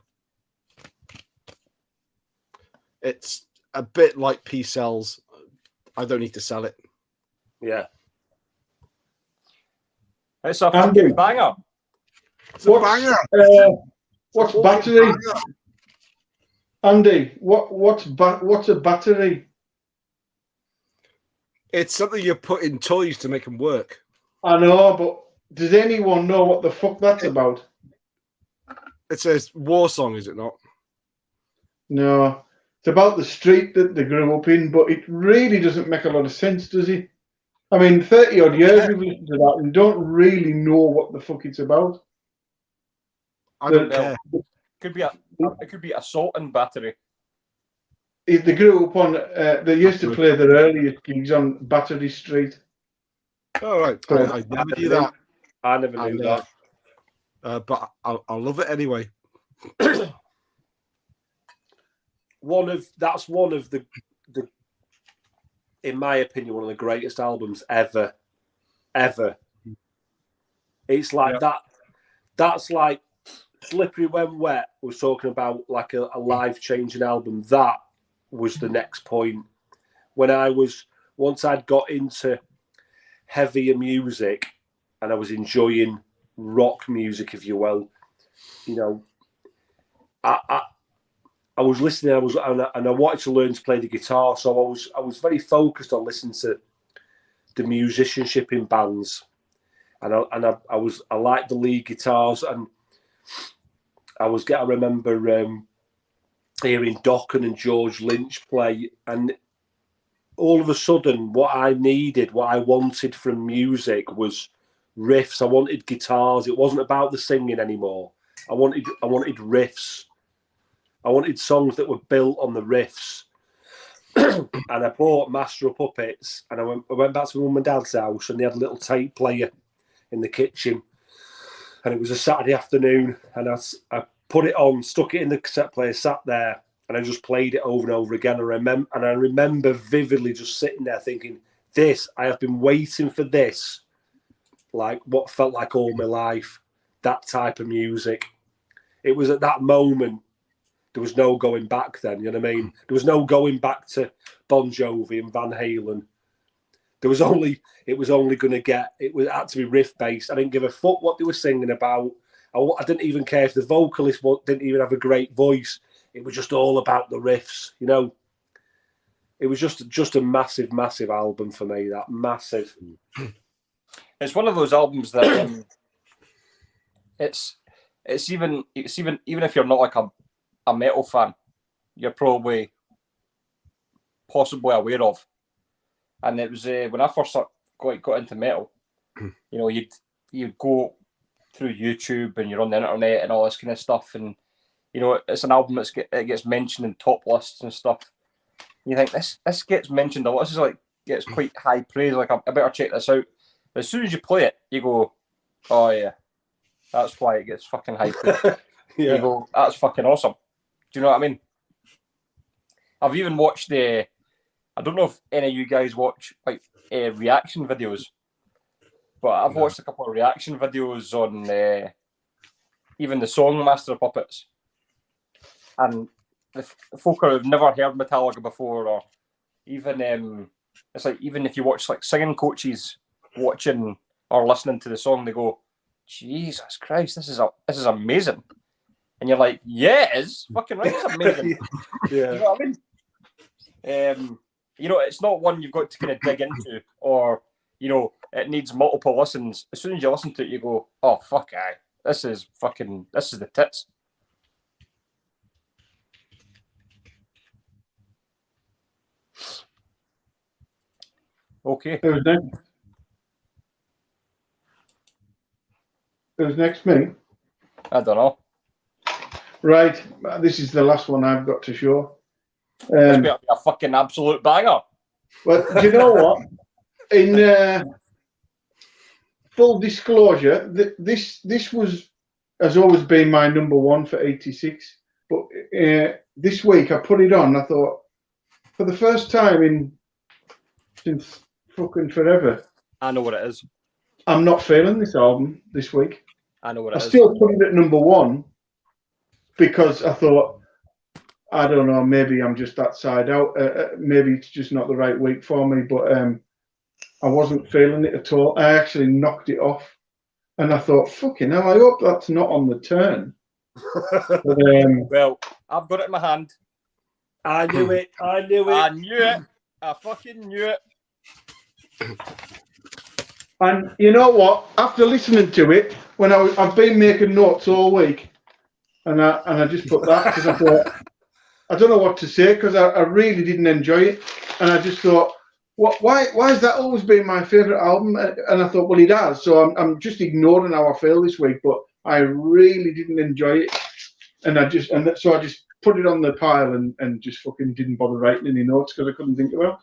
It's a bit like P-Cells. I don't need to sell it. Yeah. It's a fucking banger. It's a banger. What's Battery? Andy, what's a battery? It's something you put in toys to make them work. I know, but does anyone know what the fuck that's about? It's a war song, is it not? No. It's about the street that they grew up in, but it really doesn't make a lot of sense, does it? I mean, 30 odd years we've listened to that and don't really know what the fuck it's about. I don't care. It could be Assault and Battery. They grew up on. They used to play their earliest gigs on Battery Street. All right, I never knew that. I never knew that. But I love it anyway. That's one of the, in my opinion, one of the greatest albums ever. It's like that. That's like Slippery When Wet was talking about, like a life-changing album. That was the next point. Once I'd got into heavier music and I was enjoying rock music, if you will, I was listening. I wanted to learn to play the guitar, so I was very focused on listening to the musicianship in bands, and I liked the lead guitars, and I remember hearing Dokken and George Lynch play, and all of a sudden, what I wanted from music was riffs. I wanted guitars. It wasn't about the singing anymore. I wanted riffs. I wanted songs that were built on the riffs. And I bought Master of Puppets, and I went back to my mum and dad's house, and they had a little tape player in the kitchen. And it was a Saturday afternoon, and I put it on, stuck it in the cassette player, sat there, and I just played it over and over again. I remember vividly just sitting there thinking, I have been waiting for this, like what felt like all my life, that type of music. It was at that moment. There was no going back then, you know what I mean? There was no going back to Bon Jovi and Van Halen. It was only going to had to be riff based. I didn't give a fuck what they were singing about. I didn't even care if the vocalist didn't even have a great voice. It was just all about the riffs, It was just a massive, massive album for me. That massive. It's one of those albums that it's even if you're not like a metal fan, you're probably possibly aware of. And it was when I first got into metal, you'd go through YouTube and you're on the internet and all this kind of stuff, and it's an album it gets mentioned in top lists and stuff. You think this gets mentioned a lot. This is gets quite high praise. Like I better check this out. As soon as you play it, you go, oh yeah, That's why it gets fucking hyped. Yeah. You go, that's fucking awesome. Do you know what I mean? I've even watched I don't know if any of you guys watch like reaction videos, but I've watched a couple of reaction videos on even the song Master of Puppets, and the folk who have never heard Metallica before, or even it's like even if you watch like singing coaches watching or listening to the song, they go, "Jesus Christ, this is amazing," and you're like, "Yeah, it is fucking right, it's amazing." Yeah. You know what I mean? You know, it's not one you've got to kind of dig into, or you know, it needs multiple listens. As soon as you listen to it, you go, "Oh fuck, aye, this is the tits." Okay. Who's next? Who's next, me? I don't know. Right, this is the last one I've got to show. This better be a fucking absolute banger. But do you know what? In full disclosure, this has always been my number one for 86. But this week I put it on. I thought, for the first time since fucking forever, I know what it is. I'm not feeling this album this week. I know what it is. I still put it at number one because I thought, I don't know, maybe I'm just that side out. Maybe it's just not the right week for me, but I wasn't feeling it at all. I actually knocked it off, and I thought, fucking hell, I hope that's not on the turn. But, well, I've got it in my hand. I knew it. I knew it. I knew it. I fucking knew it. And you know what? After listening to it, when I've been making notes all week, and I just put that because I thought, I don't know what to say because I really didn't enjoy it, and I just thought, why has that always been my favourite album? And I thought, well, it has. So I'm just ignoring how I feel this week, but I really didn't enjoy it, so I just put it on the pile and just fucking didn't bother writing any notes because I couldn't think about it.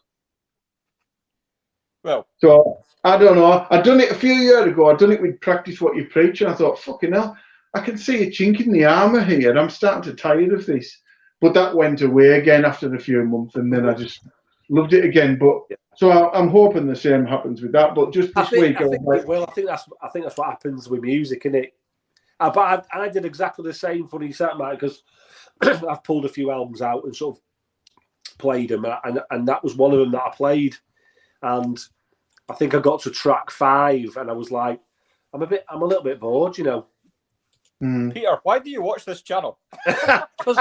Well, so I don't know. I'd done it a few years ago. I'd done it with Practice What You Preach, and I thought, fucking hell, I can see a chink in the armour here. I'm starting to tired of this. But that went away again after a few months, and then I just loved it again. But so I'm hoping the same happens with that. But just this week, I think it will. I think that's what happens with music, isn't it? But I did exactly the same. Funny set, Mike, because I've pulled a few albums out and sort of played them, and that was one of them that I played. And I think I got to track 5, and I was like, I'm a little bit bored, you know. Peter, why do you watch this channel? Because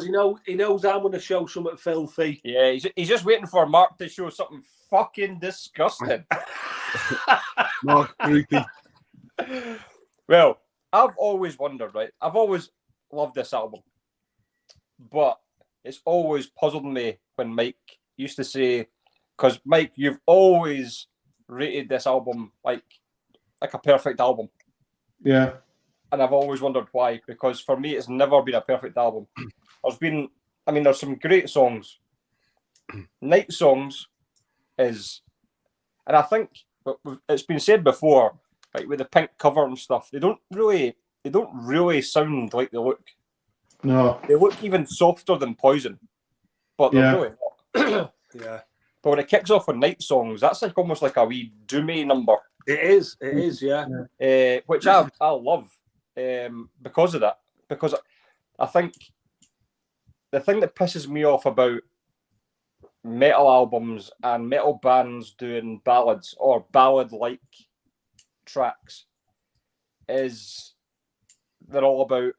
he knows I'm going to show something filthy. Yeah, he's just waiting for Mark to show something fucking disgusting. Mark, creepy. Well, I've always wondered, right? I've always loved this album, but it's always puzzled me when Mike used to say, because Mike, you've always rated this album like a perfect album. Yeah. And I've always wondered why, because for me, it's never been a perfect album. There's some great songs. Night Songs is, and I think it's been said before, like with the pink cover and stuff, they don't really sound like they look. No. They look even softer than Poison, but they're really not. Yeah. But when it kicks off with Night Songs, that's like almost like a wee Doomie number. It is, yeah. Which I love because of that. Because I think the thing that pisses me off about metal albums and metal bands doing ballads or ballad-like tracks is they're all about,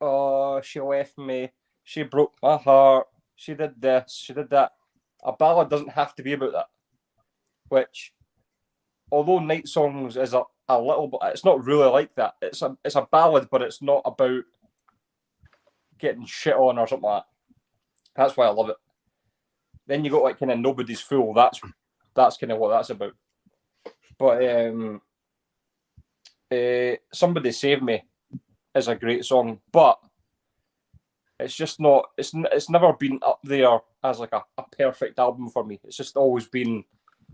oh, she left me, she broke my heart, she did this, she did that. A ballad doesn't have to be about that. Which, although Night Songs is a little bit, it's not really like that. It's a ballad, but it's not about getting shit on or something like that. That's why I love it. Then you got like kind of Nobody's Fool. That's kind of what that's about. But Somebody Save Me is a great song, but it's just not. It's never been up there as like a perfect album for me. It's just always been,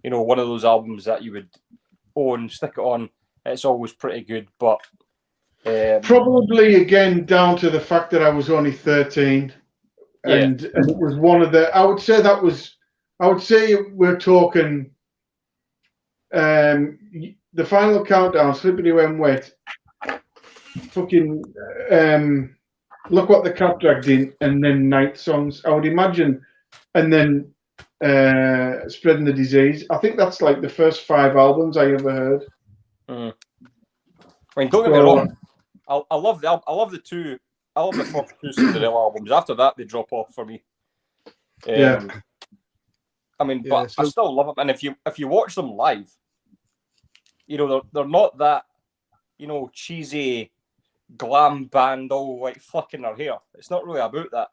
one of those albums that you would own, stick it on, it's always pretty good. But probably again down to the fact that I was only 13, and it was one of the. I would say we're talking. The Final Countdown, Slippery When Wet, fucking Look What the Cat Dragged In, and then Night Songs. I would imagine, and then Spreading the Disease. I think that's like the first 5 albums I ever heard. I mean, don't get me wrong. I love the first 2 Cinderella albums. After that, they drop off for me. I mean, but I still love them. And if you watch them live, you know, they're not that, you know, cheesy glam band all like flicking their hair. It's not really about that.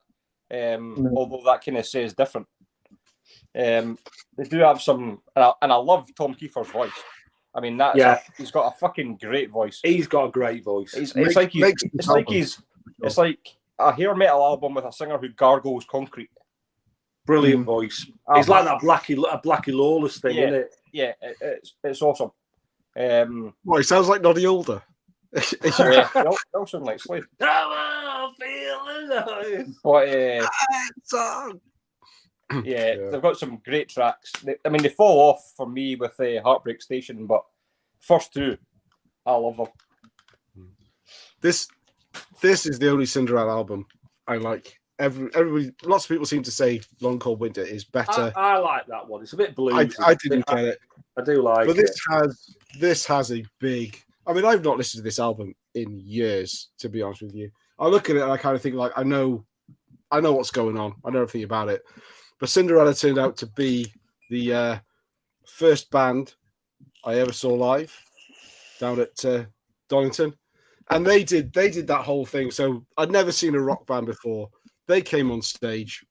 Although that kind of says different. They do have some, and I love Tom Kiefer's voice. I mean, he's got a fucking great voice. He's got a great voice. It's like a hair metal album with a singer who gargles concrete. Brilliant voice. It's like that Blackie Lawless thing, isn't it? Yeah, it's awesome. Well, he sounds like Noddy Older. They all sound like Slade. Come on, feeling but they've got some great tracks. They fall off for me with Heartbreak Station, but first 2, I love them. This is the only Cinderella album I like. Everybody, lots of people seem to say Long Cold Winter is better. I like that one. It's a bit bluesy. I didn't get it. I do like it. But this has a big. I mean, I've not listened to this album in years, to be honest with you. I look at it and I kind of think like I know what's going on. I know everything about it. But Cinderella turned out to be the first band I ever saw live down at Donington, and they did that whole thing. So I'd never seen a rock band before. They came on stage.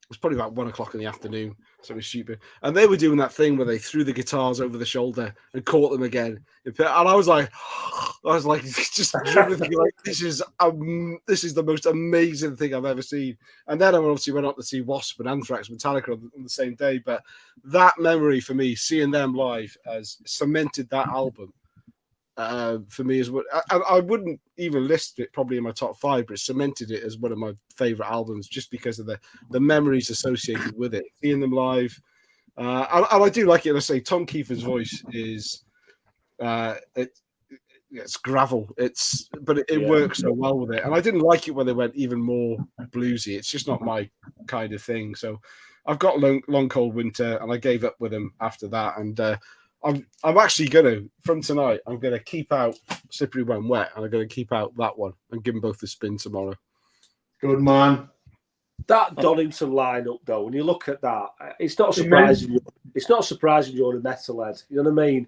It was probably about 1 o'clock in the afternoon, so it was stupid. And they were doing that thing where they threw the guitars over the shoulder and caught them again. And I was like, just thinking, like, this is the most amazing thing I've ever seen. And then I obviously went up to see Wasp and Anthrax, Metallica on the same day. But that memory for me, seeing them live, has cemented that album. For me, is what I wouldn't even list it probably in my top 5, but it cemented it as one of my favorite albums just because of the memories associated with it. Seeing them live, and I do like it. I say Tom Kiefer's voice is it's gravel. But it works so well with it, and I didn't like it when they went even more bluesy. It's just not my kind of thing. So I've got Long Cold Winter, and I gave up with them after that, and. I'm actually from tonight, I'm going to keep out Slippery When Wet, and I'm going to keep out that one and give them both a spin tomorrow. Good man. That Donington lineup, though, when you look at that, it's not surprising. It's not surprising you're a metalhead. You know what I mean?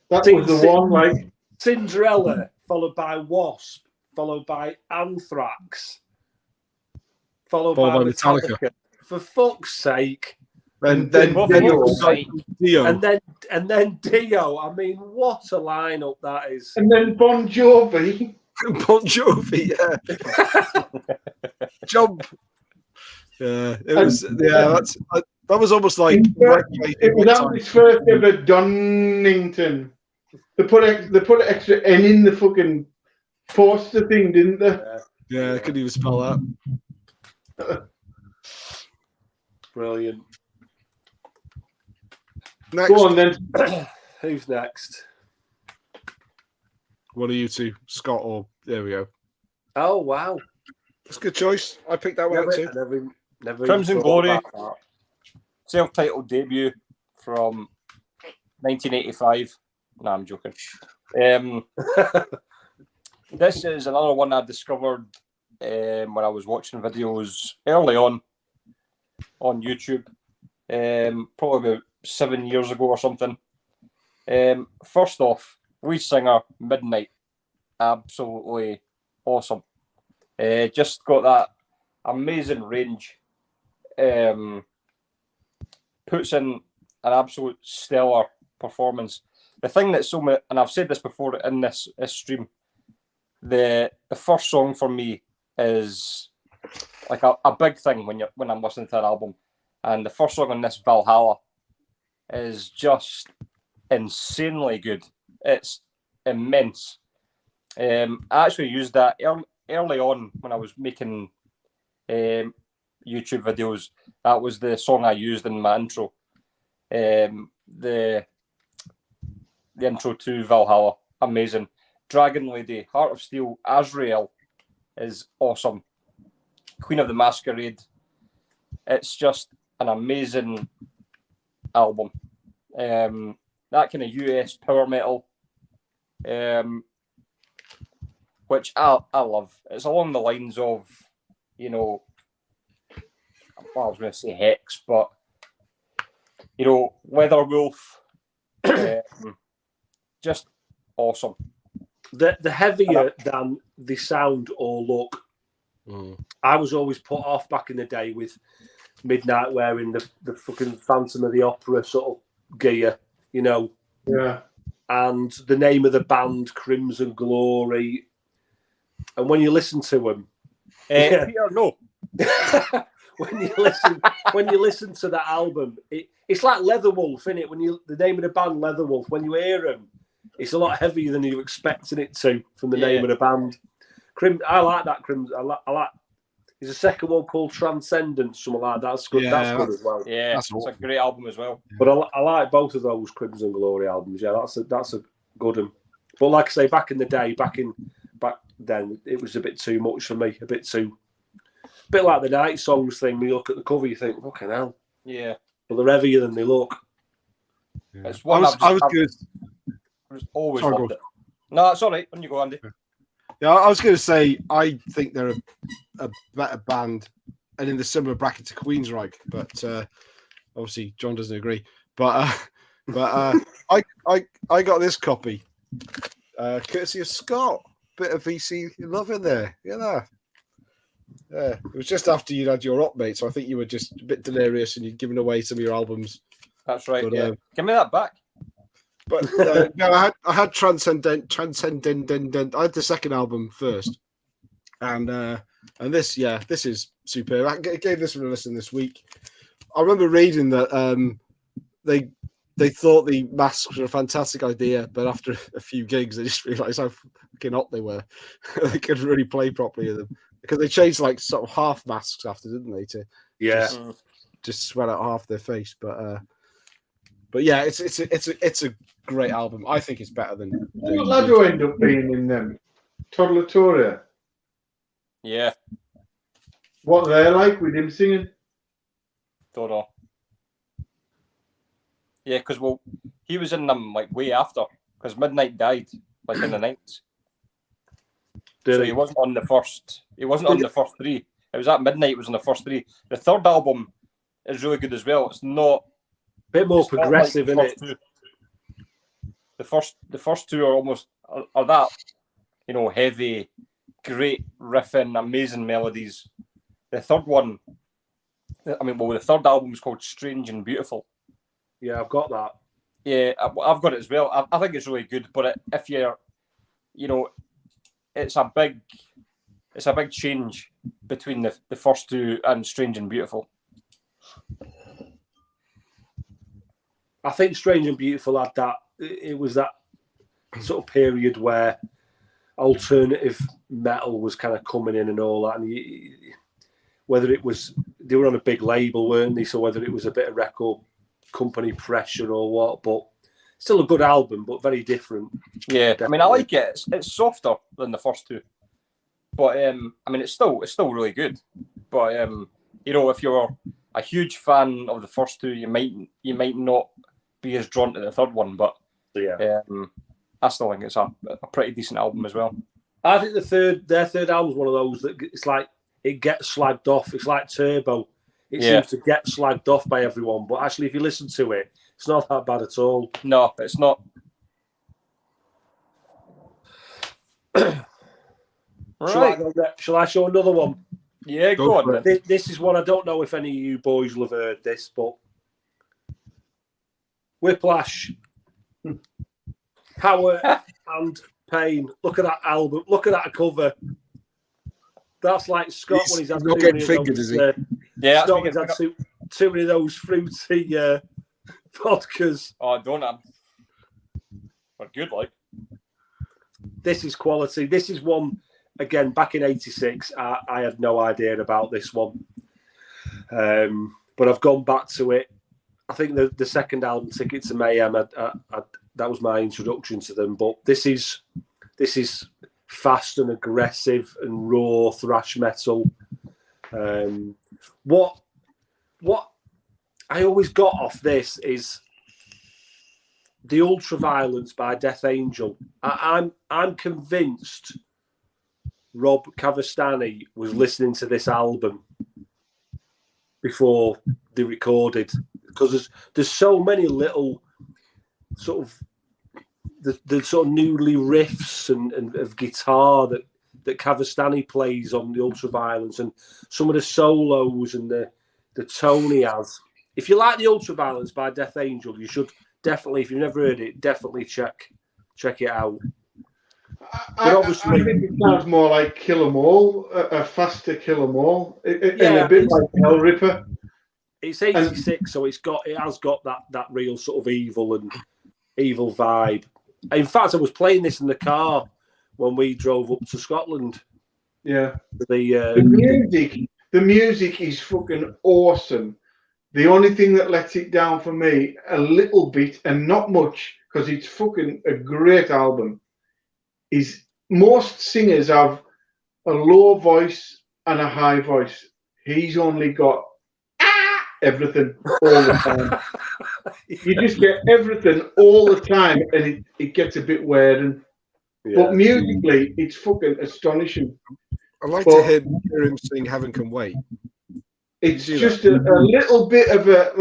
That was the one, like Cinderella, followed by Wasp, followed by Anthrax, followed by Metallica. For fuck's sake. And then Dio. And then Dio. I mean, what a lineup that is. And then Bon Jovi. Bon Jovi, yeah. Jump. Yeah, it was. Yeah, that was almost like. It was his first ever Donington. They put an extra N in the fucking poster thing, didn't they? Yeah, I couldn't even spell that. Brilliant. Next. Go on then. Who's next? One of you two, Scott or there we go. Oh wow, that's a good choice. I picked that one out too. Never Crimson Glory, self-titled debut from 1985. No, I'm joking. This is another one I discovered when I was watching videos early on YouTube, probably about 7 years ago or something. First off, lead singer Midnight, absolutely awesome. Just got that amazing range. Puts in an absolute stellar performance. The thing that's and I've said this before in this stream, the first song for me is like a big thing when I'm listening to that album. And the first song on this, Valhalla, is just insanely good. It's immense. I actually used that early on when I was making YouTube videos. That was the song I used in my intro. The intro to Valhalla, amazing. Dragon Lady, Heart of Steel, Azrael is awesome. Queen of the Masquerade. It's just an amazing album. That kind of US power metal, which I love. It's along the lines of, I was going to say Hex, but Weatherwolf, just awesome. The heavier than they sound or look. I was always put off back in the day with Midnight wearing the fucking Phantom of the Opera sort of gear, Yeah. And the name of the band, Crimson Glory. And when you listen to them, Peter, no. when you listen to that album, it's like Leatherwolf, isn't it? The name of the band, Leatherwolf, when you hear them, it's a lot heavier than you're expecting it to from the name of the band. I like that Crimson. I like. There's a second one called Transcendence, something like that. That's good. Yeah, that's good as well. Yeah, it's a great album as well. But I like both of those Crimson Glory albums. Yeah, that's a good one. But like I say, back in the day, back then, it was a bit too much for me. A bit like the Night Songs thing. When you look at the cover, you think, fucking hell. Yeah. But they're heavier than they look. Yeah. It's one I was good. I was always loved it. No, it's all right. When you go, Andy. Yeah, I was going to say I think they're a better band, and in the similar bracket to Queensryche, but obviously John doesn't agree. But I got this copy, courtesy of Scott. Bit of VC love in there, Yeah, it was just after you'd had your op, mate, so I think you were just a bit delirious and you'd given away some of your albums. That's right. But, give me that back. But no, I had Transcendent. I had the second album first, and this is superb. I gave this one a listen this week. I remember reading that they thought the masks were a fantastic idea, but after a few gigs, they just realised how fucking hot they were. They couldn't really play properly with them because they changed like sort of half masks after, didn't they? To just swell out half their face, But yeah, it's a great album. I think it's better than. What lad will end up being in them? Toddlatoria. Yeah. What they're like with him singing? Don't know. Yeah, because he was in them like way after, because Midnight died like in the 90s. So he wasn't on the first. He wasn't on the first three. It was at Midnight. Was on the first three. The third album is really good as well. It's not. Bit more progressive, like isn't it? The first two are almost are that, heavy, great riffing, amazing melodies. The third one, the third album is called Strange and Beautiful. Yeah, I've got that. Yeah, I've got it as well. I think it's really good, but if you're, it's a big change between the first two and Strange and Beautiful. I think Strange and Beautiful had that. It was that sort of period where alternative metal was kind of coming in and all that. And whether it was, they were on a big label, weren't they? So whether it was a bit of record company pressure or what, but still a good album, but very different. Yeah, definitely. I like it. It's softer than the first two, but it's still really good. But if you're a huge fan of the first two, you might not be as drawn to the third one, but I still think it's a pretty decent album as well. I think their third album is one of those that it's like it gets slagged off. It's like Turbo. It seems to get slagged off by everyone, but actually, if you listen to it, it's not that bad at all. No, it's not. Right. Shall I show another one? Yeah, go on. This is one I don't know if any of you boys will have heard this, but Whiplash, Power and Pain. Look at that album. Look at that cover. That's like Scott when he's had not getting fingered, is he? Yeah, Scott when he's had too many of those fruity vodkas. Oh, don't have. They're good, like. This is quality. This is one, again, back in '86, I had no idea about this one. But I've gone back to it. I think the second album, Ticket to Mayhem, that was my introduction to them. But this is fast and aggressive and raw thrash metal. What I always got off this is the Ultraviolence by Death Angel. I'm convinced Rob Cavastani was listening to this album before they recorded, because there's so many little sort of the sort of noodly riffs and of guitar that Cavastani plays on the Ultraviolence, and some of the solos and the tone he has. If you like the Ultraviolence by Death Angel, you should definitely, if you've never heard it, definitely check it out. I think it sounds more like Kill 'Em All, a faster Kill 'Em All, and a bit like Hell Ripper. It's 86, so it has got that real sort of evil vibe. In fact, I was playing this in the car when we drove up to Scotland. Yeah, the music is fucking awesome. The only thing that lets it down for me a little bit, and not much, because it's fucking a great album, is most singers have a low voice and a high voice. He's only got everything all the time. You just get everything all the time, and it gets a bit weird. But musically, it's fucking astonishing. I like to hear him sing "Heaven Can Wait." It's just a little bit of a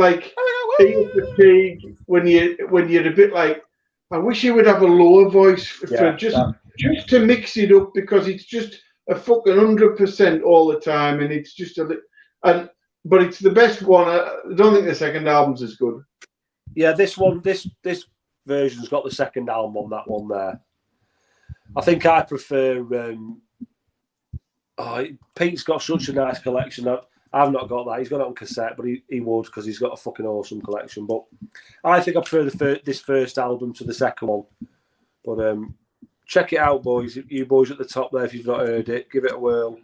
fatigue when you're a bit like, I wish you would have a lower voice just to mix it up, because it's just a fucking 100% all the time, and it's just but it's the best one. I don't think the second album's as good. Yeah, this version's got the second album on that one there. I think I prefer. Pete's got such a nice collection. I've not got that. He's got it on cassette, but he would, because he's got a fucking awesome collection. But I think I prefer this first album to the second one. But check it out, boys. You boys at the top there, if you've not heard it, give it a whirl.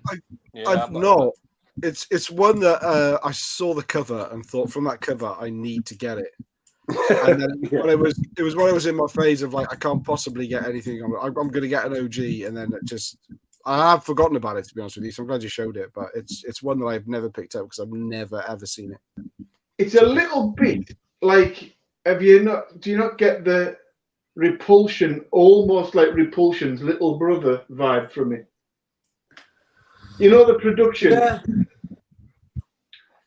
I've not. It's one that I saw the cover and thought, from that cover, I need to get it. And then when it was when I was in my phase of like, I can't possibly get anything. I'm going to get an OG, and then I have forgotten about it, to be honest with you. So I'm glad you showed it, but it's one that I've never picked up because I've never ever seen it. It's a little bit like, do you not get the Repulsion, almost like Repulsion's little brother vibe from it? You know, the production. Yeah.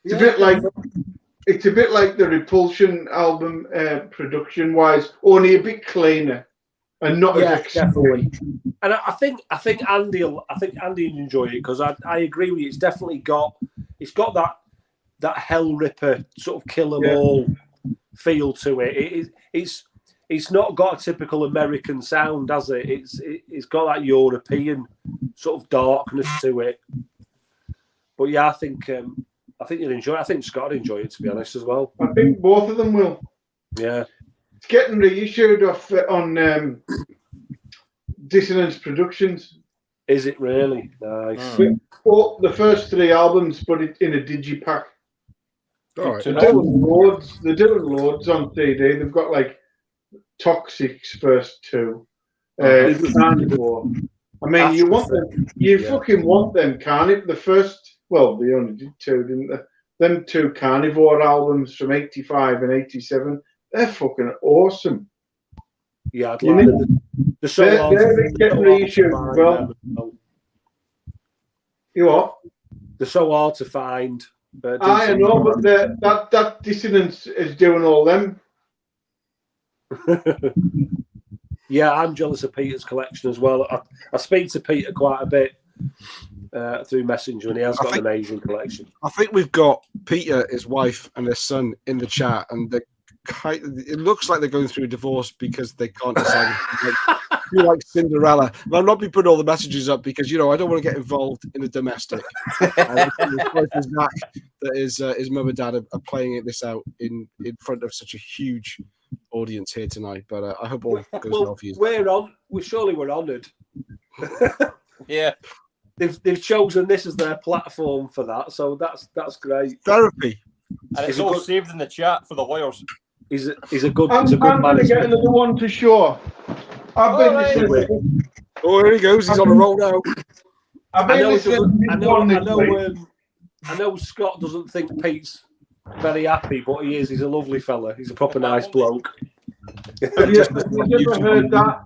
It's a bit like the Repulsion album, production wise, only a bit cleaner and not as extreme. And I think Andy will enjoy it, because I agree with you. It's definitely got that Hell Ripper sort of Kill 'Em All feel to it. It's not got a typical American sound, does it? It's got that European sort of darkness to it. But yeah, I think you'll enjoy it. I think Scott will enjoy it, to be honest, as well. I think both of them will. Yeah. It's getting reissued on Dissonance Productions. Is it really? Nice. Well, the first 3 albums, but it's in a digipack. All right. They're doing loads on CD. They've got like Toxic's first 2. Carnivore. I mean, you want them. You fucking want them, Carnivore. The first, well, they only did 2, didn't they? Them 2 Carnivore albums from 85 and 87. They're fucking awesome. Yeah, I'd like they're getting reissued as well. You what? They're so hard to find. I know, but that Dissonance is doing all them. Yeah, I'm jealous of Peter's collection as well. I speak to Peter quite a bit through Messenger, and he has got an amazing collection. I think we've got Peter, his wife, and his son in the chat, and it looks like they're going through a divorce because they can't decide who likes Cinderella. And I'll not be putting all the messages up because, I don't want to get involved in a domestic. Zach, that his mum and dad are playing this out in front of such a huge audience here tonight, but I hope all goes well for you. We're honoured. Yeah, they've chosen this as their platform for that, so that's great. Therapy, and it's all saved in the chat for the lawyers. He's a good I'm going to get another one to show. I've been listening. Oh, here he goes. He's on a roll now. I know Scott doesn't think Pete's very happy, but he is. He's a lovely fella. He's a proper nice bloke. Have you ever heard that?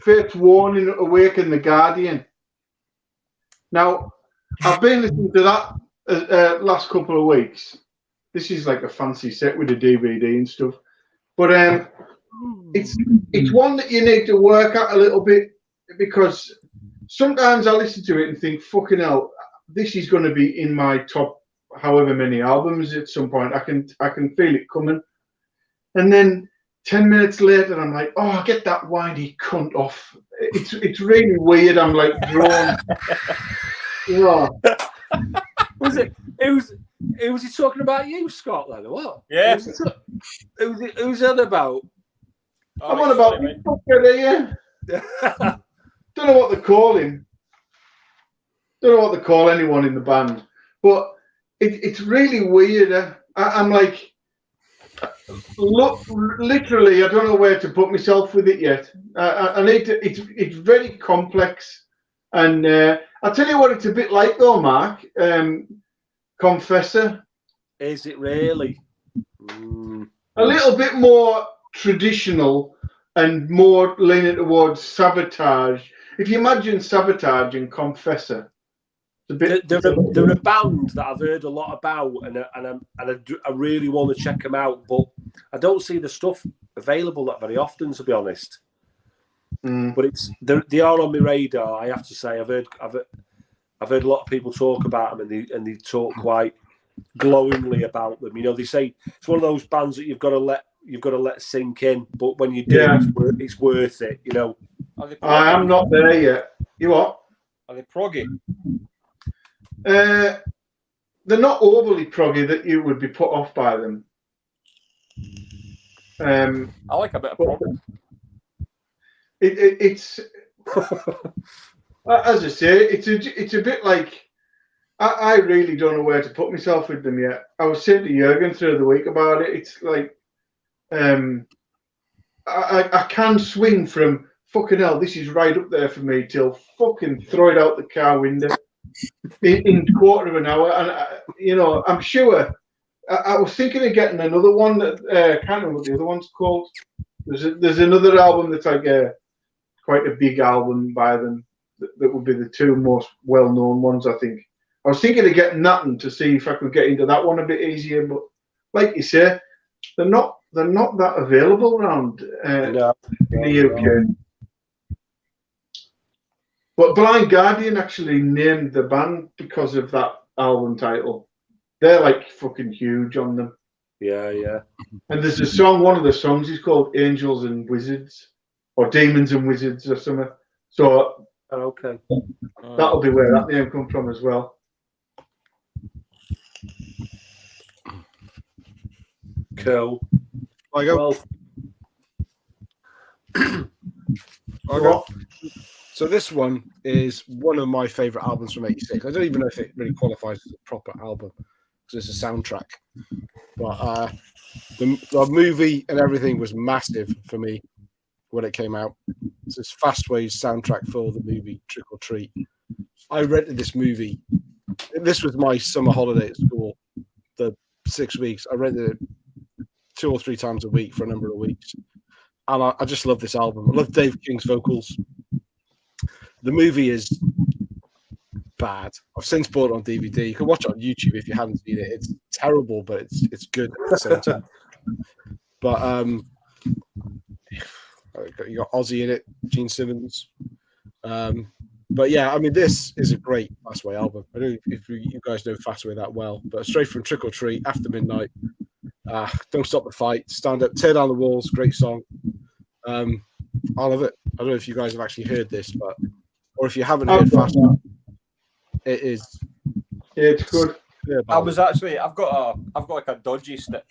Fate's warning awaken the Guardian. Now, I've been listening to that last couple of weeks. This is like a fancy set with a DVD and stuff. But it's one that you need to work at a little bit, because sometimes I listen to it and think, fucking hell, this is going to be in my top however many albums at some point. I can feel it coming. And then 10 minutes later, I'm like, oh, get that whiny cunt off. It's really weird. I'm like drawn. Yeah. Was he talking about you, Scott, then, or what? Yeah. Who's that about? I'm on about this fucker here. Don't know what they call him. Don't know what they call anyone in the band. But it's really weird. I'm like, look, literally, I don't know where to put myself with it yet. I need to. It's very complex, and I'll tell you what it's a bit like though, Mark. Confessor. Is it really? A little bit more traditional and more leaning towards Sabotage. If you imagine Sabotage and Confessor. They're a band that I've heard a lot about, and I really want to check them out, but I don't see the stuff available that very often, to be honest. But they are on my radar. I have to say, I've heard a lot of people talk about them, and they talk quite glowingly about them. You know, they say it's one of those bands that you've got to let sink in, but when you do, it's worth it. You know. I am not there yet. You what? Are they proggy? They're not overly proggy that you would be put off by them. I like a bit of prog. It's as I say, it's a bit like I really don't know where to put myself with them yet. I was saying to Jürgen through the week about it. It's like I can swing from fucking hell, this is right up there for me, till fucking throw it out the car window in a quarter of an hour. And I'm sure I was thinking of getting another one that I can't remember what the other one's called. There's another album that's like quite a big album by them that would be the two most well-known ones, I think. I was thinking of getting that one to see if I could get into that one a bit easier, but like you say, they're not that available around in the UK. But Blind Guardian actually named the band because of that album title. They're like fucking huge on them. Yeah. And there's a song, one of the songs is called Angels and Wizards, or Demons and Wizards or something. So okay. That'll be where that name comes from as well. Cool. I go. So this one is one of my favourite albums from '86. I don't even know if it really qualifies as a proper album because it's a soundtrack. But the movie and everything was massive for me when it came out. It's this Fastways soundtrack for the movie Trick or Treat. I rented this movie. This was my summer holiday at school. The 6 weeks. I rented it 2 or 3 times a week for a number of weeks. And I just love this album. I love Dave King's vocals. The movie is bad. I've since bought it on DVD. You can watch it on YouTube if you haven't seen it. It's terrible, but it's good at the same time. But you got Ozzy in it, Gene Simmons. But yeah, I mean, this is a great Fastway album. I don't know if you guys know Fastway that well, but straight from Trick or Treat, After Midnight, Don't Stop the Fight, Stand Up, Tear Down the Walls, great song. I love it. I don't know if you guys have actually heard this, or if you haven't heard Fastway, it is. Yeah, it's good. I've got like a dodgy stick.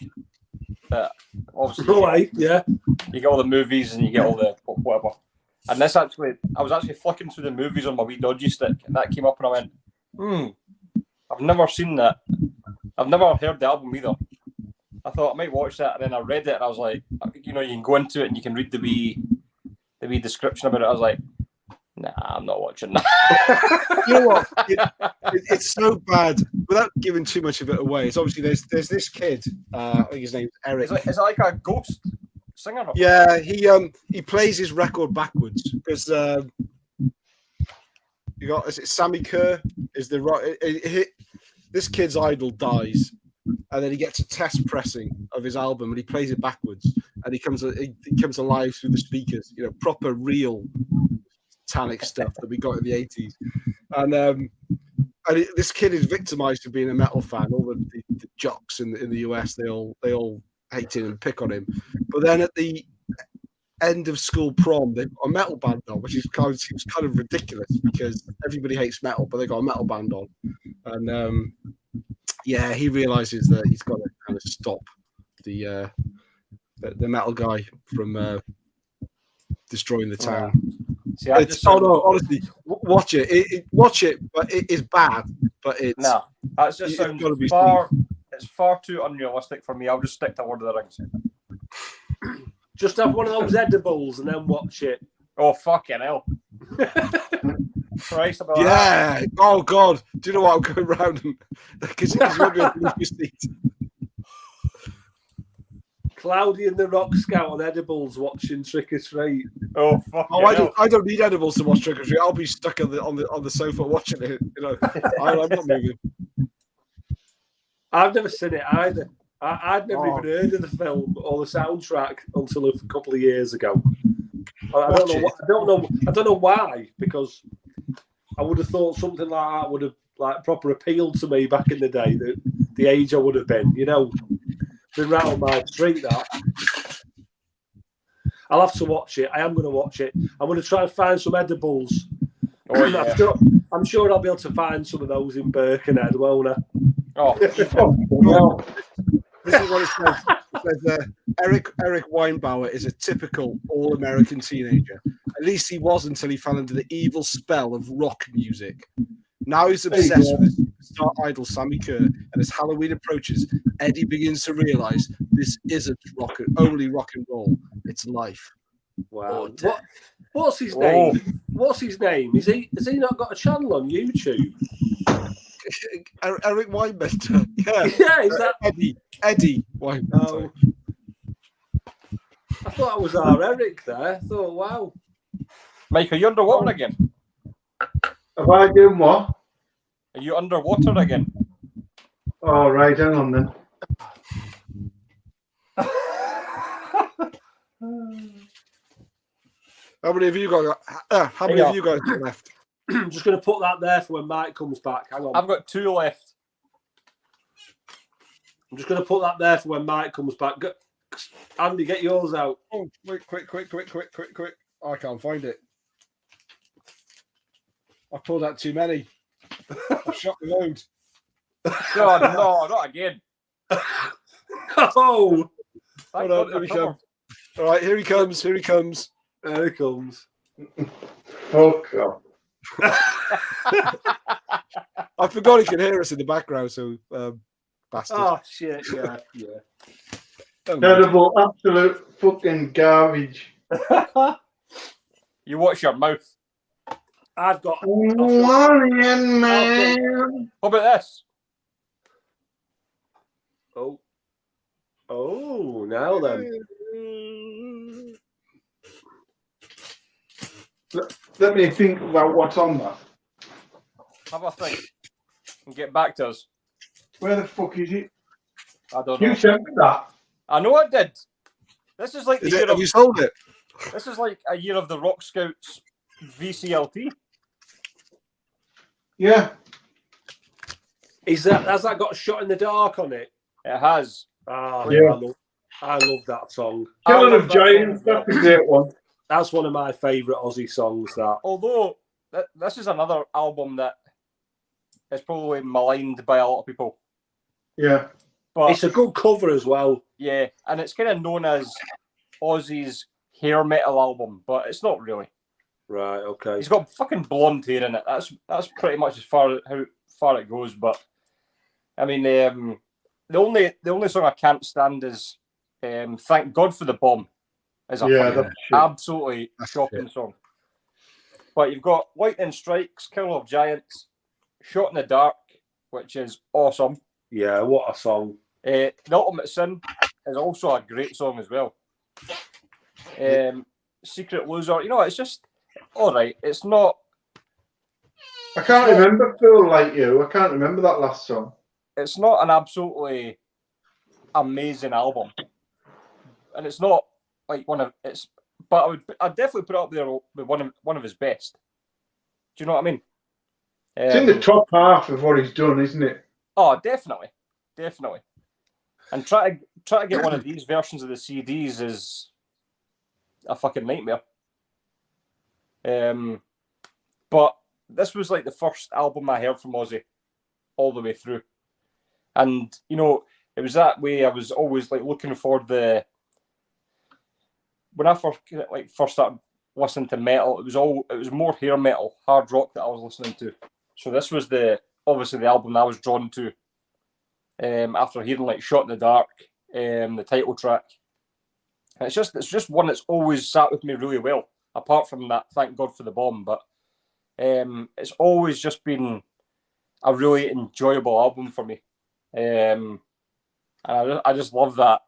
Obviously, right, yeah. You get all the movies and you get all the whatever. And this actually, I was actually flicking through the movies on my wee dodgy stick, and that came up, and I went, I've never seen that. I've never heard the album either. I thought I might watch that, and then I read it, and I was like, you can go into it and you can read the wee description about it. I was like, nah, I'm not watching that. You know what? It's so bad. Without giving too much of it away, it's obviously there's this kid. I think his name's Eric. Is it like a ghost singer? Yeah, he plays his record backwards because you got is it Sammy Kerr is the this kid's idol dies, and then he gets a test pressing of his album and he plays it backwards, and he comes alive through the speakers. Proper real Titanic stuff that we got in the 80s, and this kid is victimized for being a metal fan. All the jocks in the US, they all hate him and pick on him. But then at the end of school prom, they've got a metal band on, which seems kind of ridiculous because everybody hates metal, but they got a metal band on. And he realizes that he's got to kind of stop the metal guy from destroying the town. See, honestly, watch it. Watch it, but it is bad. But it's that just sounds far. It's far too unrealistic for me. I'll just stick to Lord of the Rings. Just have one of those edibles and then watch it. Oh, fucking hell. Christ, about that. Oh, God. Do you know what? I'm going round because it's going to be a seat. Cloudy and the Rock Scout on edibles watching Trick or Treat. Oh, fuck! I don't need edibles to watch Trick or Treat. I'll be stuck on the sofa watching it. I'm not moving. I've never seen it either. I'd never even heard of the film or the soundtrack until a couple of years ago. I don't know why, because I would have thought something like that would have proper appealed to me back in the day. The age I would have been, been right on my street. That I'll have to watch it. I am going to watch it. I'm going to try and find some edibles. Oh, yeah. I'm sure I'll be able to find some of those in Birkenhead, won't I? Oh, well, this is what it says. It says Eric Weinbauer is a typical all-American teenager. At least he was until he fell under the evil spell of rock music. Now he's obsessed with his star idol Sammy Kerr, and as Halloween approaches, Eddie begins to realize this isn't only rock and roll; it's life. Wow. What's his name? What's his name? Has he not got a channel on YouTube? Eric Weinbender. Yeah, is that Eddie Weinbender? Oh. I thought it was our Eric there. I thought, wow. Mike, are you underwater again? Have I done what? Are you underwater again? Oh, right, hang on then. How many of you got? How many of you guys got left? I'm just going to put that there for when Mike comes back. Hang on. I've got 2 left. I'm just going to put that there for when Mike comes back. Andy, get yours out. Oh, quick. I can't find it. I pulled out too many. I shot the load. God, no, not again. Oh! Hold on, here he comes. All right, here he comes. There he comes. Oh, God. I forgot he can hear us in the background, so bastard. Oh, shit, yeah. Terrible, absolute fucking garbage. You watch your mouth. I've got... Warrior man. How about this? Oh, now then. Let me think about what's on that. Have a think. And get back to us. Where the fuck is it? I don't know. You sent me that. I know I did. This is like the year have of... you sold it? This is like a year of the Rock Scouts VCLT. Yeah. Has that got a shot in the dark on it? It has. Oh, yeah. I love that song. Killer of Giants, that's a great one. That's one of my favourite Aussie songs, that. Although, this is another album that is probably maligned by a lot of people. Yeah. But it's a good cover as well. Yeah, and it's kind of known as Ozzy's hair metal album, but it's not really. Right. Okay. He's got fucking blonde hair in it. That's pretty much as far it goes. But I mean, the only song I can't stand is "Thank God for the Bomb." Is a absolutely shocking song. But you've got Lightning Strikes, Kill of Giants, Shot in the Dark, which is awesome. Yeah, what a song. The Ultimate Sin is also a great song as well. Secret Loser, it's just all right. It's not. I can't remember Fool Like You. I can't remember that last song. It's not an absolutely amazing album, and it's not like one of its. But I'd definitely put it up there with one of his best. Do you know what I mean? It's in the top half of what he's done, isn't it? Oh, definitely. And try to get one of these versions of the CDs is a fucking nightmare. But this was like the first album I heard from Ozzy all the way through. And, it was that way I was always like looking for when I first started listening to metal, it was more hair metal, hard rock that I was listening to. So this was obviously the album I was drawn to. After hearing like Shot in the Dark, the title track. And it's just one that's always sat with me really well, apart from that Thank God for the Bomb. But it's always just been a really enjoyable album for me. And I just love that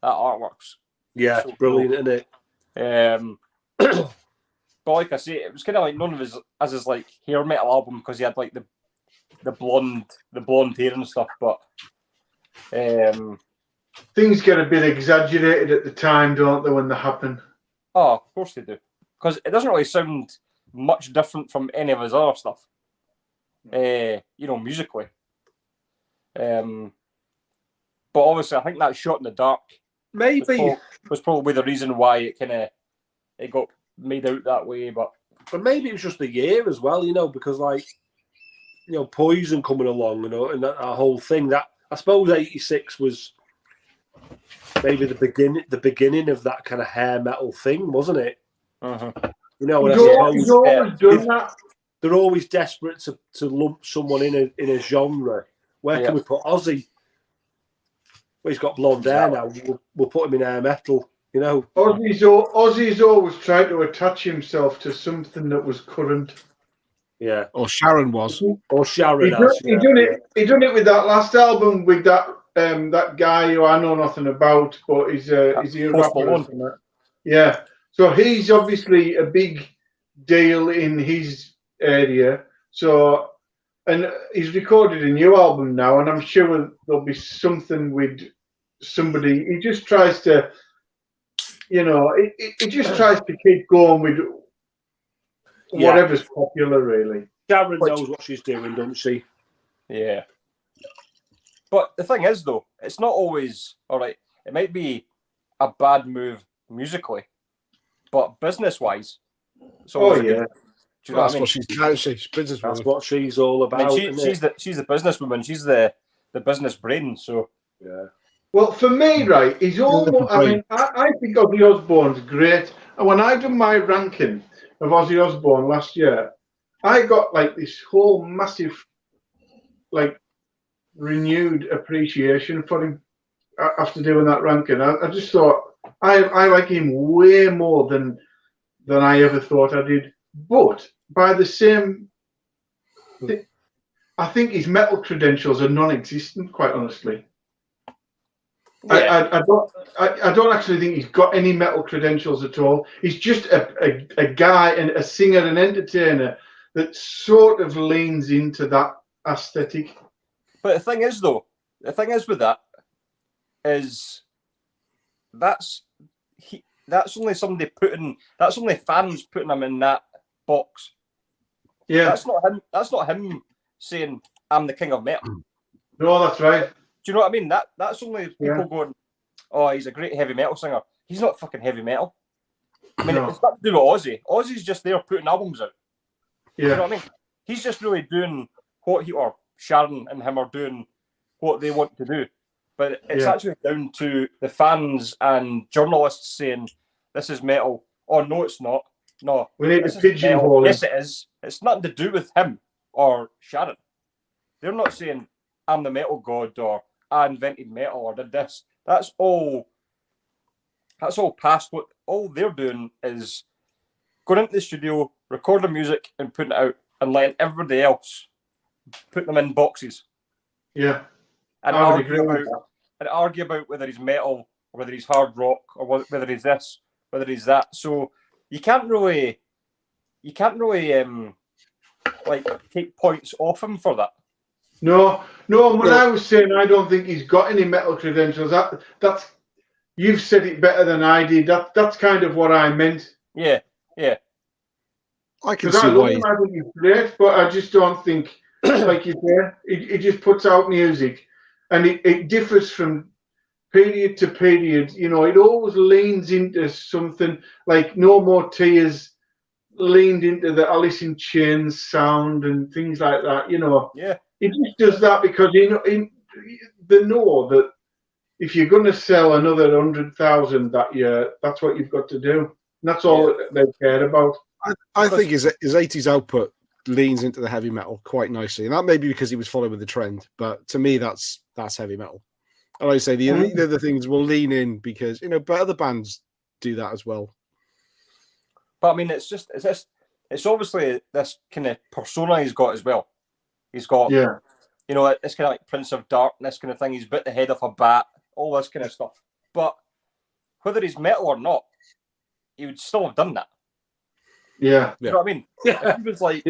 artwork's. Yeah, so it's brilliant, isn't it? But like I say, it was kind of like none of his like hair metal album because he had like the blonde hair and stuff. But things get a bit exaggerated at the time, don't they, when they happen? Oh, of course they do, because it doesn't really sound much different from any of his other stuff. Musically. But obviously, I think that Shot in the Dark was probably the reason why it got made out that way. But maybe it was just the year as well, because Poison coming along, and that whole thing. That I suppose '86 was maybe the beginning of that kind of hair metal thing, wasn't it? Uh-huh. He's always done that. They're always desperate to lump someone in a genre. Where can we put Ozzy? Well, he's got blonde hair now. We'll put him in hair metal. Ozzy's always tried to attach himself to something that was current. Yeah. Or Sharon was. Or Sharon He done it with that last album with that guy who I know nothing about, but he's a rapper. Yeah. So he's obviously a big deal in his area. So, and he's recorded a new album now, and I'm sure there'll be something with somebody. He just tries to, he just tries to keep going with whatever's popular, really. Sharon knows what she's doing, doesn't she? Yeah. But the thing is, though, it's not always all right. It might be a bad move musically, but business-wise, it's always yeah. Do you know That's what she's businesswoman. That's what she's all about. She's the businesswoman. She's the business brain. So yeah. Well, for me, right, he's almost. I mean, I think Ozzy Osbourne's great, and when I done my ranking of Ozzy Osbourne last year, I got like this whole massive, like, renewed appreciation for him after doing that ranking. I just thought I like him way more than I ever thought I did. But by the same, I think his metal credentials are non-existent, quite honestly. Yeah. I don't actually think he's got any metal credentials at all. He's just a guy and a singer and entertainer that sort of leans into that aesthetic. But the thing is with that is that's only somebody that's only fans putting him in that box. Yeah. That's not him saying I'm the king of metal. No, that's right. Do you know what I mean? That's only people going, oh, he's a great heavy metal singer. He's not fucking heavy metal. I mean, it's not to do with Ozzy. Ozzy's just there putting albums out. Yeah. You know what I mean? He's just really doing what Sharon and him are doing, what they want to do. but it's actually down to the fans and journalists saying this is metal. Oh no, it's not. No, we need to pigeonhole it. Yes, it is. It's nothing to do with him or Sharon. They're not saying I'm the metal god or I invented metal or did this. That's all past. What all they're doing is going into the studio, recording music, and putting it out, and letting everybody else put them in boxes. Yeah, and argue about whether he's metal or whether he's hard rock or whether he's this, whether he's that. So you can't really like take points off him for that. No. When I was saying I don't think he's got any metal credentials, that's you've said it better than I did. That's kind of what I meant. Yeah. I can see why. I think he's great, but I just don't think, like you said, it just puts out music, and it differs from period to period. You know, it always leans into something. Like No More Tears leaned into the Alice in Chains sound and things like that. You know, it just does that because they know that if you're going to sell another 100,000 that year, that's what you've got to do. And that's all they care about. I think his 80s output leans into the heavy metal quite nicely, and that may be because he was following the trend. But to me, that's heavy metal. And like I say, the other things will lean in because but other bands do that as well. But I mean, it's obviously this kind of persona he's got as well. He's got it's kind of like Prince of Darkness kind of thing. He's bit the head off a bat, all this kind of stuff. But whether he's metal or not, he would still have done that. Yeah. You know what I mean? Yeah. He was like,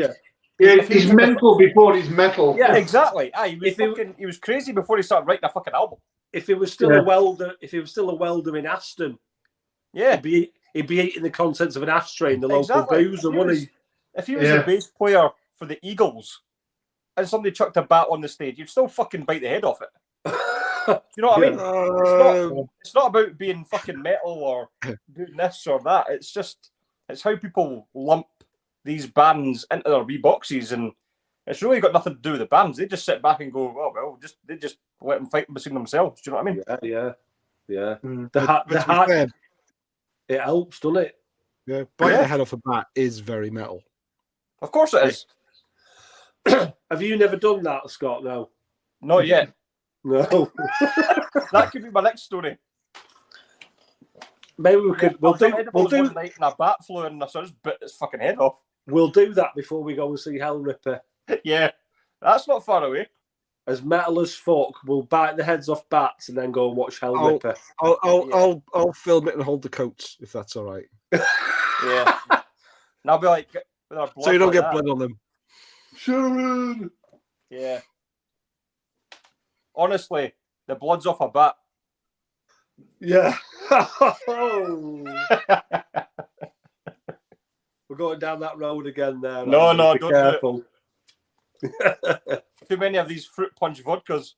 he's mental before he's metal. Yeah, exactly. He was crazy before he started writing a fucking album. If he was still a welder in Aston, he'd be eating the contents of an ashtray in the local boozer, wouldn't he? If he was a bass player for the Eagles and somebody chucked a bat on the stage, you'd still fucking bite the head off it. You know what I mean? It's not about being fucking metal or doing this or that. It's how people lump these bands into their wee boxes, and it's really got nothing to do with the bands. They just sit back and go, "Oh well, they just let them fight between themselves." Do you know what I mean? Yeah. The heart, it helps, doesn't it? Yeah, biting the head off a bat is very metal. Of course it is. Have you never done that, Scott? No, not yet. No, that could be my next story. Maybe we could. We'll do one night and a bat flew and I just bit its fucking head off. We'll do that before we go and see Hellripper. Yeah, that's not far away. As metal as fuck, we'll bite the heads off bats and then go and watch Hellripper. I'll film it and hold the coats if that's all right. Yeah, and I'll be like, with our blood so you don't like get blood on them. Sharon. Yeah. Honestly, the blood's off a bat. Yeah. We're going down that road again there. No, be don't careful. Do it. Too many of these fruit punch vodkas.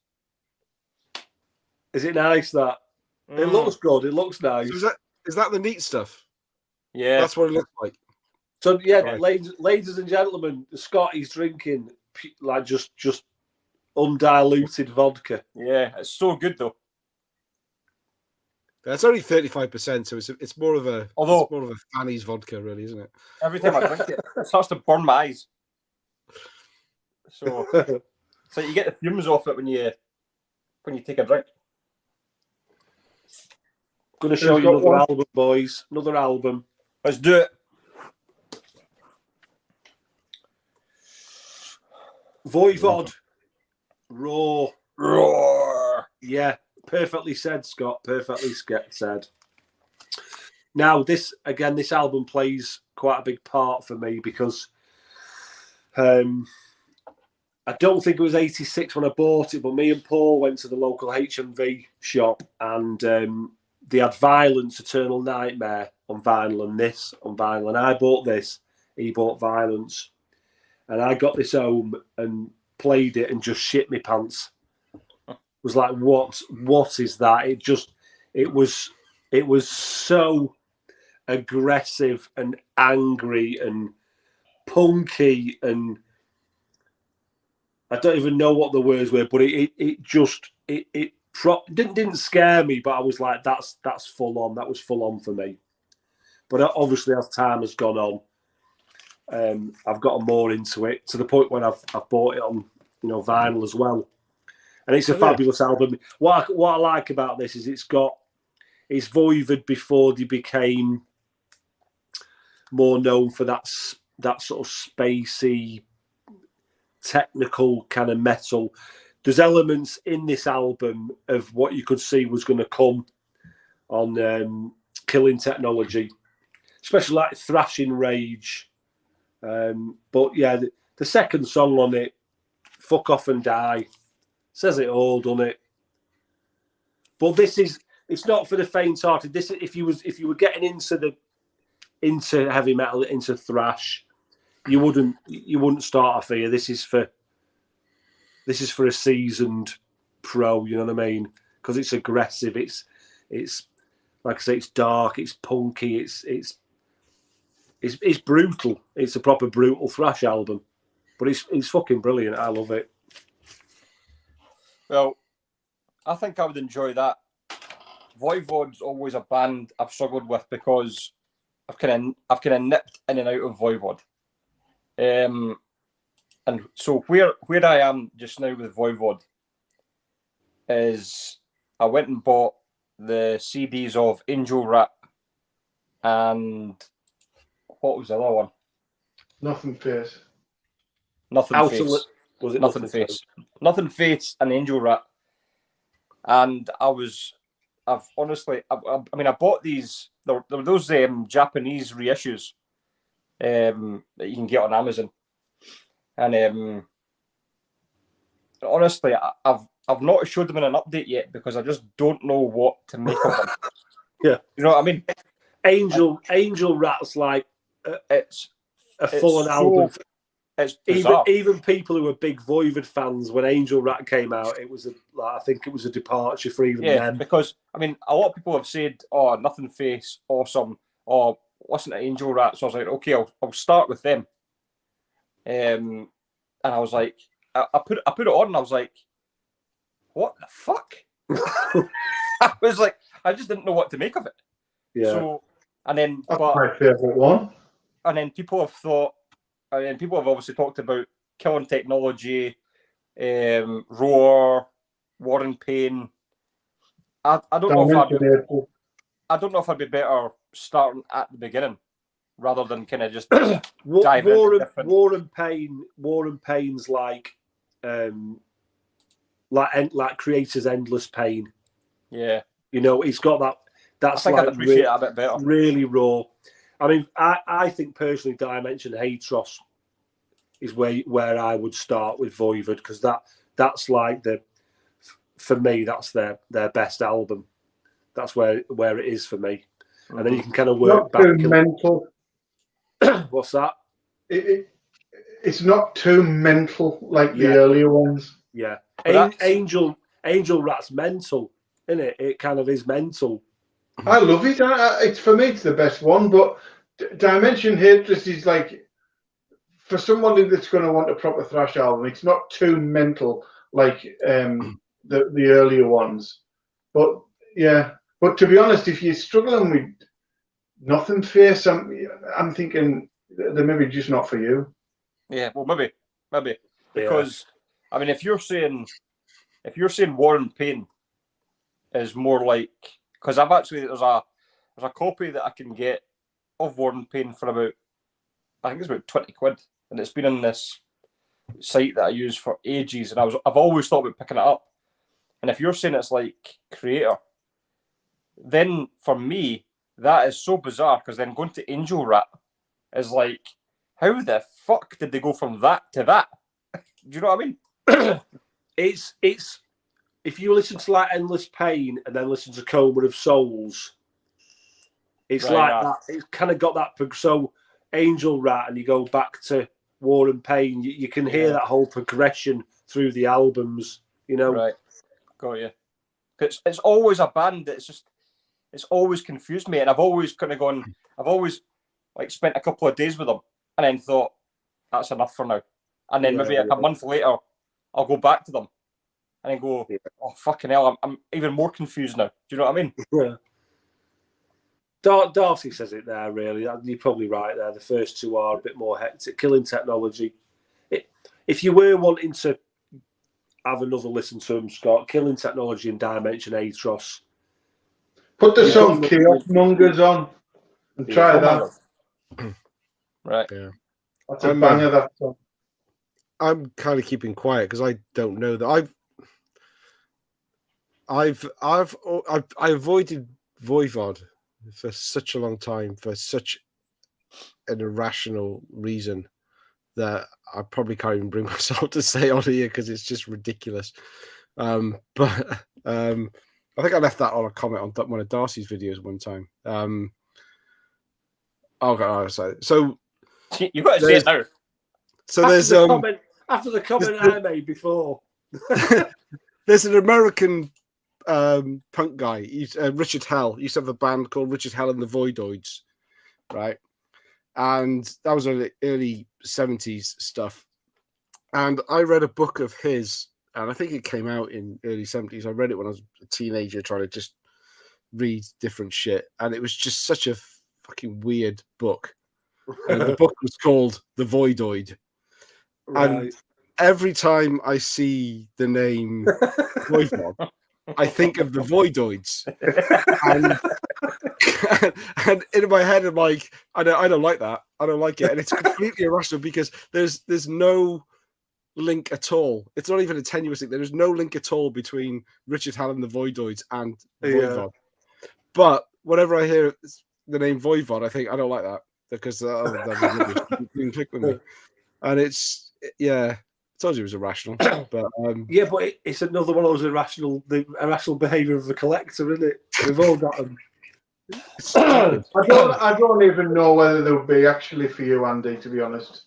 Is it nice that? It looks good. It looks nice. So is that the neat stuff? Yeah. That's what it looks like. So right. ladies and gentlemen, Scott is drinking like just undiluted vodka. Yeah, it's so good though. It's only 35%, so it's more of a Fanny's vodka, really, isn't it? Every time I drink it, it starts to burn my eyes. So you get the fumes off it when you take a drink. Going to show you another album, boys. Another album. Let's do it. Voivod. Roar. Roar. Yeah. Perfectly said, Scott. Perfectly said. Now, this album plays quite a big part for me because I don't think it was 86 when I bought it, but me and Paul went to the local HMV shop and they had Violence, Eternal Nightmare on vinyl and this on vinyl. And I bought this. He bought Violence. And I got this home and played it and just shit my pants. Was like, what is that? It was so aggressive and angry and punky, and I don't even know what the words were, but it didn't scare me, but I was like, that's full on. That was full on for me. But obviously, as time has gone on, I've gotten more into it to the point where I've bought it on vinyl as well, and it's a fabulous album. What I like about this is it's Voivod before they became more known for that sort of spacey, technical kind of metal. There's elements in this album of what you could see was going to come on Killing Technology, especially like Thrashing Rage. But yeah, the second song on it, Fuck Off and Die, says it all, doesn't it? But it's not for the faint-hearted. This, if you were getting into heavy metal, into thrash, you wouldn't start off here. This is for a seasoned pro, you know what I mean? Because it's aggressive. It's like I say, it's dark. It's punky. It's brutal. It's a proper brutal thrash album, but it's fucking brilliant. I love it. Well, I think I would enjoy that. Voivod's always a band I've struggled with because I've kind of nipped in and out of Voivod. And so where I am just now with Voivod is I went and bought the CDs of Angel Rat and what was the other one? Nothing Face. Nothing Face. Was it Nothing Face? Nothing Face and Angel Rat. And I bought these. There were those Japanese reissues that you can get on Amazon. And honestly, I've not showed them in an update yet because I just don't know what to make of them. Yeah, you know what I mean. Angel Rat's like it's a full-on album. It's bizarre. Even people who were big Voivod fans, when Angel Rat came out, it was I think it was a departure for even them. Because I mean, a lot of people have said, "Oh, Nothing Face, awesome," or listen to Angel Rat. So I was like, "Okay, I'll start with them." And I was like, I put it on, and I was like, "What the fuck?" I was like, I just didn't know what to make of it. Yeah. So, and then that's my favorite one. And then people have thought. And people have obviously talked about Killing Technology, Roar, War and Pain. I don't know if I'd be better starting at the beginning rather than kind of just dive into different. War and Pain's like Creator's Endless Pain. Yeah, it's got that. That's I think I'd appreciate that a bit better. Really raw. I mean, I think personally, Dimension Hatros is where I would start with Voivod because that's like for me that's their best album. That's where it is for me, and then you can kind of work back. Too mental. What's that? It's not too mental like the earlier ones. Yeah, Angel Rat's mental, isn't it? It kind of is mental. I love it. It's for me, it's the best one. But Dimension Hatros is like for somebody that's going to want a proper thrash album. It's not too mental like the earlier ones. But yeah. But to be honest, if you're struggling with Nothing Face, I'm thinking they're maybe just not for you. Yeah. Well, maybe because I mean, if you're saying War and Pain is more like. Because I've actually there's a copy that I can get of War and Pain for about I think it's about £20, and it's been on this site that I use for ages, and I've always thought about picking it up. And if you're saying it's like Creator, then for me that is so bizarre because then going to Angel Rat is like, how the fuck did they go from that to that? Do you know what I mean? It's. If you listen to like Endless Pain and then listen to Coma of Souls, it's that. It's kind of got that. So Angel Rat, and you go back to War and Pain, you can hear that whole progression through the albums. Right? Got you. It's always a band that's it's always confused me, and I've always kind of gone. I've always like spent a couple of days with them, and then thought that's enough for now, and then maybe a month later I'll go back to them. and then go, oh, fucking hell, I'm even more confused now. Do you know what I mean? Yeah. Darcy says it there, really. You're probably right there. The first two are a bit more hectic. Killing Technology. If you were wanting to have another listen to them, Scott, Killing Technology and Dimension Atros. Put the song Chaos Mongers on and try that. Right. Yeah. That's a banger, that song. I'm kind of keeping quiet because I don't know that I avoided Voivod for such a long time for such an irrational reason that I probably can't even bring myself to say on here because it's just ridiculous. But I think I left that on a comment on one of Darcy's videos one time. So you've got to say it now. So after the comment I made before. There's an American punk guy, Richard Hell. He used to have a band called Richard Hell and the Voidoids, right? And that was early 70s stuff. And I read a book of his, and I think it came out in early 70s. I read it when I was a teenager trying to just read different shit. And it was just such a fucking weird book. And the book was called The Voidoid. Right. And every time I see the name Voivod, I think of the Voidoids. And in my head, I'm like, I don't like that. I don't like it. And it's completely irrational because there's no link at all. It's not even a tenuous link. There's no link at all between Richard Hell and the Voidoids and Voivod. But whenever I hear the name Voivod, I think I don't like that because that didn't click with me. And it's I told you it was irrational. But but it's another one of those irrational behaviour of a collector, isn't it? We've all got them. I don't even know whether they'll be actually for you, Andy, to be honest.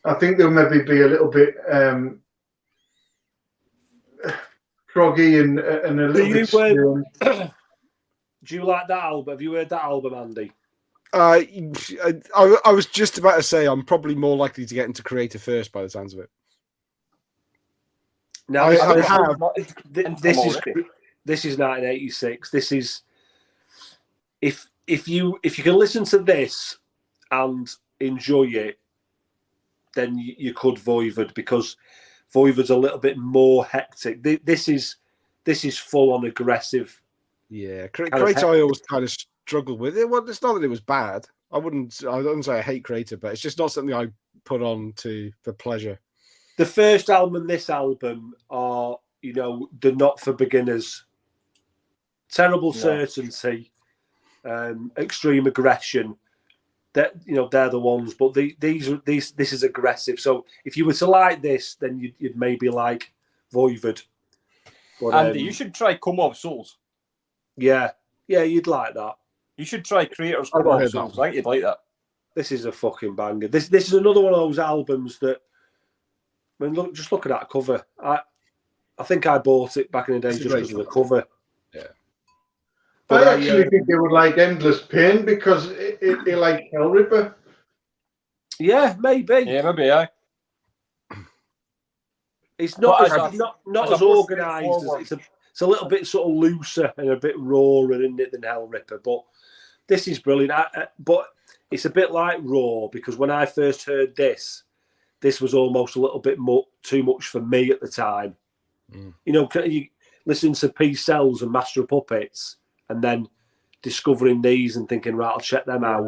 I think they'll maybe be a little bit proggy and a little bit. Do you like that album? Have you heard that album, Andy? I was just about to say I'm probably more likely to get into Creator first by the sounds of it. Now, this is 1986. This is if you can listen to this and enjoy it, then you could Voivod, because Voivod's a little bit more hectic. This is full on aggressive. Yeah, Creator I always kind of struggled with it. Well, it's not that it was bad. I wouldn't say I hate Creator, but it's just not something I put on for pleasure. The first album and this album are, they're not for beginners. Terrible Certainty, Extreme Aggression. They're the ones, but this is aggressive. So if you were to like this, then you'd maybe like Voivod. But, Andy, you should try Come Of Souls. Yeah, you'd like that. You should try Creator's Come Of Souls. I think you'd like that. This is a fucking banger. This is another one of those albums that, just look at that cover. I think I bought it back in the day just because of the cover. Yeah. But I actually think they would like Endless Pain because it like Hellripper. Yeah, maybe. Yeah, maybe, yeah. It's not as organised. It's a little bit sort of looser and a bit rawer in it than Hellripper, but this is brilliant. But it's a bit like Raw, because when I first heard this was almost a little bit too much for me at the time. You listen to Peace Cells and Master of Puppets, and then discovering these and thinking, right, I'll check them out.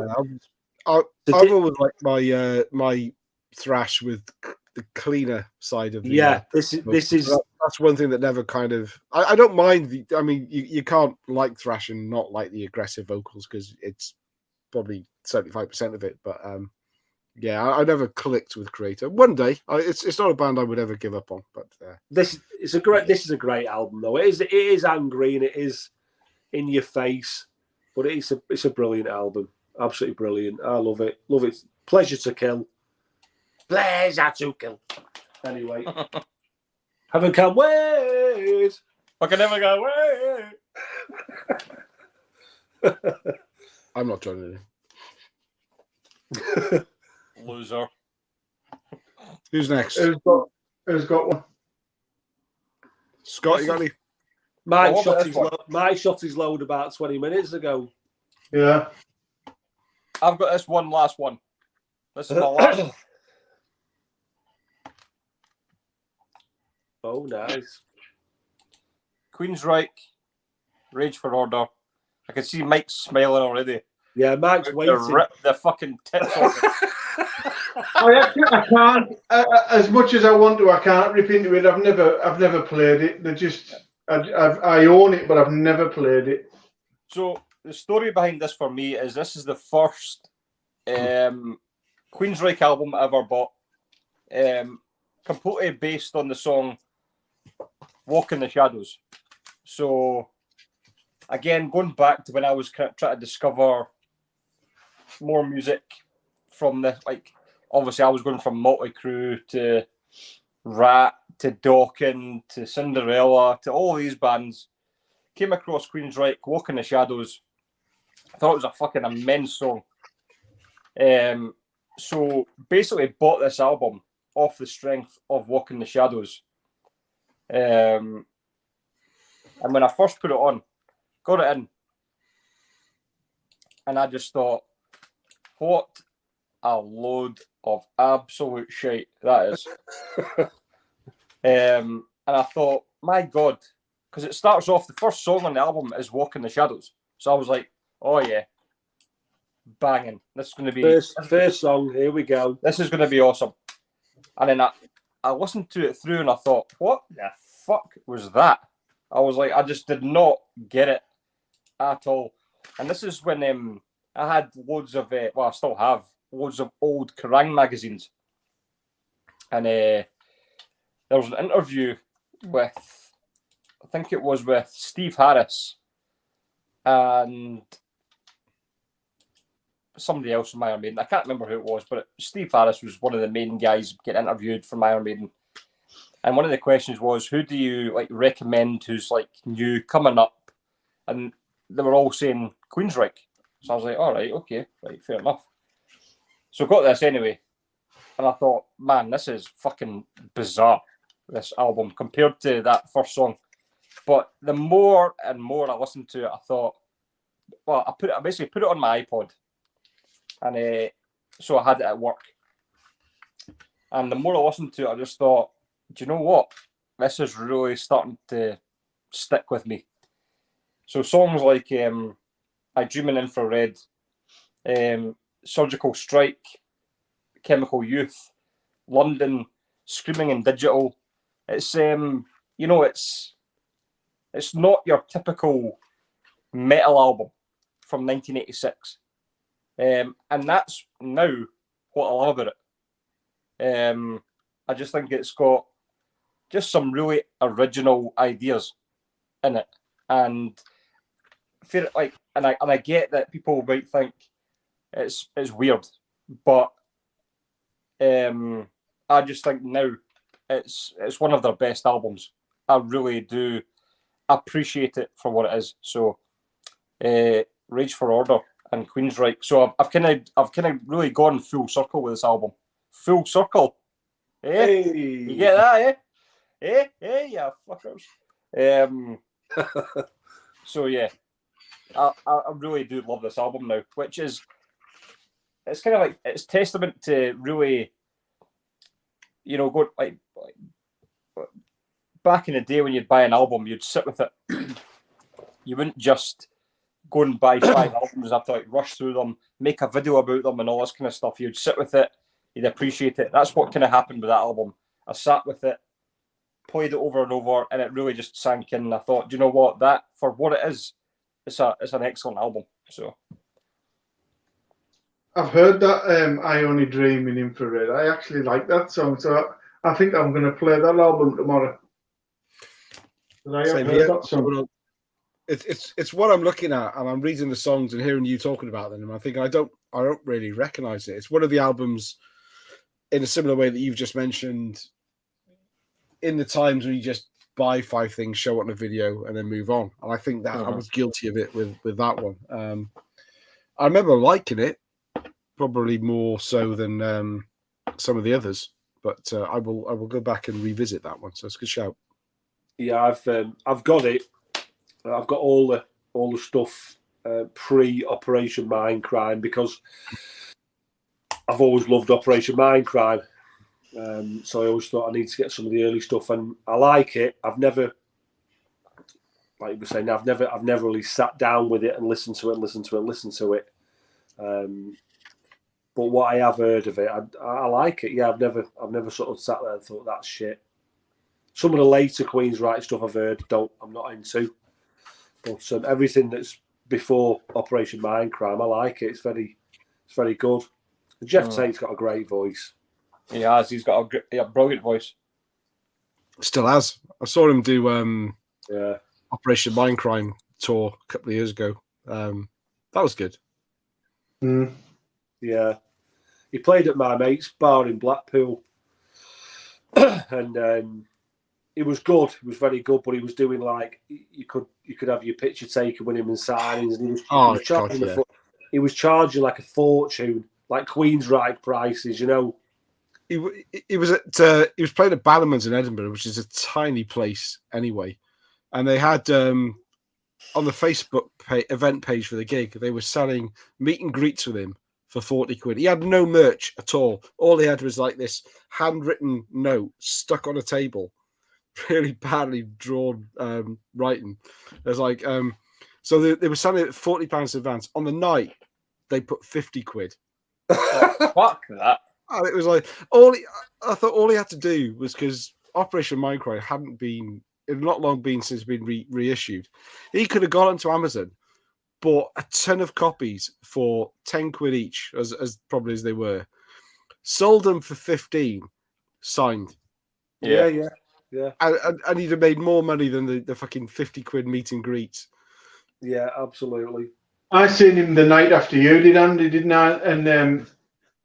I've always liked my thrash with the cleaner side of the this is that's one thing that never kind of I don't mind you can't like thrash and not like the aggressive vocals because it's probably 75% of it, but I never clicked with Creator. One day it's not a band I would ever give up on, but this is a great album though. It is angry and it is in your face, but it's a brilliant album. Absolutely brilliant. I love it. Pleasure to Kill. Pleasure to Kill. Anyway. Haven't can't wait. I can never go away. I'm not joining you. Loser. Who's next? Who's got one? Scott, you got any? Mike shot his load about 20 minutes ago. Yeah. I've got this one last one. This is my last. Oh, nice. Queensryche, Rage for Order. I can see Mike smiling already. Yeah, Mike's waiting. Rip the fucking tits off it. I can't. As much as I want to, I can't rip into it. I've never played it. I own it, but I've never played it. So the story behind this for me is this is the first Queensryche album I ever bought, completely based on the song "Walk in the Shadows." So again, going back to when I was trying to discover more music from the, like, obviously I was going from Motley Crue to Rat to Dokken to Cinderella to all these bands. Came across Queensryche, Walk in the Shadows. I thought it was a fucking immense song. So basically bought this album off the strength of Walk in the Shadows. And when I first put it on, got it in, and I just thought, what a load of absolute shit that is. And I thought, my God, because it starts off, the first song on the album is Walk in the Shadows. So I was like, oh yeah, banging. This is going to be... First song, here we go. This is going to be awesome. And then I listened to it through and I thought, what the fuck was that? I was like, I just did not get it at all. And this is when I had loads of, I still have loads of old Kerrang magazines. And there was an interview with, I think it was with Steve Harris and somebody else from Iron Maiden. I can't remember who it was, but Steve Harris was one of the main guys getting interviewed from Iron Maiden. And one of the questions was, who do you recommend who's new coming up? And they were all saying Queensryche. So I was like, all right, okay, right, fair enough. So got this anyway. And I thought, man, this is fucking bizarre, this album, compared to that first song. But the more and more I listened to it, I thought, well, I basically put it on my iPod. And so I had it at work. And the more I listened to it, I just thought, do you know what? This is really starting to stick with me. So songs like I Dream in Infrared, Surgical Strike, Chemical Youth, London, Screaming in Digital. It's it's not your typical metal album from 1986. And that's now what I love about it. I just think it's got just some really original ideas in it, and I get that people might think it's weird, but I just think now it's one of their best albums. I really do appreciate it for what it is. So, Rage for Order and Queensryche. So I've kind of really gone full circle with this album. Full circle. Hey. You get that, Hey, yeah, fuckers. So yeah, I really do love this album now, which is, it's kind of it's testament to really, go back in the day when you'd buy an album, you'd sit with it. You wouldn't just go and buy 5 albums after rush through them, make a video about them and all this kind of stuff. You'd sit with it, you'd appreciate it. That's what kind of happened with that album. I sat with it, played it over and over, and it really just sank in. And I thought, do you know what? That, for what it is, it's an excellent album. So I've heard that I Only Dream in Infrared. I actually like that song, so I think I'm going to play that album tomorrow. Same here. That song. It's what I'm looking at, and I'm reading the songs and hearing you talking about them, and I think I don't really recognize it. It's one of the albums, in a similar way that you've just mentioned, in the times when you just buy 5 things, show it on a video, and then move on. And I think that I was guilty of it with that one. I remember liking it, probably more so than some of the others, but I will go back and revisit that one. So it's a good shout. Yeah, I've got it. I've got all the stuff pre-Operation Mindcrime because I've always loved Operation Mindcrime. So I always thought I need to get some of the early stuff, and I like it. I've never, like you were saying, I've never really sat down with it and listened to it. But what I have heard of it, I like it. Yeah, I've never sort of sat there and thought that's shit. Some of the later Queensryche stuff I've heard, I'm not into. But everything that's before Operation Mindcrime, I like it. It's very good. And Jeff Tate's got a great voice. He has. He's got a brilliant voice. Still has. I saw him do Yeah. Operation Mindcrime tour a couple of years ago. That was good. Yeah. He played at my mate's bar in Blackpool. And it was good. It was very good, but he was doing like you could have your picture taken with him and signings, and he was charging like a fortune, like Queensryche prices, you know. He was playing at Bannerman's in Edinburgh, which is a tiny place anyway, and they had on the Facebook event page for the gig, they were selling meet and greets with him for 40 quid. He had no merch at all. All he had was like this handwritten note stuck on a table, really badly drawn writing. There's like so they were selling it at £40 in advance. On the night, they put 50 quid. Fuck that. And it was like I thought all he had to do was, because Operation Mindcrime had not long been since it's been reissued. He could have gone onto Amazon, bought a ton of copies for 10 quid each, as probably as they were, sold them for 15, signed. Yeah. And he'd have made more money than the fucking 50 quid meet and greets. Yeah, absolutely. I seen him the night after you did, Andy, didn't I? And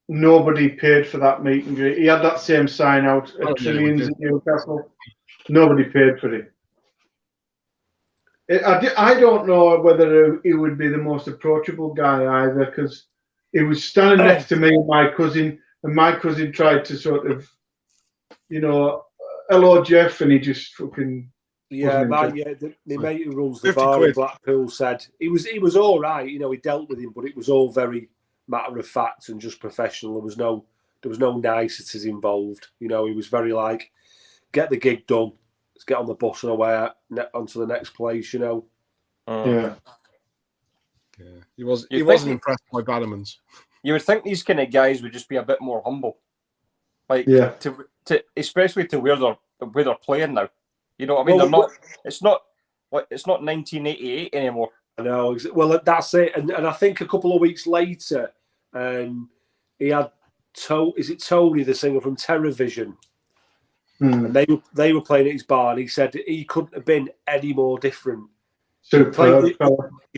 nobody paid for that meet and greet. He had that same sign out at Trillions in Newcastle. Nobody paid for it. I don't know whether he would be the most approachable guy either, because he was standing next to me and my cousin tried to sort of, hello, Jeff, and he just fucking... Yeah, the mate who runs the bar in Blackpool said he was all right. He dealt with him, but it was all very matter of fact and just professional. There was no niceties involved. He was very like, get the gig done, let's get on the bus and away onto the next place. Yeah. He wasn't impressed by Bannerman's. You would think these kind of guys would just be a bit more humble, like to especially to where they're playing now. You know what I mean? They're not. It's not 1988 anymore. I know. Well, that's it. And I think a couple of weeks later, he had is it Tony, the singer from Terrorvision, and they were playing at his bar, and he said he couldn't have been any more different. He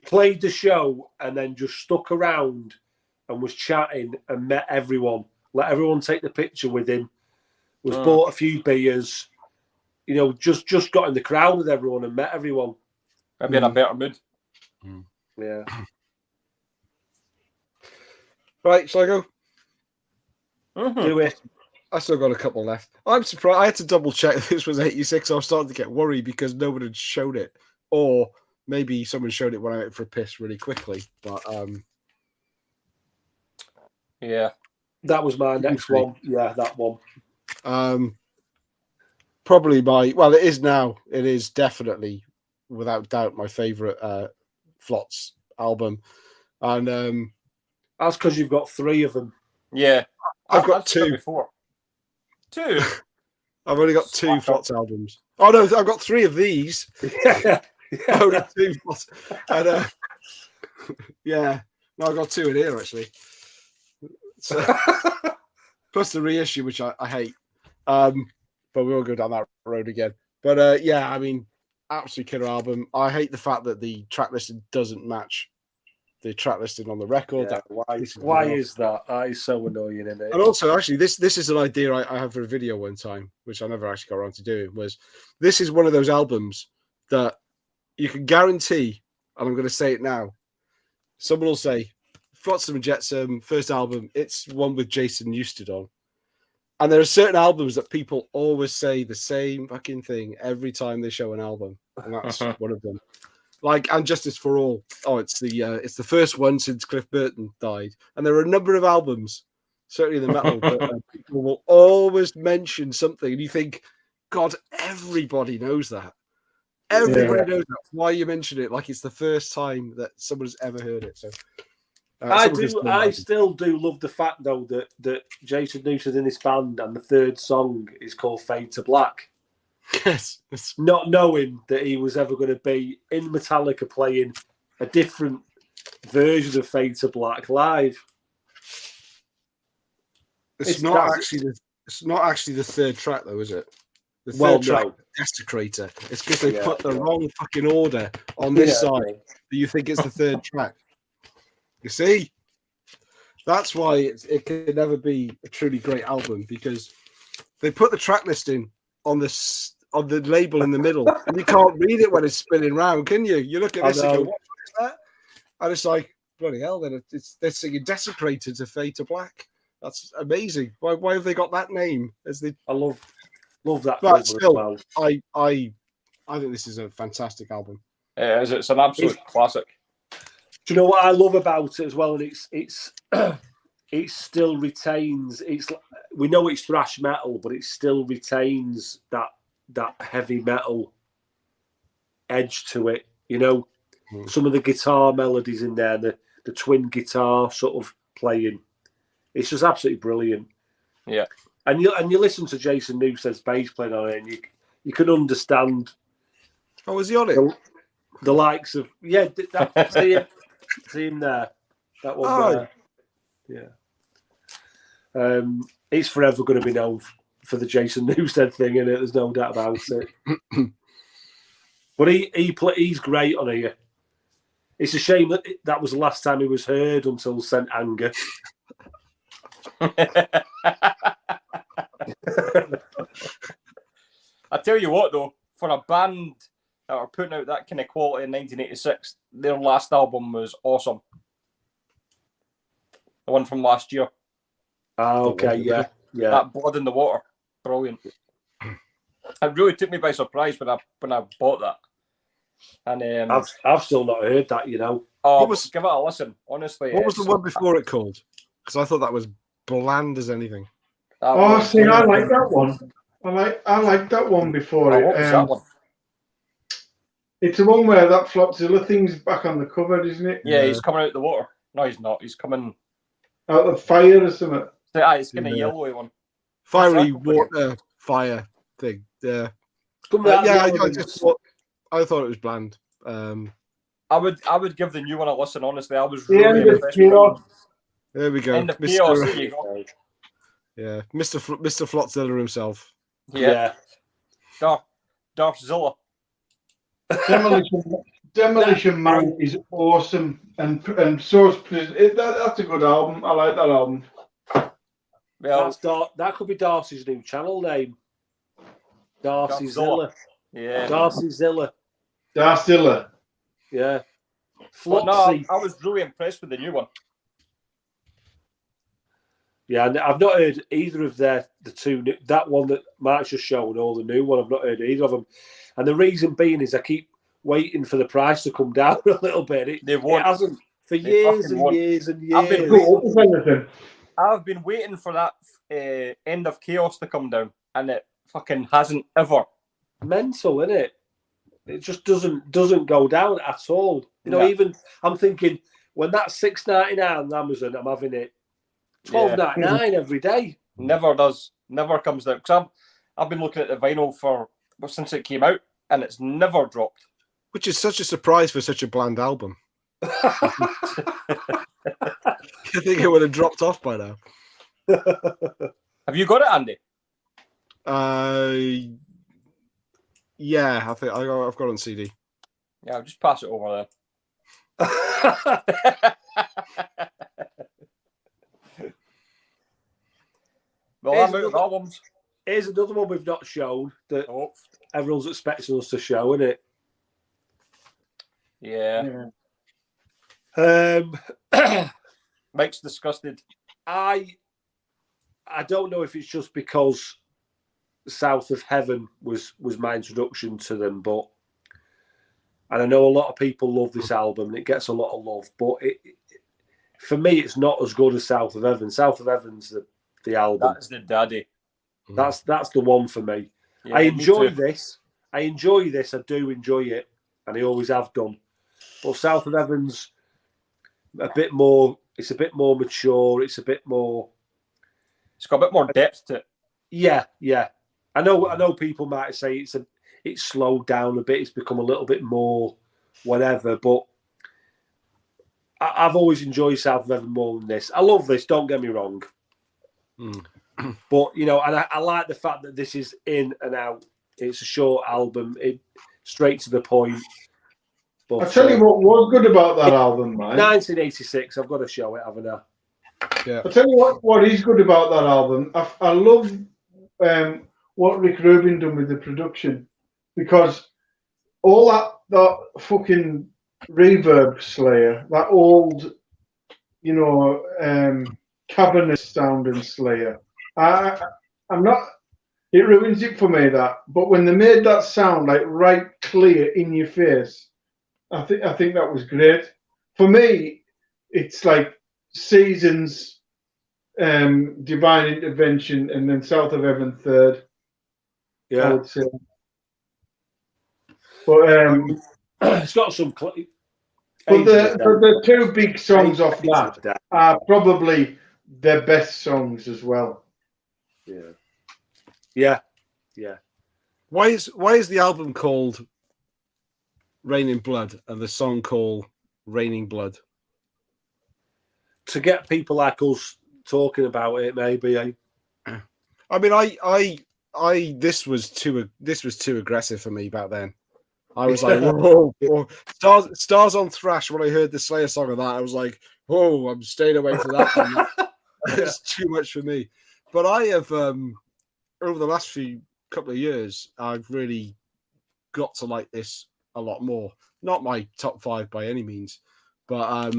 played the show and then just stuck around and was chatting and met everyone. Let everyone take the picture with him. Bought a few beers. Just got in the crowd with everyone and met everyone. Maybe in a better mood. Yeah. Right, shall I go? Do it. I still got a couple left. I'm surprised. I had to double check if this was 86. I was starting to get worried because no one had shown it. Or maybe someone showed it when I went for a piss really quickly. But yeah. That was my next one. Yeah, that one. Probably it is now. It is definitely, without doubt, my favourite Flots album. And that's because you've got 3 of them. Yeah. I've got 2. Before. 2? I've only got 2 Flots albums. Oh, no, I've got 3 of these. Only 2 Flots. And, yeah. No, I've got 2 in here, actually. So, plus the reissue, which I hate. But we will go down that road again. But yeah, I mean, absolute killer album. I hate the fact that the track listing doesn't match the track listing on the record. Yeah, why is that? That is so annoying, isn't it? And also, actually, this is an idea I had for a video one time, which I never actually got around to doing, was this is one of those albums that you can guarantee, and I'm going to say it now, someone will say, Flotsam and Jetsam, first album, it's one with Jason Newsted on. And there are certain albums that people always say the same fucking thing every time they show an album, and that's one of them. Like "And Justice for All." Oh, it's the first one since Cliff Burton died, and there are a number of albums, certainly in the metal, that people will always mention something, and you think, God, everybody knows that. Everybody knows that. Why you mention it like it's the first time that someone's ever heard it? So I still do love the fact though that Jason Newsted in this band, and the third song is called "Fade to Black." Yes. Not knowing that he was ever going to be in Metallica playing a different version of "Fade to Black" live. It's not actually the third track though, is it? The third track, Desecrator. It's because they put the wrong fucking order on this side that you think it's the third track. You see? That's why it can never be a truly great album, because they put the track listing on the label in the middle, and you can't read it when it's spinning around, can you? You look at this and go, "What is that?" And it's like, bloody hell! Then they're singing "Desecrator" to "Fade to Black." That's amazing. Why have they got that name? I love that. But still, well. I think this is a fantastic album. It's an absolute classic. Do you know what I love about it as well? And it still retains. We know it's thrash metal, but it still retains that heavy metal edge to it. You know, some of the guitar melodies in there, the twin guitar sort of playing. It's just absolutely brilliant. Yeah, and you listen to Jason Newsted's bass playing on it, and you can understand. Oh, was he on it? The likes of see him there. That one there. Yeah. It's forever going to be known for the Jason Newsted thing, isn't it? There's no doubt about it. But he's great on here. It's a shame that was the last time he was heard until St. Anger. I tell you what, though, for a band that were putting out that kind of quality in 1986, their last album was awesome. The one from last year. Okay, yeah. That Blood in the Water, brilliant. It really took me by surprise when I bought that. And I've still not heard that, you know. Oh, give it a listen. Honestly, what was the one before it called? Because I thought that was bland as anything. I like that one. I like that one before it. What was that one? It's the one where that Flopzilla thing's back on the cover, isn't it? Yeah, he's coming out of the water. No, he's not. He's coming out of fire or something. It's kind of yellowy one. Fiery water fire thing. Yeah. I thought it was bland. I would give the new one a listen. Honestly, I was really impressed. There we go. End of Chaos. There you go. Yeah, Mr. Flotzilla himself. Yeah. Darthzilla. Demolition Man is awesome, and so is that's a good album. I like that album. Well, that could be Darcy's new channel name. Darcyzilla. Yeah. Darcyzilla. Darcyzilla. Yeah. But no, I was really impressed with the new one. Yeah, and I've not heard either of the two. That one that Mark's just shown, or the new one. I've not heard either of them. And the reason being is I keep waiting for the price to come down a little bit. It hasn't for years and years and years. I've been waiting for that End of Chaos to come down, and it fucking hasn't ever. Mental, isn't it? It just doesn't go down at all. You know, even I'm thinking when that's $6.99 on Amazon, I'm having it $12.99 every day. Never does. Never comes down. Because I've been looking at the vinyl since it came out, and it's never dropped. Which is such a surprise for such a bland album. I think it would have dropped off by now. Have you got it, Andy? Yeah, I think I've got it on CD. Yeah, I'll just pass it over there. Well, here's another one we've not shown that everyone's expecting us to show, isn't it? Yeah. Mike's disgusted. I I don't know if it's just because South of Heaven was my introduction to them, but and I know a lot of people love this album and it gets a lot of love, but for me it's not as good as South of Heaven. South of Heaven's the album. That's the daddy. That's the one for me. Yeah, I enjoy this. I do enjoy it, and I always have done. But South of Heaven's a bit more. It's a bit more mature. It's a bit more. It's got a bit more depth to it. Yeah. I know. People might say it's slowed down a bit. It's become a little bit more, whatever. But I've always enjoyed South of Heaven more than this. I love this. Don't get me wrong. But and I like the fact that this is in and out. It's a short album. Straight to the point. But, I'll tell you what was good about that album, man. 1986. I've got to show it, haven't I? Yeah. I'll tell you what is good about that album. I love what Rick Rubin done with the production, because all that fucking reverb Slayer, that old, cavernous sounding Slayer. I'm not. It ruins it for me, that. But when they made that sound like right clear in your face, I think that was great. For me, it's like Seasons, Divine Intervention, and then South of Heaven third. Yeah, I would say. But it's got some. But the two big songs off that are probably their best songs as well. Yeah. Why is the album called Raining Blood and the song called Raining Blood? To get people like us talking about it, maybe. I mean, this was too aggressive for me back then. I was like, whoa. Stars on Thrash. When I heard the Slayer song of that, I was like, oh, I'm staying away from that. It's too much for me. But I have, over the last couple of years, I've really got to like this a lot more. Not my top 5 by any means, but I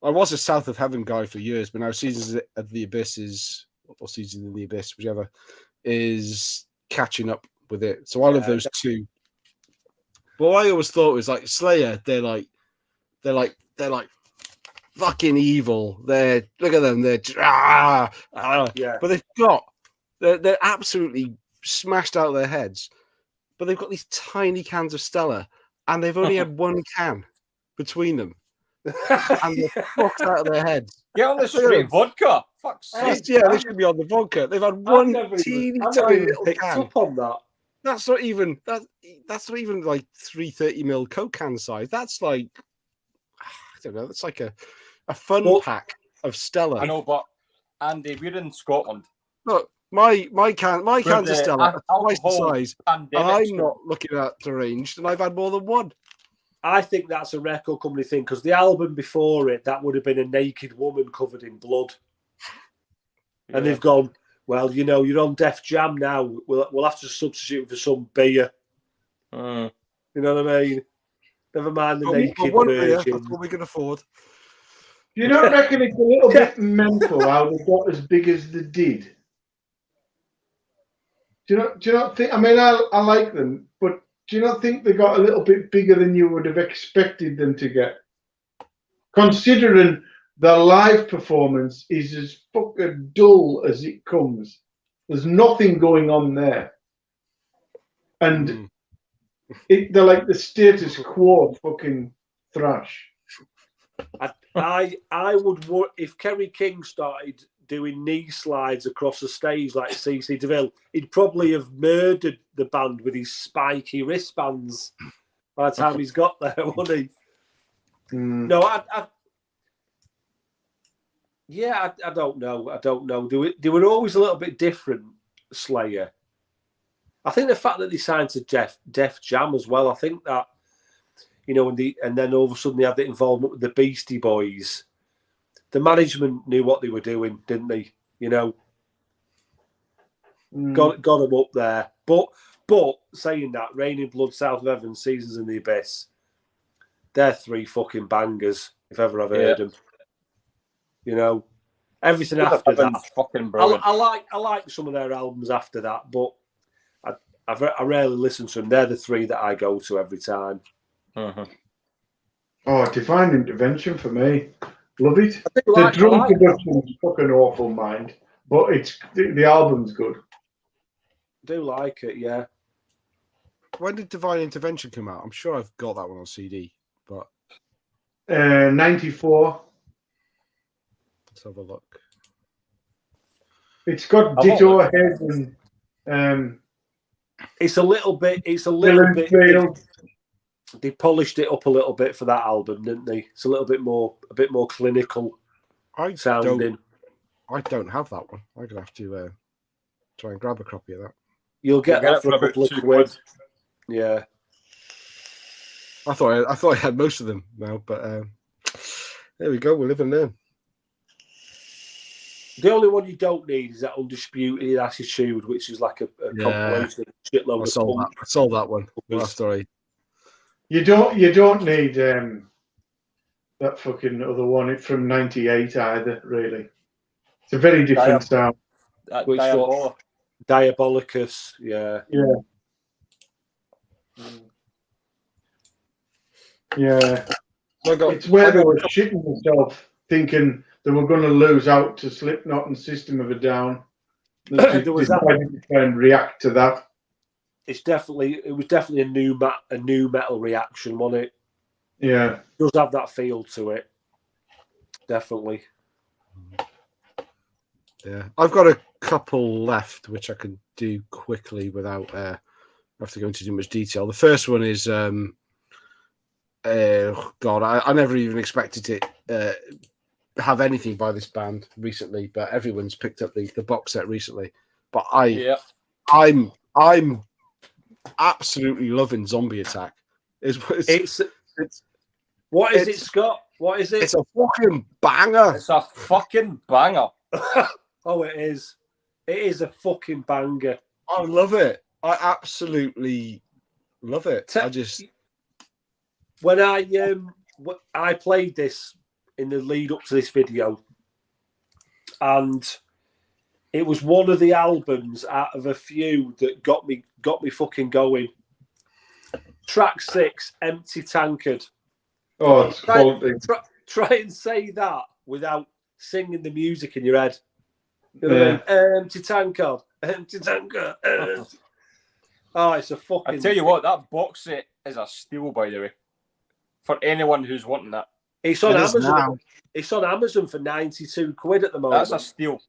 was a South of Heaven guy for years, but now Seasons of the Abyss Seasons of the Abyss, whichever, is catching up with it. So I love those two. But what I always thought was like Slayer, they're like fucking evil. Look at them. But they're absolutely smashed out of their heads. But they've got these tiny cans of Stella, and they've only had one can between them, and they're fucked out of their heads. Get on the straight vodka. Fuck's sake. Yeah, they should be on the vodka. They've had one teeny tiny little can. Up on that. That's not even like 330 ml Coke can size. That's like, I don't know. That's like a fun pack of Stella. I know, but Andy, we're in Scotland. Look, my cans of Stella are twice the size, and I'm not looking at deranged, and I've had more than one. I think that's a record company thing, because the album before it, that would have been a naked woman covered in blood. Yeah. And they've gone, well, you're on Def Jam now. We'll have to substitute for some beer. You know what I mean? Never mind the naked virgin. That's what we can afford. Do you not reckon it's a little bit mental how they got as big as they did? Do you not think? I mean, I like them, but do you not think they got a little bit bigger than you would have expected them to get? Considering the live performance is as fucking dull as it comes. There's nothing going on there. And they're like the status quo fucking thrash. I would, if Kerry King started doing knee slides across the stage like CC DeVille, he'd probably have murdered the band with his spiky wristbands by the time he's got there, wouldn't he? No, I don't know. They were always a little bit different, Slayer. I think the fact that they signed to Def Jam as well, I think that, and then all of a sudden they had the involvement with the Beastie Boys. The management knew what they were doing, didn't they? Got them up there. But saying that, Raining Blood, South of Heaven, Seasons in the Abyss, they're 3 fucking bangers, if ever I've heard them. Everything after that, fucking brilliant. I like some of their albums after that, but I rarely listen to them. They're the three that I go to every time. Mm-hmm. Oh, Divine Intervention for me. Love it. The drum production is fucking awful, mind, but it's the album's good. Do like it, yeah. When did Divine Intervention come out? I'm sure I've got that one on CD, but 94. Let's have a look. It's got Ditto Head and it's a little bit. They polished it up a little bit for that album, didn't they? It's a bit more clinical sounding. I don't have that one. I'm gonna have to try and grab a copy of that. You'll get that for a couple of quid. Yeah. I thought I had most of them now, but there we go. We're living there. The only one you don't need is that Undisputed Attitude, which is like a compilation of a shitload of punk. I sold that one. Sorry. You don't need that fucking other one from '98 either. Really, it's a very different sound. Diabolicus, yeah. It's where they were shitting themselves, thinking they were going to lose out to Slipknot and System of a Down. They decided to try and react to that. It was definitely a new metal reaction, wasn't it? Yeah, it does have that feel to it. Definitely. Yeah, I've got a couple left which I can do quickly without have to go into too much detail. The first one is God, I never even expected to have anything by this band recently, but everyone's picked up the box set recently. But I'm absolutely loving Zombie Attack. What is it, Scott? What is it? It's a fucking banger. It's a fucking banger. Oh, it is. It is a fucking banger. I love it. I absolutely love it. When I played this in the lead up to this video, and it was one of the albums out of a few that got me fucking going. Track 6, Empty Tankard. Oh, it's quality. Try and say that without singing the music in your head. You know what I mean? Empty Tankard. Empty Tankard. Oh, it's a fucking... I tell you what, that box set is a steal, by the way. For anyone who's wanting that. It's on Amazon. It's on Amazon for 92 quid at the moment. That's a steal.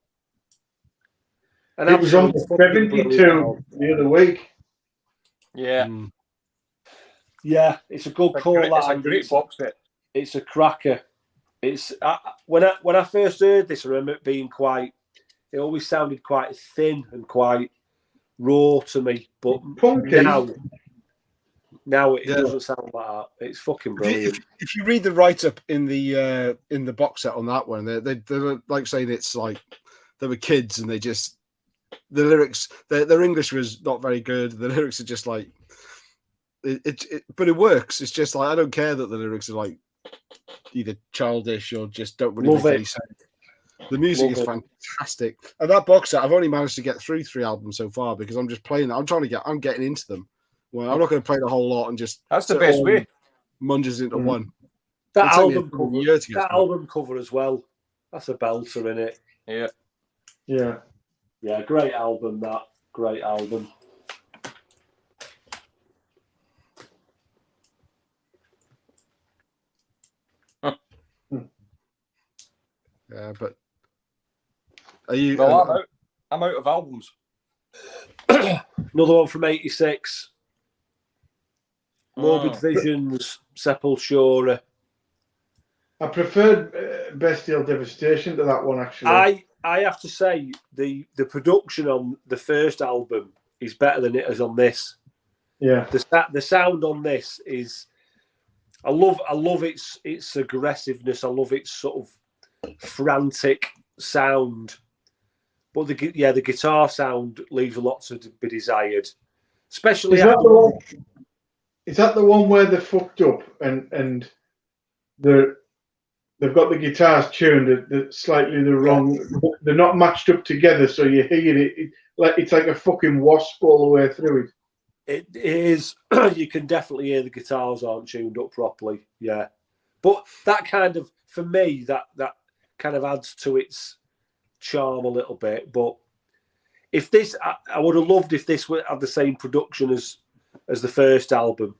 And it was on 72 the other week. Yeah. Yeah, it's a good call. It's a great box set. It's a cracker. It's when I first heard this, I remember it being quite. It always sounded quite thin and quite raw to me, but punky. Now it doesn't sound like that. It's fucking brilliant. If you read the write up in the box set on that one, they were like saying it's like they were kids and they just the lyrics their English was not very good. The lyrics are just like but it works. It's just like I don't care that the lyrics are like either childish or just don't really make any sense. The music is fantastic. And that box set, I've only managed to get through 3 albums so far because I'm just playing that. I'm getting into them. Well, I'm not going to play the whole lot and just... That's the best way. Munges into one. That album cover as well. That's a belter, isn't it? Yeah. Yeah. Yeah, great album, that. Great album. Yeah, but... Are you... Well, I'm out of albums. Another one from 86. Morbid Visions, Sepultura. I preferred Bestial Devastation to that one, actually. I have to say, the production on the first album is better than it is on this. Yeah. The sound on this is... I love its aggressiveness. I love its sort of frantic sound. But the guitar sound leaves a lot to be desired. Especially is that the one where they fucked up and the they've got the guitars tuned at slightly the wrong. They're not matched up together, so you hear it like it's like a fucking wasp all the way through it. It is. You can definitely hear the guitars aren't tuned up properly. Yeah, but that kind of, for me, that kind of adds to its charm a little bit. But if this, I would have loved if this had the same production as the first album.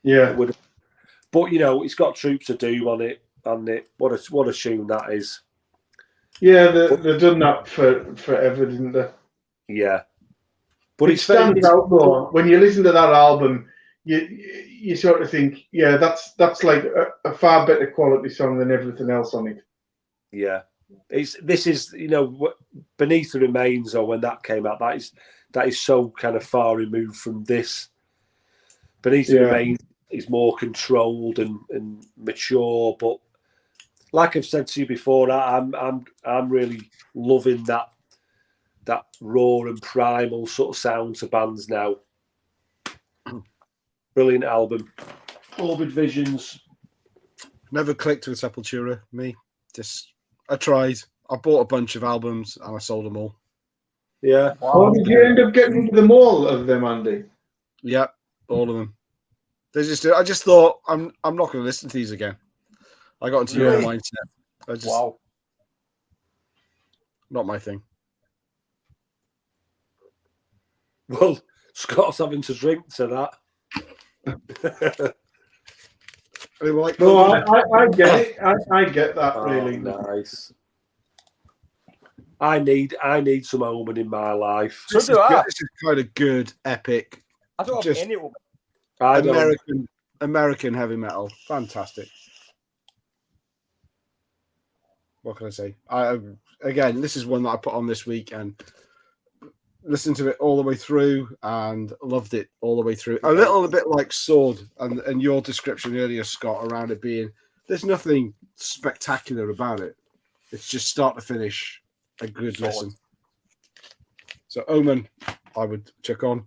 Yeah. But you know, it's got Troops of Doom on it, and what a tune that is. Yeah, they've done that forever, didn't they? Yeah. But it stands out though. When you listen to that album, you sort of think, yeah, that's like a far better quality song than everything else on it. Yeah. This is, you know, Beneath the Remains, or when that came out, that is so kind of far removed from this. Beneath the Remains is more controlled and mature, but like I've said to you before, I'm really loving that raw and primal sort of sound to bands now. Brilliant album. Morbid Visions. Never clicked with Sepultura, me. I tried. I bought a bunch of albums and I sold them all. Yeah. Wow. Did you end up getting them all of them, Andy? Yeah, all of them. I just thought I'm not going to listen to these again. I got into your mindset. Wow. Not my thing. Well, Scott's having to drink to that. No, I get it. I get that, really. Nice. I need some Omen in my life. So do I. This is kind of good, epic. I don't have any Omen. American heavy metal. Fantastic. What can I say? Again, this is one that I put on this week and listened to it all the way through and loved it all the way through. A little bit like Sword and your description earlier, Scott, around it being, there's nothing spectacular about it. It's just start to finish a good listen. So Omen, I would check on.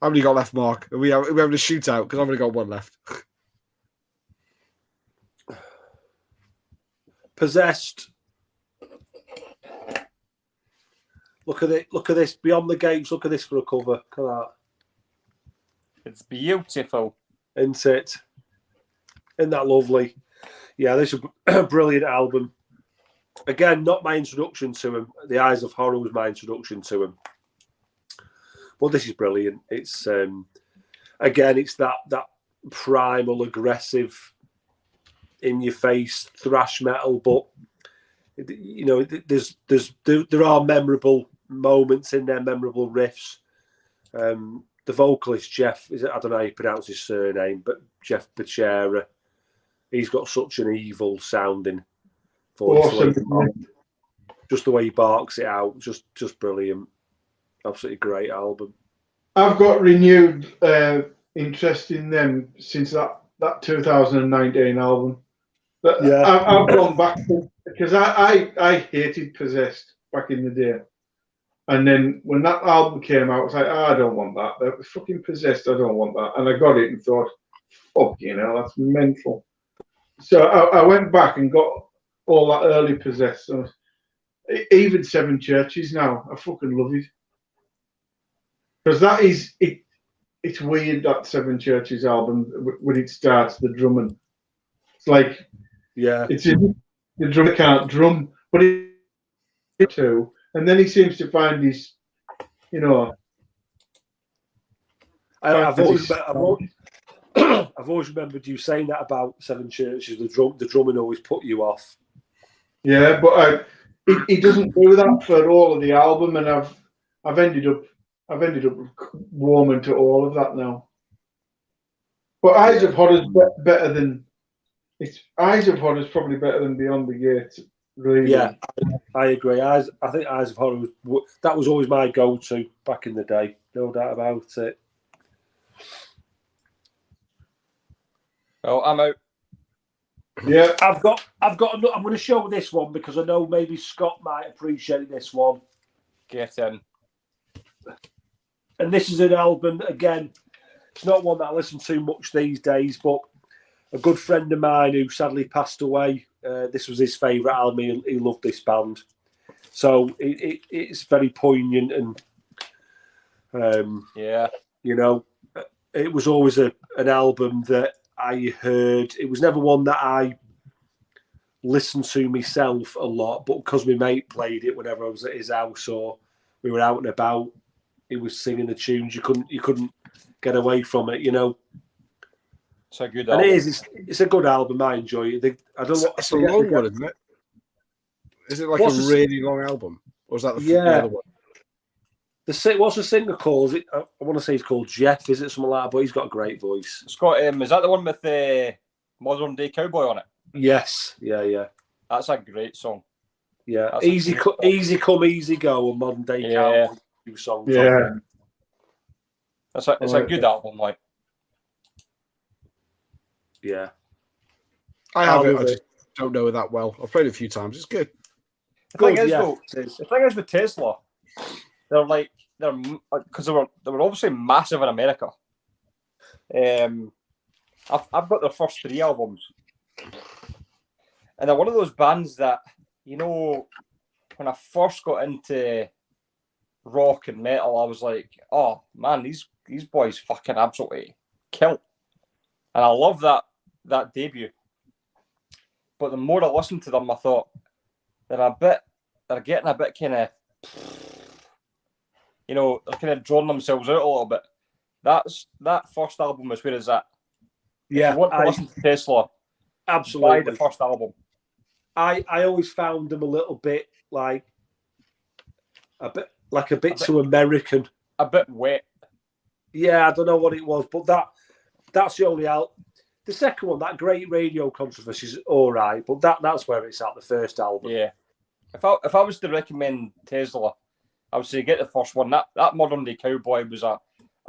How many got left, Mark? Are we having a shootout? Because I've only got one left. Possessed. Look at it. Look at this. Beyond the Gates. Look at this for a cover. Look at that. It's beautiful. Isn't it? Isn't that lovely? Yeah, this is a brilliant album. Again, not my introduction to him. The Eyes of Horror was my introduction to him. But this is brilliant. It's again, it's that primal, aggressive, in-your-face thrash metal. But you know, there are memorable moments in there, memorable riffs. The vocalist Jeff, I don't know how you pronounce his surname, but Jeff Becerra, he's got such an evil sounding voice. Awesome. Just the way he barks it out, just brilliant. Absolutely great album. I've got renewed interest in them since that 2019 album. But yeah, I've gone back because I hated Possessed back in the day, and then when that album came out, I was like, I don't want that. They're fucking Possessed. I don't want that. And I got it and thought, fuck, that's mental. So I went back and got all that early Possessed. Even Seven Churches now, I fucking love it. Because that is it. It's weird, that Seven Churches album when it starts, the drumming. It's like, the drummer can't drum, but it too. And then he seems to find his, I've always remembered you saying that about Seven Churches. The drumming always put you off. Yeah, but he doesn't do that for all of the album, and I've ended up warming to all of that now. But Eyes of Horror is better than Eyes of Horror is probably better than Beyond the Gates. Really. Yeah, I agree. I think Eyes of Horror was always my go-to back in the day. No doubt about it. Oh, I'm out. Yeah, I'm going to show this one because I know maybe Scott might appreciate this one. Get in. And this is an album, again, it's not one that I listen to much these days, but a good friend of mine who sadly passed away. This was his favourite album. He loved this band, so it's very poignant and you know, it was always an album that I heard. It was never one that I listened to myself a lot, but because my mate played it whenever I was at his house or we were out and about, he was singing the tunes. You couldn't get away from it, you know. It's a good album. And it's a good album. I enjoy it. It's a long one, isn't it? Is it like a really long album, or is that the other one? What's the singer called? I want to say he's called Jeff. Is it something like that? But he's got a great voice. It's got. Is that the one with the Modern Day Cowboy on it? Yes. Yeah. That's a great song. Yeah. That's easy come, easy go. A Modern Day Cowboy song. Yeah. It's a good album, like. Yeah. I have it. I just don't know it that well. I've played it a few times. It's good. The thing is with Tesla, they're because they were obviously massive in America. I've got their first 3 albums, and they're one of those bands that, you know, when I first got into rock and metal, I was like, oh man, these boys fucking absolutely kill, and I love that debut. But the more I listened to them, I thought they're getting a bit kind of, you know, they're kind of drawing themselves out a little bit. That first album is where it's at. Yeah, if you want to listen to Tesla, absolutely. Buy the first album. I always found them a little bit like a bit too American, a bit wet. Yeah, I don't know what it was, but that's the only album. The second one, that Great Radio Controversy, is all right, but that's where it's at, the first album. Yeah. If I was to recommend Tesla, I would say get the first one. That Modern Day Cowboy was a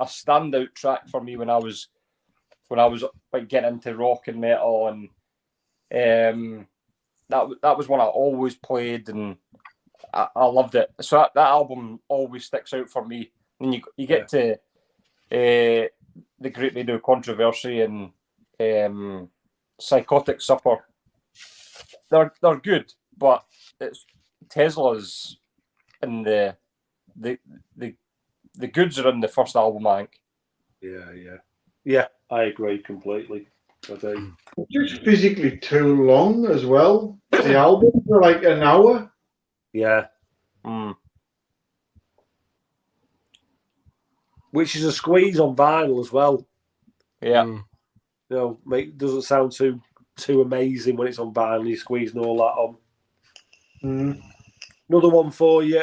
standout track for me when I was like getting into rock and metal, and that was one I always played, and I loved it. So that album always sticks out for me. And you get to the Great Radio Controversy and Psychotic Supper. They're good, but it's Tesla's in the goods are in the first album, I think. Yeah. I agree completely. I do. It's just physically too long as well. The albums are like an hour. Yeah. Mm. Which is a squeeze on vinyl as well. Yeah. You know, doesn't sound too amazing when it's on vinyl. You're squeezing all that on. Mm. Another one for you.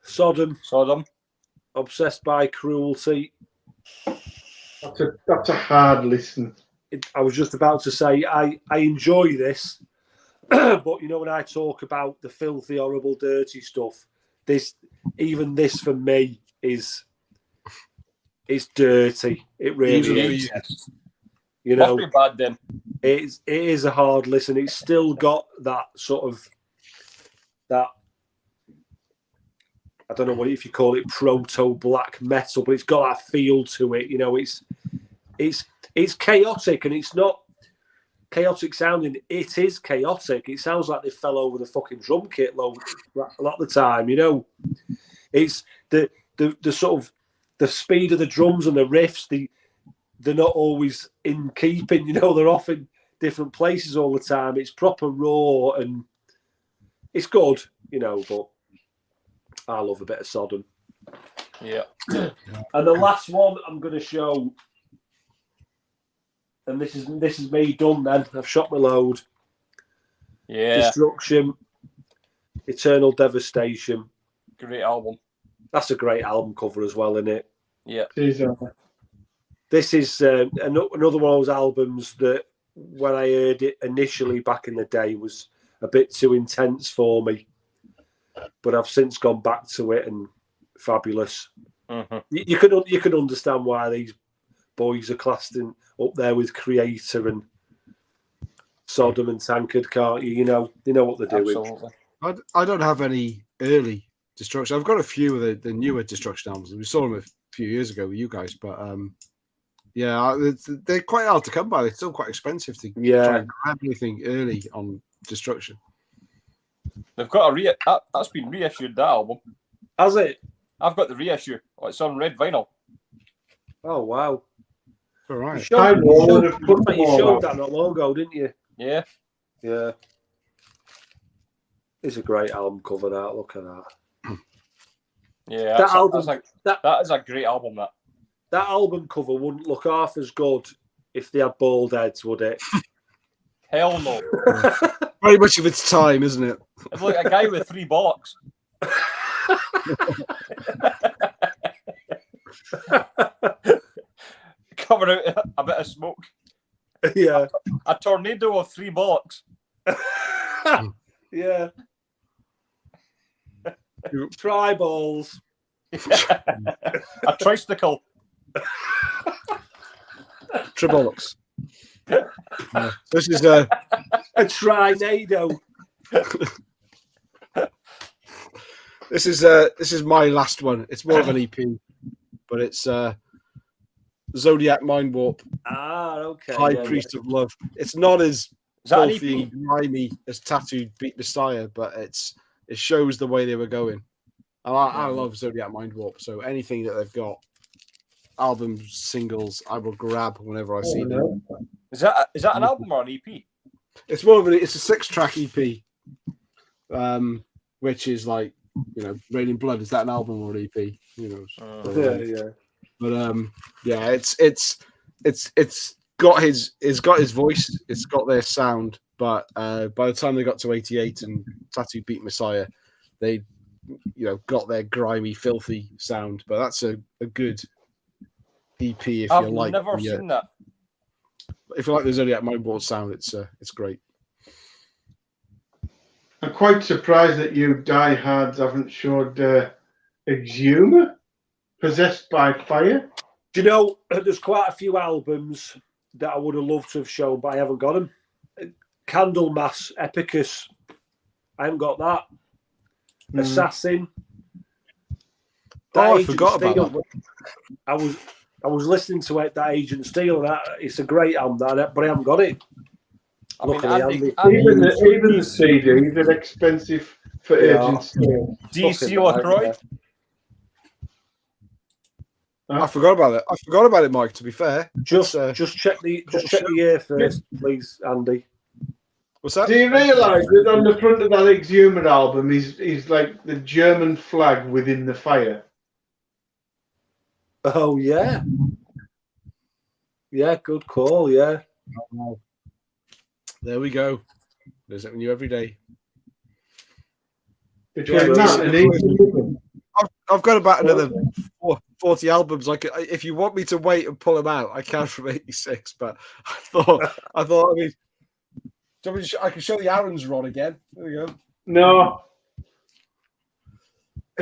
Sodom. Obsessed by Cruelty. That's a hard listen. I was just about to say I enjoy this, but you know, when I talk about the filthy, horrible, dirty stuff, this for me is dirty. It really is. You know, must be bad then. It is a hard listen. It's still got that sort of that. I don't know if you call it proto black metal, but it's got that feel to it. You know, it's chaotic, and it's not chaotic sounding. It is chaotic. It sounds like they fell over the fucking drum kit a lot of the time. You know, it's the sort of the speed of the drums and the riffs. They're not always in keeping. You know, they're off in different places all the time. It's proper raw and it's good. You know, but I love a bit of Sodom. Yeah. And the last one I'm going to show, and this is me done then. I've shot my load. Yeah. Destruction, Eternal Devastation. Great album. That's a great album cover as well, isn't it? Yeah. This is another one of those albums that when I heard it initially back in the day was a bit too intense for me. But I've since gone back to it and fabulous. Mm-hmm. You can understand why these boys are classed up there with Creator and Sodom and Tankard, can't you? You know, they know what they're doing. Absolutely. I don't have any early Destruction. I've got a few of the newer Destruction albums. We saw them a few years ago with you guys, but Yeah, they're quite hard to come by. They're still quite expensive to try and grab anything early on Destruction. They've got that's been reissued, that album. Has it? I've got the reissue. It's on red vinyl. Oh, wow. All right. You showed that not long ago, didn't you? Yeah. Yeah. It's a great album cover, that. Look at that. Yeah, that is a great album, that. That album cover wouldn't look half as good if they had bald heads, would it? Hell no. Very much of its time, isn't it? It's like a guy with 3 bollocks. Coming out a bit of smoke. Yeah. A tornado of 3 bollocks. Yeah. Triballs. A tricycle. Tribolox. This is a trinado. This is my last one. It's more of an EP, but it's Zodiac Mind Warp. Ah, okay. High Priest of Love. It's not as filthy and grimy as Tattooed Beat Messiah, but it shows the way they were going. And I love Zodiac Mind Warp, so anything that they've got, albums, singles, I will grab whenever I see them. Is that an album or an EP? It's more of it's a 6-track EP, which is like, Rain in Blood. Is that an album or an EP? Yeah. But yeah, it's got his voice, it's got their sound, but by the time they got to 88 and Tattooed Beat Messiah, they got their grimy, filthy sound. But that's a good EP if I've you like. I've never seen that. If you like the Zodiac Mindboard sound, it's great. I'm quite surprised that you diehards haven't showed Exhumer, Possessed by Fire. Do you know, there's quite a few albums that I would have loved to have shown, but I haven't got them. Candlemas, Epicus, I haven't got that. Assassin. I forgot about that. I was listening to it, that Agent Steel, and it's a great album, but I haven't got it. Even the CDs are expensive for Agent Steel. DC LaCroix. I forgot about it. I forgot about it, Mike. To be fair, just check the year first, please, Andy. What's that? Do you realise that on the front of that Exhumer album, he's like the German flag within the fire? Oh yeah, yeah, good call. Yeah, there we go. There's something new every day. I've got about another 40 albums. If you want me to wait and pull them out, I can from 86. But I thought, I mean, I can show the Aaron's run again. There we go. No.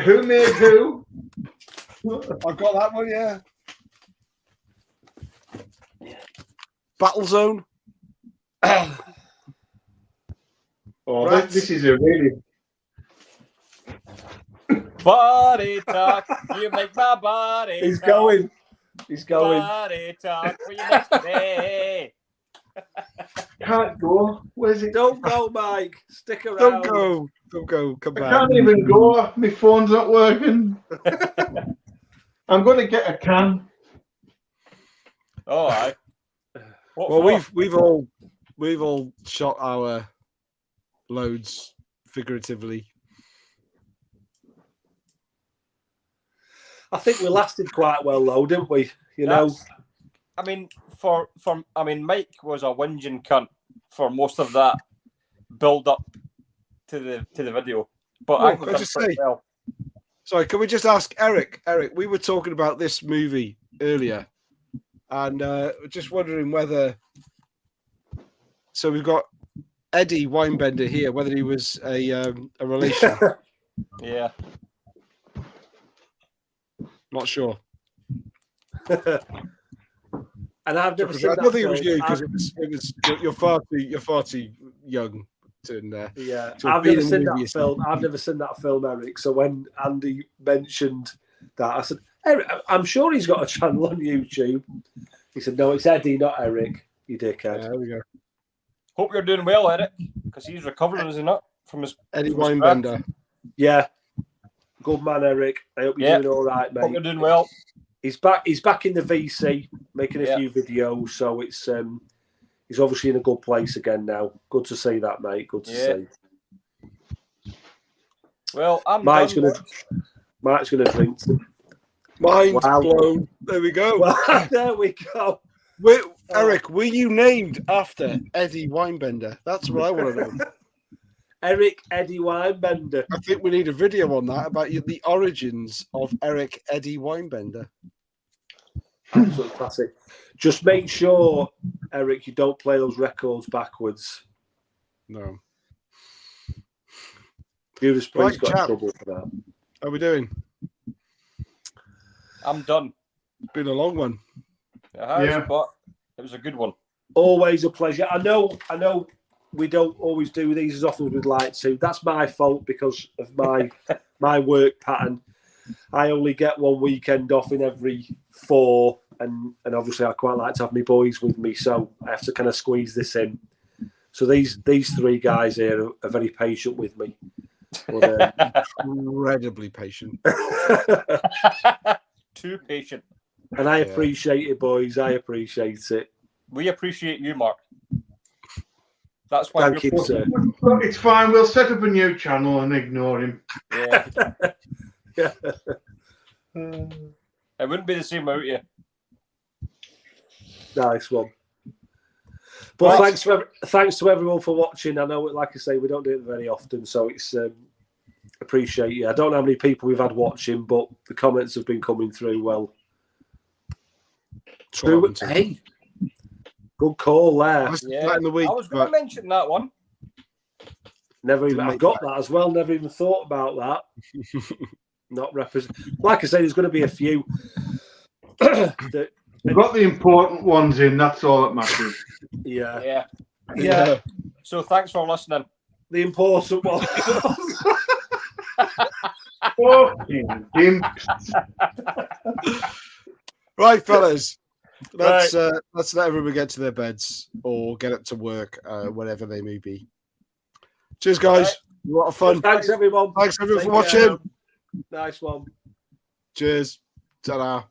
Who made who? I've got that one, yeah. Battle Zone. This is a really body talk. You make my body. He's going. Body talk. For you next day. Can't go. Where's it? Don't go, Mike. Stick around. Don't go. Come back. I can't even go. My phone's not working. I'm going to get a can. All right. Well, we've all shot our loads figuratively. I think we lasted quite well, though, didn't we? I mean, Mike was a whinging cunt for most of that build up to the video. But can I just say, sorry, can we just ask Eric? Eric, we were talking about this movie earlier, and just wondering whether. So we've got Eddie Winebender here, whether he was a relation. Yeah. Not sure. And I've never seen that. I don't think it was you because it was you're far too young to. Yeah, I've never seen that film. I've never seen that film, Eric. So when Andy mentioned that, I said, Eric, I'm sure he's got a channel on YouTube. He said, no, it's Eddie, not Eric, you dickhead. There we go. Hope you're doing well, Eric, because he's recovering, is he not? From his Eddie from his Winebender. Yeah. Good man, Eric. I hope you're doing all right, mate. Hope you're doing well. He's back in the VC, making a few videos, so it's he's obviously in a good place again now. Good to see that, mate. Good to see. Well, Mike's gonna drink. Mind blown. There we go. Well, there we go. Eric, were you named after Eddie Winebender? That's what I want to know. Eric Eddie Winebender. I think we need a video on that about the origins of Eric Eddie Winebender. Absolute classic. Just make sure, Eric, you don't play those records backwards. No. Judas Priest got in trouble for that. How are we doing? I'm done. It's been a long one. It has, but it was a good one. Always a pleasure. I know we don't always do these as often as we'd like to. That's my fault because of my work pattern. I only get one weekend off in every 4, and obviously I quite like to have my boys with me, so I have to kind of squeeze this in. So these 3 guys here are very patient with me. But, incredibly patient. Too patient. And I appreciate it, boys. I appreciate it. We appreciate you, Mark. That's why. Thank you, sir. It's fine. We'll set up a new channel and ignore him. Yeah. It wouldn't be the same without you. Nice one. But thanks to everyone for watching. I know, like I say, we don't do it very often, so it's appreciate you. I don't know how many people we've had watching, but the comments have been coming through well. True. Hey, good call there. Yeah. In the week, I was going to mention that one. Never even. I've got that as well. Never even thought about that. Not represent. Like I say, there's going to be a few. We've got the important ones in. That's all that matters. Yeah. So thanks for listening. The important one. Fucking imps. Right, fellas. Let's let everyone get to their beds or get up to work, whatever they may be. Cheers, guys. Right. A lot of fun. Thanks, everyone. Thanks, everyone, for watching. Nice one. Cheers. Ta-da.